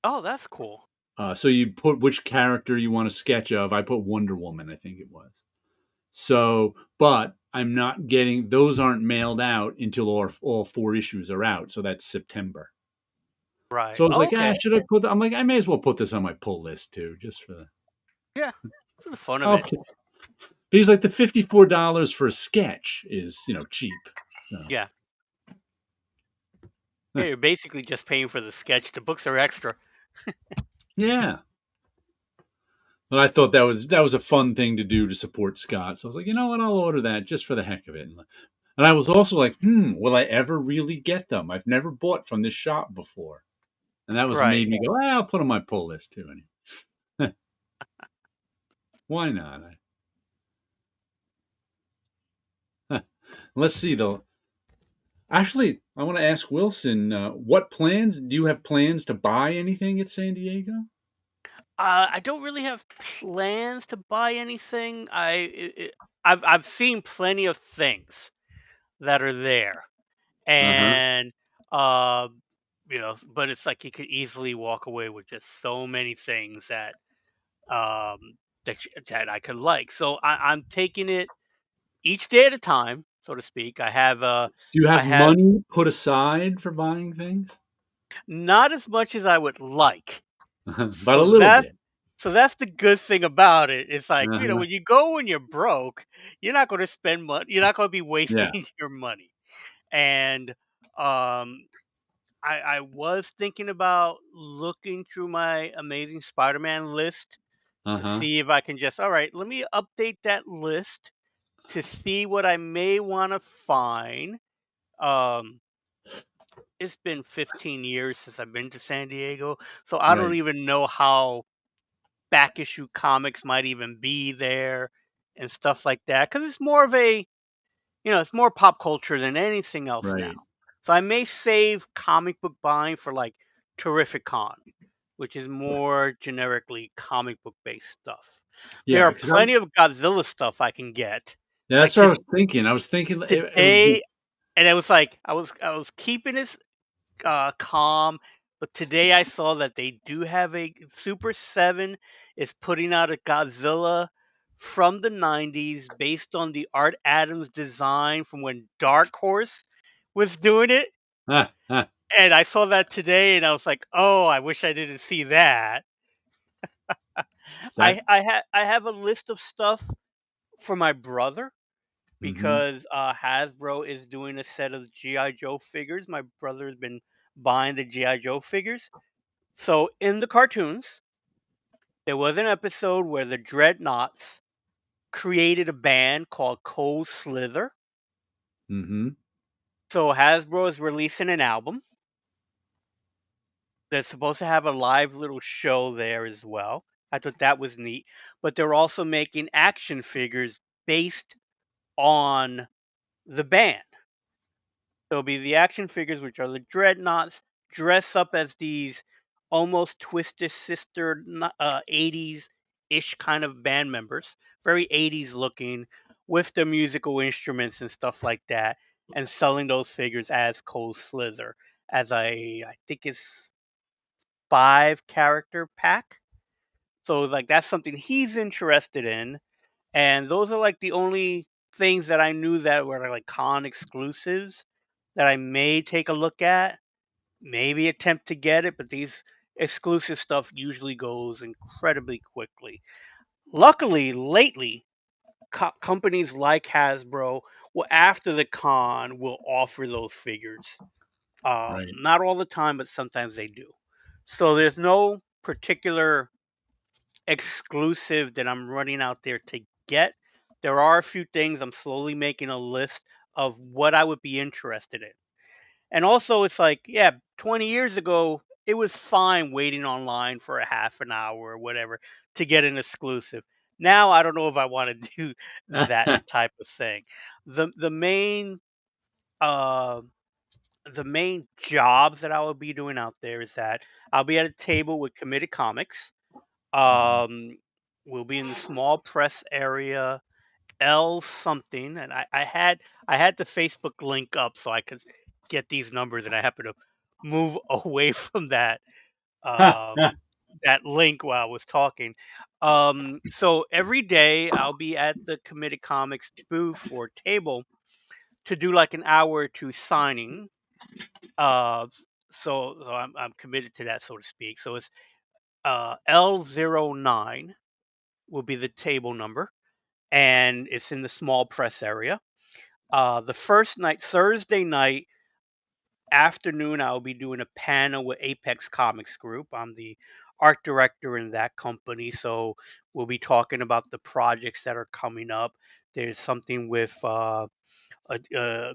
Oh, that's cool. So you put which character you want a sketch of. I put Wonder Woman, I think it was. So, but I'm not getting those, aren't mailed out until all 4 issues are out. So that's September. Right. So I was like, Okay. should I put that? I'm like, I may as well put this on my pull list too, just for the. Yeah, for the fun of it. Okay. Because like the $54 for a sketch is, cheap. So. Yeah. Yeah, you're basically just paying for the sketch. The books are extra. Yeah. But I thought that was a fun thing to do to support Scott. So I was like, you know what, I'll order that just for the heck of it. And I was also like, will I ever really get them? I've never bought from this shop before. And that was Right. made me go, I'll put on my pull list too. Why not? Let's see though. Actually, I want to ask Wilson, what plans do you have plans to buy anything at San Diego? I don't really have plans to buy anything. I've seen plenty of things that are there, Uh-huh. and but it's like you could easily walk away with just so many things um that I could like. So I'm taking it each day at a time, so to speak. Do you I have have money put aside for buying things? not as much as I would like. But a So little that's bit. so that's the good thing about it. It's like, Uh-huh. when you go when you're broke, you're not going to spend money. You're not going to be Yeah. wasting your money. And um, I was thinking about looking through my Amazing Spider-Man list to Uh-huh. see if I can all right, let me update that list to see what I may want to find. Um, it's been 15 years since I've been to San Diego, so I don't Right. even know how back issue comics might even be there and stuff like that, because it's more of it's more pop culture than anything else now. Right. So I may save comic book buying for like Terrific Con, which is more generically comic book based stuff. There Yeah, are because I'm. plenty of Godzilla stuff I can get. Yeah, Like that's what I was thinking. I was thinking it would be. today, and it was like I was keeping it calm, but today I saw that they do have a Super 7 is putting out a Godzilla from the 90s based on the Art Adams design from when Dark Horse was doing it, Ah, ah. and I saw that today, and I was like, "Oh, I wish I didn't see that." That. I have a list of stuff for my brother Mm-hmm. because Hasbro is doing a set of GI Joe figures. My brother has been buying the GI Joe figures. So in the cartoons, there was an episode where the Dreadnoughts created a band called Cold Slither. Mm-hmm. So Hasbro is releasing an album. They're supposed to have a live little show there as well. I thought that was neat. But they're also making action figures based on the band. There'll be the action figures, which are the Dreadnoughts, dress up as these almost Twisted Sister 80s ish kind of band members, very 80s looking, with the musical instruments and stuff like that, and selling those figures as Cold Slither as I think it's 5 character pack. So like that's something he's interested in, and those are like the only things that I knew that were like con exclusives that I may take a look at, maybe attempt to get it, but these exclusive stuff usually goes incredibly quickly. Luckily, lately, companies like Hasbro, well, after the con, will offer those figures. Right. Not all the time, but sometimes they do. So there's no particular exclusive that I'm running out there to get. There are a few things I'm slowly making a list of what I would be interested in. And also, it's like, yeah, 20 years ago, it was fine waiting online for a half an hour or whatever to get an exclusive. Now, I don't know if I want to do that type of thing. The main uh, the main jobs that I will be doing out there is that I'll be at a table with Committed Comics. Mhm. We'll be in the small press area, L something, and I had the Facebook link up so I could get these numbers, and I happen to move away from um, that link while I was talking. So every day I'll be at the Committed Comics booth or table to do like an hour or two signing. Uh, so I'm committed to that, so to speak. So it's L09 will be the table number, and it's in the small press area. The first night, Thursday night afternoon, I'll be doing a panel with Apex Comics Group. I'm the art director in that company, so we'll be talking about the projects that are coming up. There's something with a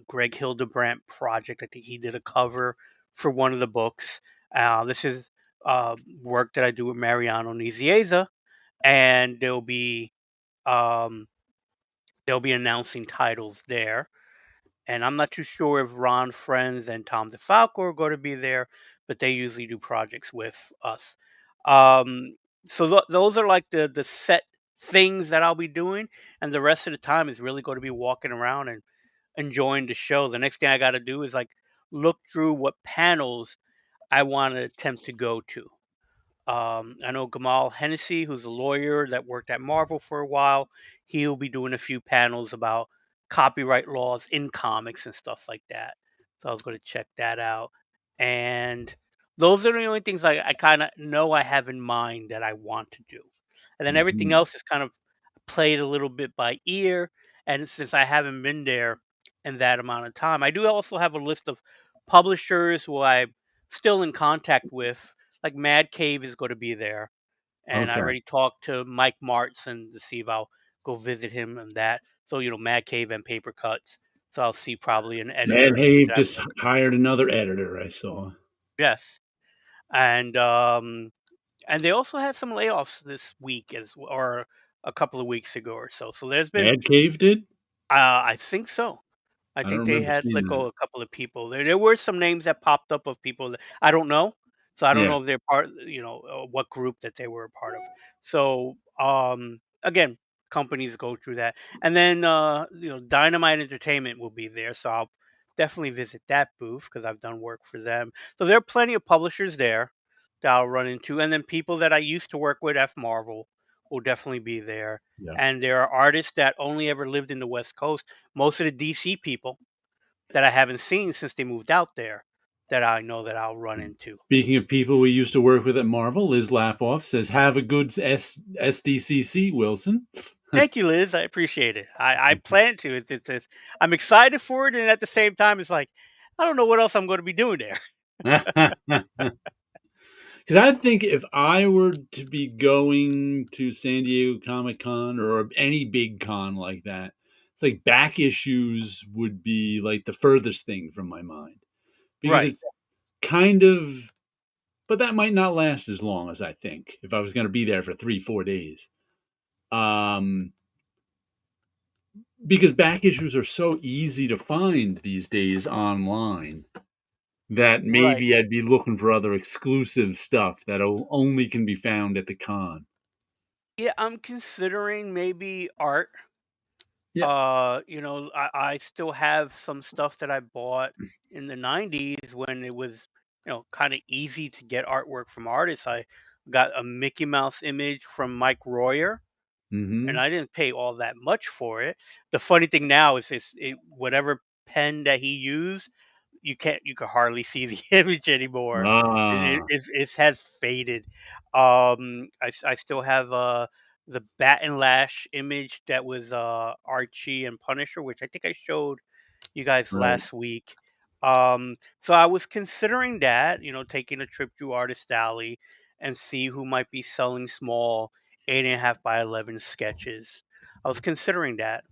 Greg Hildebrandt project. I think he did a cover for one of the books. This is work that I do with Mariano Nizieza, and um, they'll be announcing titles there. And I'm not too sure if Ron Friends and Tom DeFalco are going to be there, but they usually do projects with us. Um, so those are like the set things that I'll be doing, and the rest of the time is really going to be walking around and enjoying the show. The next thing I got to do is like look through what panels I want to attempt to go to. I know Gamal Hennessy, who's a lawyer that worked at Marvel for a while. He'll be doing a few panels about copyright laws in comics and stuff like that. So I was going to check that out. And those are the only things I kind of know I have in mind that I want to do. And then everything Mhm. else is kind of played a little bit by ear. And since I haven't been there in that amount of time, I do also have a list of publishers who I'm still in contact with, like Mad Cave is going to be there, and I Okay. already talked to Mike Martson to see if I'll go visit him and that. So Mad Cave and Paper Cuts. So I'll see probably an Mad editor Have that I'm just going to. hired another editor, I saw. Yes, and they also had some layoffs this week or a couple of weeks ago or so. So there's been, Mad Cave did? I think so. I I don't think they remember had seeing let that. go of a couple of people. There were some names that popped up of people that I don't know. So I don't Yeah. know if they're part, what group that they were a part of. So again, companies go through that, and then Dynamite Entertainment will be there. So I'll definitely visit that booth because I've done work for them. So there are plenty of publishers there that I'll run into, and then people that I used to work with at Marvel will definitely be there. Yeah. And there are artists that only ever lived in the West Coast. Most of the DC people that I haven't seen since they moved out there that I know that I'll run into. Speaking of people we used to work with at Marvel, Liz Lapoff says, "Have a good SDCC, Wilson." Thank you, Liz. I appreciate it. I plan to. I'm excited for it, and at the same time, it's like I don't know what else I'm going to be doing there. Because I think if I were to be going to San Diego Comic Con or any big con like that, it's like back issues would be like the furthest thing from my mind because Right. it's kind of, but that might not last as long as I think if I was going to be there for 3-4 days. Because back issues are so easy to find these days online that Right. maybe I'd be looking for other exclusive stuff that only can be found at the con. Yeah, I'm considering maybe art. Yeah. I still have some stuff that I bought in the '90s when it was, kind of easy to get artwork from artists. I got a Mickey Mouse image from Mike Royer, and Mm-hmm. I didn't pay all that much for it. The funny thing now is whatever pen that he used, you can hardly see the image anymore. Ah, It has faded. I still have the Bat and Lash image that was Archie and Punisher, which I think I showed you guys right. last week. So I was considering that, taking a trip to Artist Alley and see who might be selling small 8.5 by 11 sketches. I was considering that.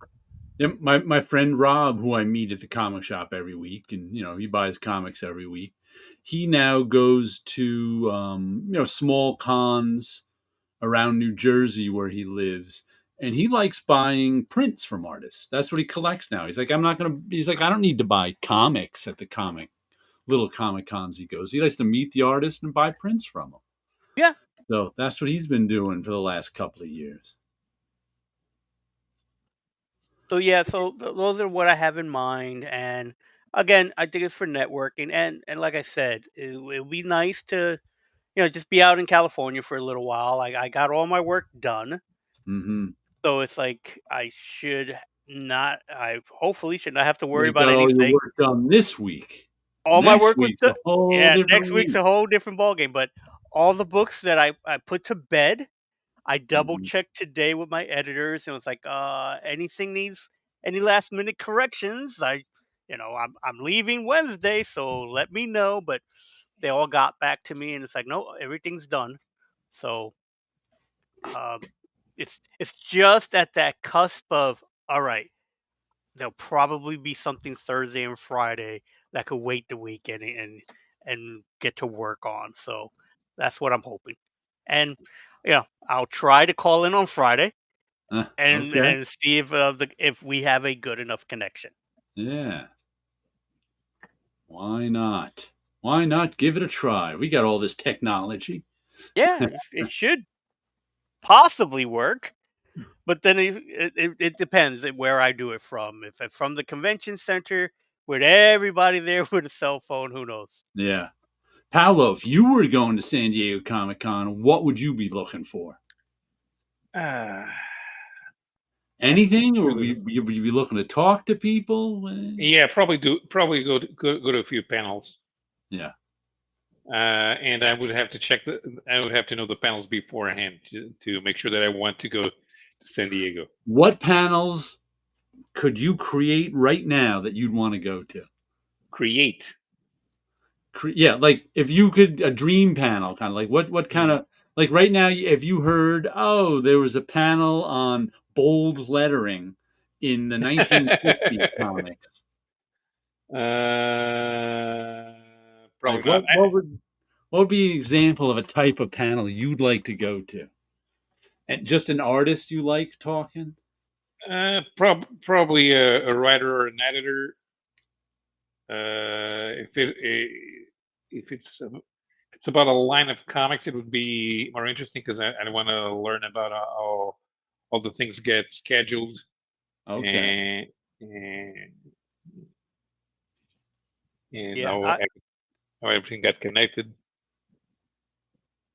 Yeah, my friend Rob, who I meet at the comic shop every week, and he buys comics every week. He now goes to small cons around New Jersey where he lives, and he likes buying prints from artists. That's what he collects now. He's like, I'm not gonna. He's like, I don't need to buy comics at the little comic cons he goes. He likes to meet the artist and buy prints from them. Yeah. So that's what he's been doing for the last couple of years. So yeah, those are what I have in mind, and again, I think it's for networking, and like I said, it would be nice to just be out in California for a little while. I got all my work done, Mm-hmm. so it's like I hopefully should not have to worry You about got all your anything. work done this week. All my Next work was week's a done. whole Yeah, different next week's week. a whole different ballgame. But all the books that I put to bed, I double Mhm. checked today with my editors, and it was like, anything needs any last minute corrections. I'm leaving Wednesday, so let me know. But they all got back to me, and it's like, no, everything's done. So um, it's just at that cusp of, all right, there'll probably be something Thursday and Friday that could wait the weekend and get to work on. So that's what I'm hoping. And I'll try to call in on Friday and Okay. and see if we have a good enough connection. Yeah. Why not? Why not give it a try? We got all this technology. Yeah, it should possibly work. But then it depends where I do it from. If it's from the convention center with everybody there with a cell phone, who knows? Yeah. Paolo, if you were going to San Diego Comic Con, what would you be looking for? Uh, that's Anything, or would really you be looking to talk to people? yeah. Probably go to a few panels. Yeah. And I would have to I would have to know the panels beforehand to make sure that I want to go to San Diego. What panels could you create right now that you'd want to go to? Create. Yeah, like if you could a dream panel, kind of like what kind Mm. of like right now, if you heard, oh, there was a panel on bold lettering in the 1960s comics, uh, Probably like not. what would be an example of a type of panel you'd like to go to? And just an artist you like talking? Probably a writer or an editor. If it's about a line of comics, it would be more interesting because I want to learn about how all the things get scheduled Okay. and and, and Yeah, I how everything got connected.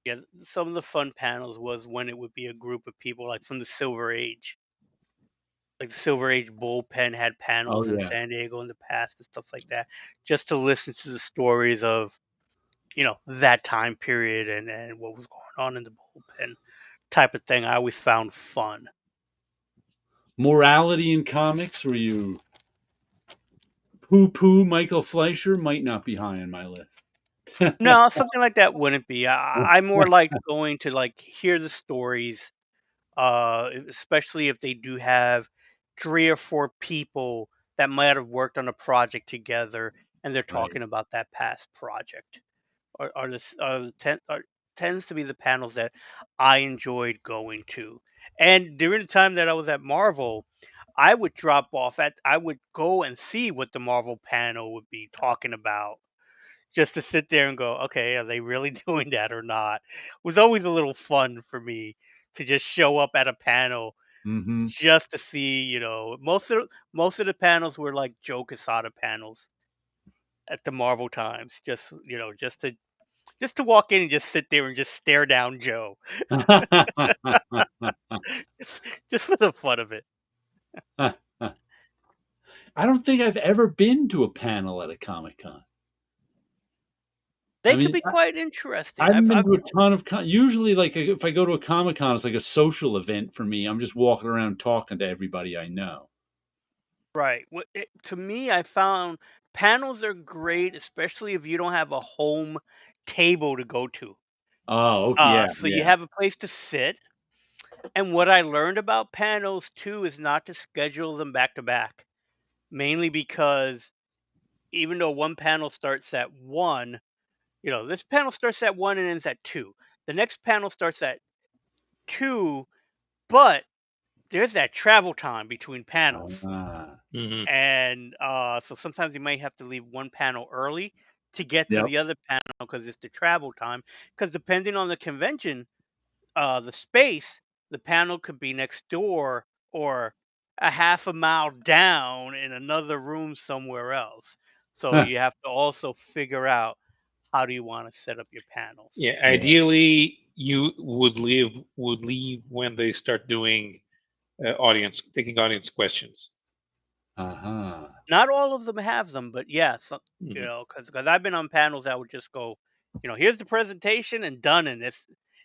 yeah. Some of the fun panels was when it would be a group of people like from the Silver Age. like the Silver Age bullpen had Oh panels in yeah. San Diego in the past and stuff like that, just to listen to the stories of that time period and what was going on in the bullpen type of thing. I always found fun. Morality in comics, where you poo Michael Fleischer, might not be high on my list. No, something like that wouldn't be. I more like going to like hear the stories, especially if they do have 3 or 4 people that might have worked on a project together and they're Right. talking about that past project. Tends to be the panels that I enjoyed going to. And during the time that I was at Marvel, I would drop off at I would go and see what the Marvel panel would be talking about, just to sit there and go, okay, are they really doing that or not? It was always a little fun for me to just show up at a panel Mm-hmm. just to see, most of the panels were like Joe Quesada panels at the Marvel times, just to walk in and just sit there and just stare down Joe, just for the fun of it. I don't think I've ever been to a panel at a Comic Con. I They could mean, be quite interesting. I haven't been I've to a ton of usually, like, if I go to a Comic Con, it's like a social event for me. I'm just walking around talking to everybody I know. Right. To me, I found panels are great, especially if you don't have a home table to go to. Oh, yeah, So you yeah. have a place to sit. And what I learned about panels too is not to schedule them back to back, mainly because even though one panel starts at 1, this panel starts at 1 and ends at 2. The next panel starts at 2, but there's that travel time between panels. Ah, Mhm. And so sometimes you might have to leave one panel early to get to yep. the other panel because it's the travel time. Because depending on the convention, the space, the panel could be next door or a half a mile down in another room somewhere else. So Huh, you have to also figure out how do you want to set up your panels. Yeah, yeah. ideally you would leave when they start doing taking audience questions. Uh-huh. Not all of them have them, but yeah, Mhm. because I've been on panels that would just go, here's the presentation and done, and this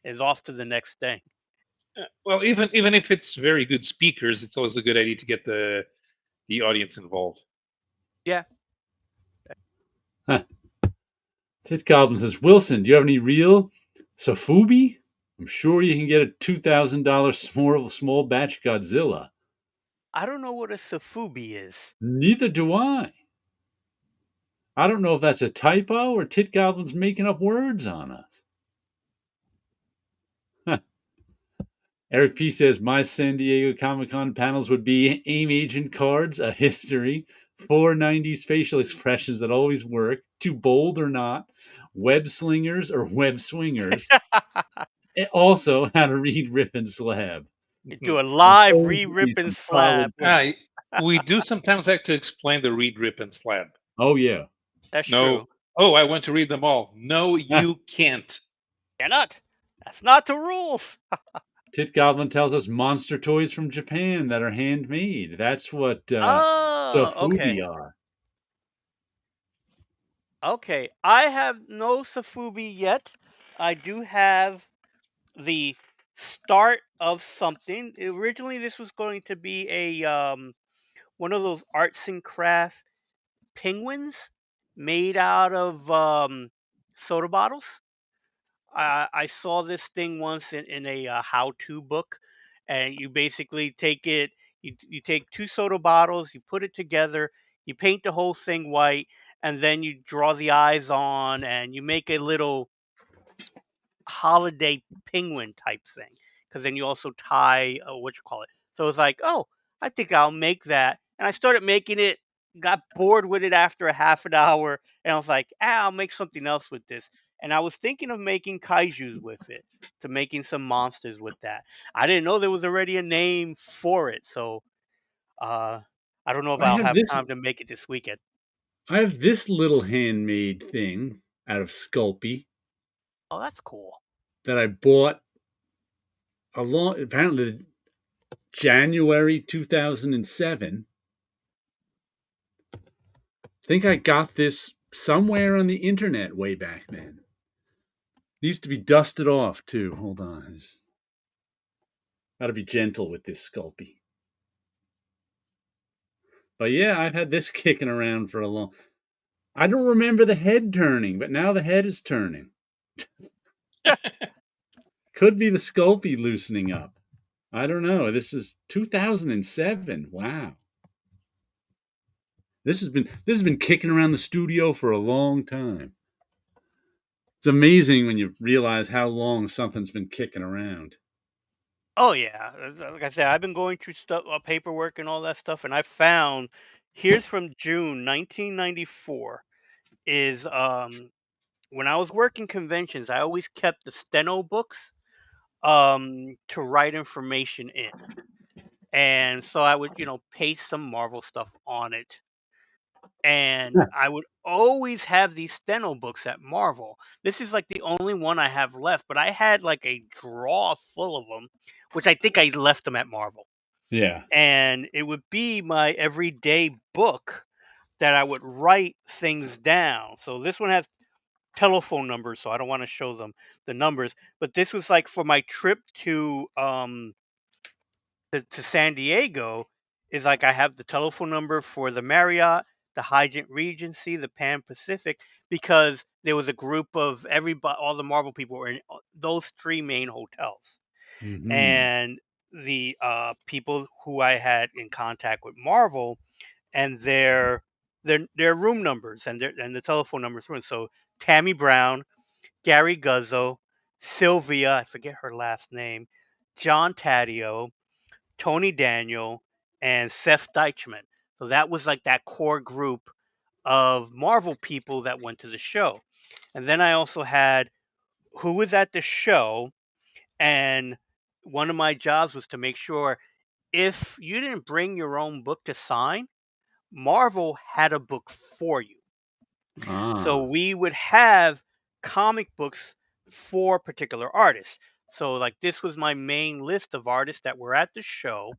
is off to the next thing. Well, even if it's very good speakers, it's always a good idea to get the audience involved. Yeah, Huh. Tit Goblin says, Wilson, do you have any real Sofubi? I'm sure you can get a $2,000 small batch Godzilla. I don't know what a Safubi is. Neither do I. I don't know if that's a typo or Tit Goblin's making up words on us. Huh. Eric P says, my San Diego Comic Con panels would be AIM agent cards, a history, 490s facial expressions that always work, too bold or not, web slingers or web swingers, and also how to read Rip and Slab. You do a And live those would re-rip be and some slab solid with. panels. We do sometimes like to explain the read, rip, and slab. Oh, yeah. That's No, true. oh, I want to read them all. No, Ah, you can't. Cannot. That's not the rules. Tit Goblin tells us monster toys from Japan that are handmade. That's what Oh, okay. Sofubi are. Okay. I have no Safubi yet. I do have the start of something. Originally, this was going to be a one of those arts and craft penguins made out of soda bottles. I saw this thing once in a how-to book, and you basically take it. You take 2 soda bottles, you put it together, you paint the whole thing white, and then you draw the eyes on, and you make a little holiday penguin type thing. Because then you also tie what you call it. So it's like, oh, I think I'll make that, and I started making it. Got bored with it after a half an hour, and I was like, I'll make something else with this. And I was thinking of making kaiju's with it, to making some monsters with that. I didn't know there was already a name for it, so uh, I don't know if I I'll have have this time to make it this weekend. I have this little handmade thing out of Sculpey Oh, that's cool. that I bought a long apparently January 2007. I think I got this somewhere on the internet way back then. Needs to be dusted off too. Hold on. Got to be gentle with this Sculpey. But yeah, I've had this kicking around for a long. I don't remember the head turning, but now the head is turning. Could be the Sculpey loosening up. I don't know. This is 2007. Wow. This has been kicking around the studio for a long time. It's amazing when you realize how long something's been kicking around. Oh yeah, like I said, I've been going through stuff, paperwork and all that stuff, and I found here's from June 1994. Is when I was working conventions, I always kept the steno books to write information in, and so I would paste some Marvel stuff on it, and I would always have these steno books at Marvel. This is like the only one I have left, but I had like a drawer full of them, which I think I left them at Marvel. Yeah. And it would be my everyday book that I would write things down. So this one has telephone numbers, so I don't want to show them the numbers, but this was like for my trip to San Diego. Is like I have the telephone number for the Marriott, the Hyatt Regency, the Pan Pacific, because there was a group of everybody, all the Marvel people were in those three main hotels. Mm-hmm. And the people who I had in contact with Marvel and their room numbers and the telephone numbers. So Tammy Brown, Gary Guzzo, Sylvia, I forget her last name, John Taddeo, Tony Daniel, and Seth Deichman. So that was like that core group of Marvel people that went to the show. And then I also had who was at the show, and one of my jobs was to make sure if you didn't bring your own book to sign, Marvel had a book for you. So Ah. we would have comic books for particular artists. So like this was my main list of artists that were at the show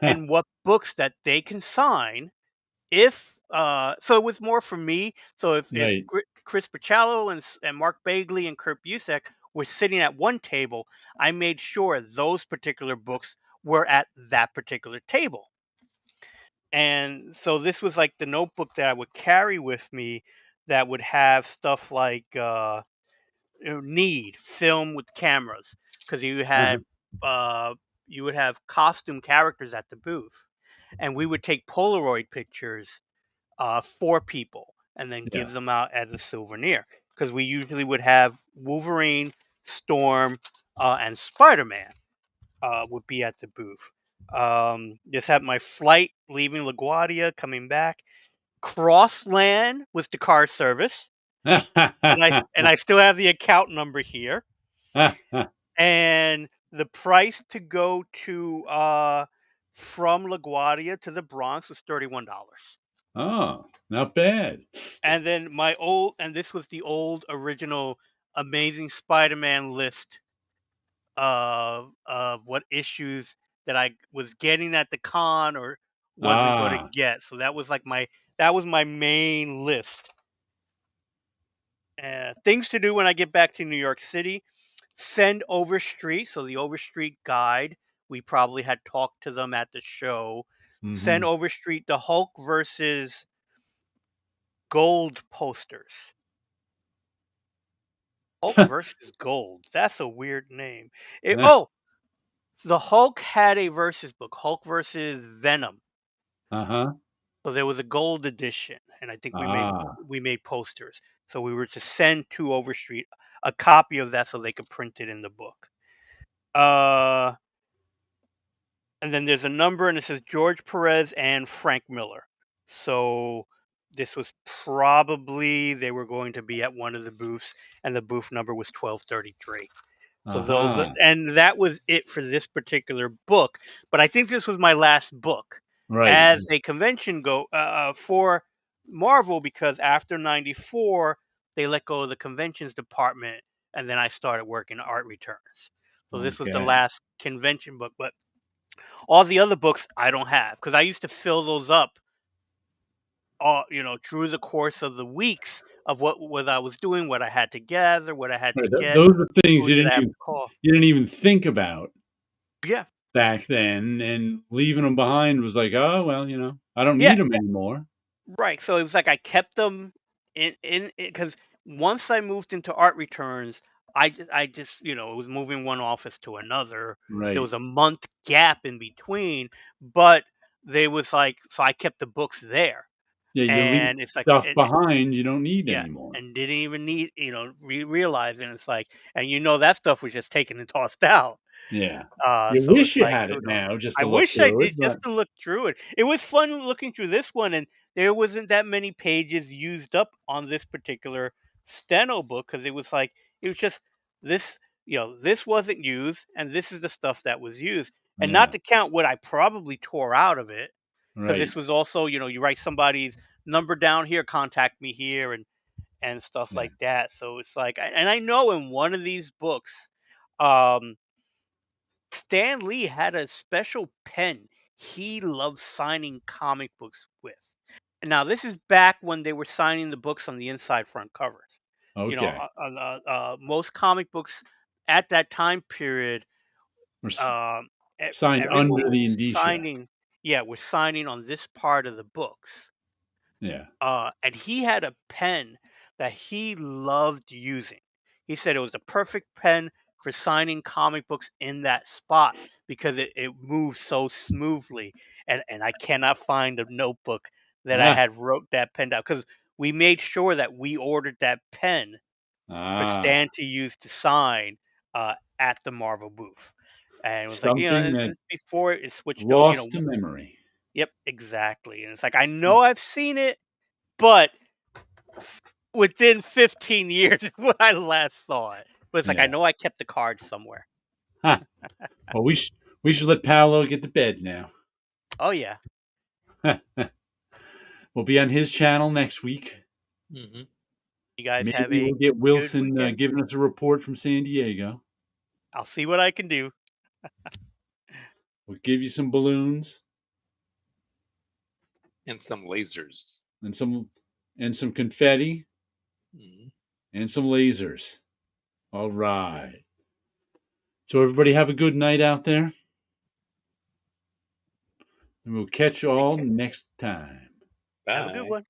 Huh. and what books that they can sign if so it was more for me. So if Right. Chris Picciallo and Mark Bagley and Kurt Busiek were sitting at one table, I made sure those particular books were at that particular table. And so this was like the notebook that I would carry with me that would have stuff like need film with cameras, because Uh-huh. uh, you would have costume characters at the booth, and we would take Polaroid pictures for people and then Yeah. give them out as a souvenir, because we usually would have Wolverine, Storm, and Spider-Man would be at the booth. Just had my flight leaving LaGuardia, coming back. Crossland was the car service, and I still have the account number here. And the price to go to from LaGuardia to the Bronx was $31. Oh, not bad. And then this was the old original Amazing Spider-Man list of what issues that I was getting at the con or wasn't going to Ah. get. So that was my main list. Things to do when I get back to New York City: send Overstreet. So the Overstreet guide, we probably had talked to them at the show. Send Mm-hmm. Overstreet the Hulk versus Gold posters. Hulk versus Gold. That's a weird name. The Hulk had a versus book, Hulk versus Venom. Uh-huh. So there was a gold edition, and I think Ah. we made posters. So we were to send to Overstreet a copy of that so they could print it in the book. Uh, and then there's a number, and it says George Perez and Frank Miller. So this was probably they were going to be at one of the booths, and the booth number was 1233. So Uh-huh. and that was it for this particular book. But I think this was my last book Right. as a convention for Marvel, because after '94 they let go of the conventions department, and then I started working art returns. So this was the Okay. last convention book. But All the other books I don't have because I used to fill those up, through the course of the weeks of what I was doing, what I had to gather, what I had to Right, get, those are things who did I have to call. you didn't even think about Yeah, back then, and leaving them behind was like, oh well, I don't yeah, need them anymore. right. So it was like I kept them in because once I moved into art returns, I just it was moving one office to another. There Right. was a month gap in between, but they was like so I kept the books there, Yeah, you leave and it's like stuff behind you don't need yeah, anymore. and didn't even need realize, and it's like, and that stuff was just taken and tossed out. Yeah. You So wish it's you like, had who it knows? now just I to look wish I through it, did just but to look through it. It was fun looking through this one, and there wasn't that many pages used up on this particular steno book because it was just this. This wasn't used, and this is the stuff that was used, and not yeah, to count what I probably tore out of it because right. this was also, you write somebody's number down here, contact me here, and stuff Yeah. like that. So it's like, and I know in one of these books, um, Stan Lee had a special pen he loved signing comic books with. Now, this is back when they were signing the books on the inside front covers. Okay. Most comic books at that time period, Or um, signed everyone under the was indicia. signing. Yeah, was signing on this part of the books. Yeah. And he had a pen that he loved using. He said it was the perfect pen for signing comic books in that spot because it moves so smoothly. And I cannot find a notebook that I Ah. had wrote that pen down because we made sure that we ordered that pen for Ah. Stan to use to sign at the Marvel booth. And it was like, Something this that is before it switched. lost to memory. Yep, exactly. And it's like, I know I've seen it, but within 15 years is when I last saw it. But it's like I Yeah. know I kept the card somewhere. Huh. Well, we should let Paolo get to bed now. Oh yeah. We'll be on his channel next week. Hmm. You guys have Maybe a we'll get good Wilson weekend. giving us a report from San Diego. I'll see what I can do. We'll give you some balloons And some lasers. and some confetti Mhm. and some lasers. All right. So everybody have a good night out there. And we'll catch you Take all care. next time. Have a good Bye. one.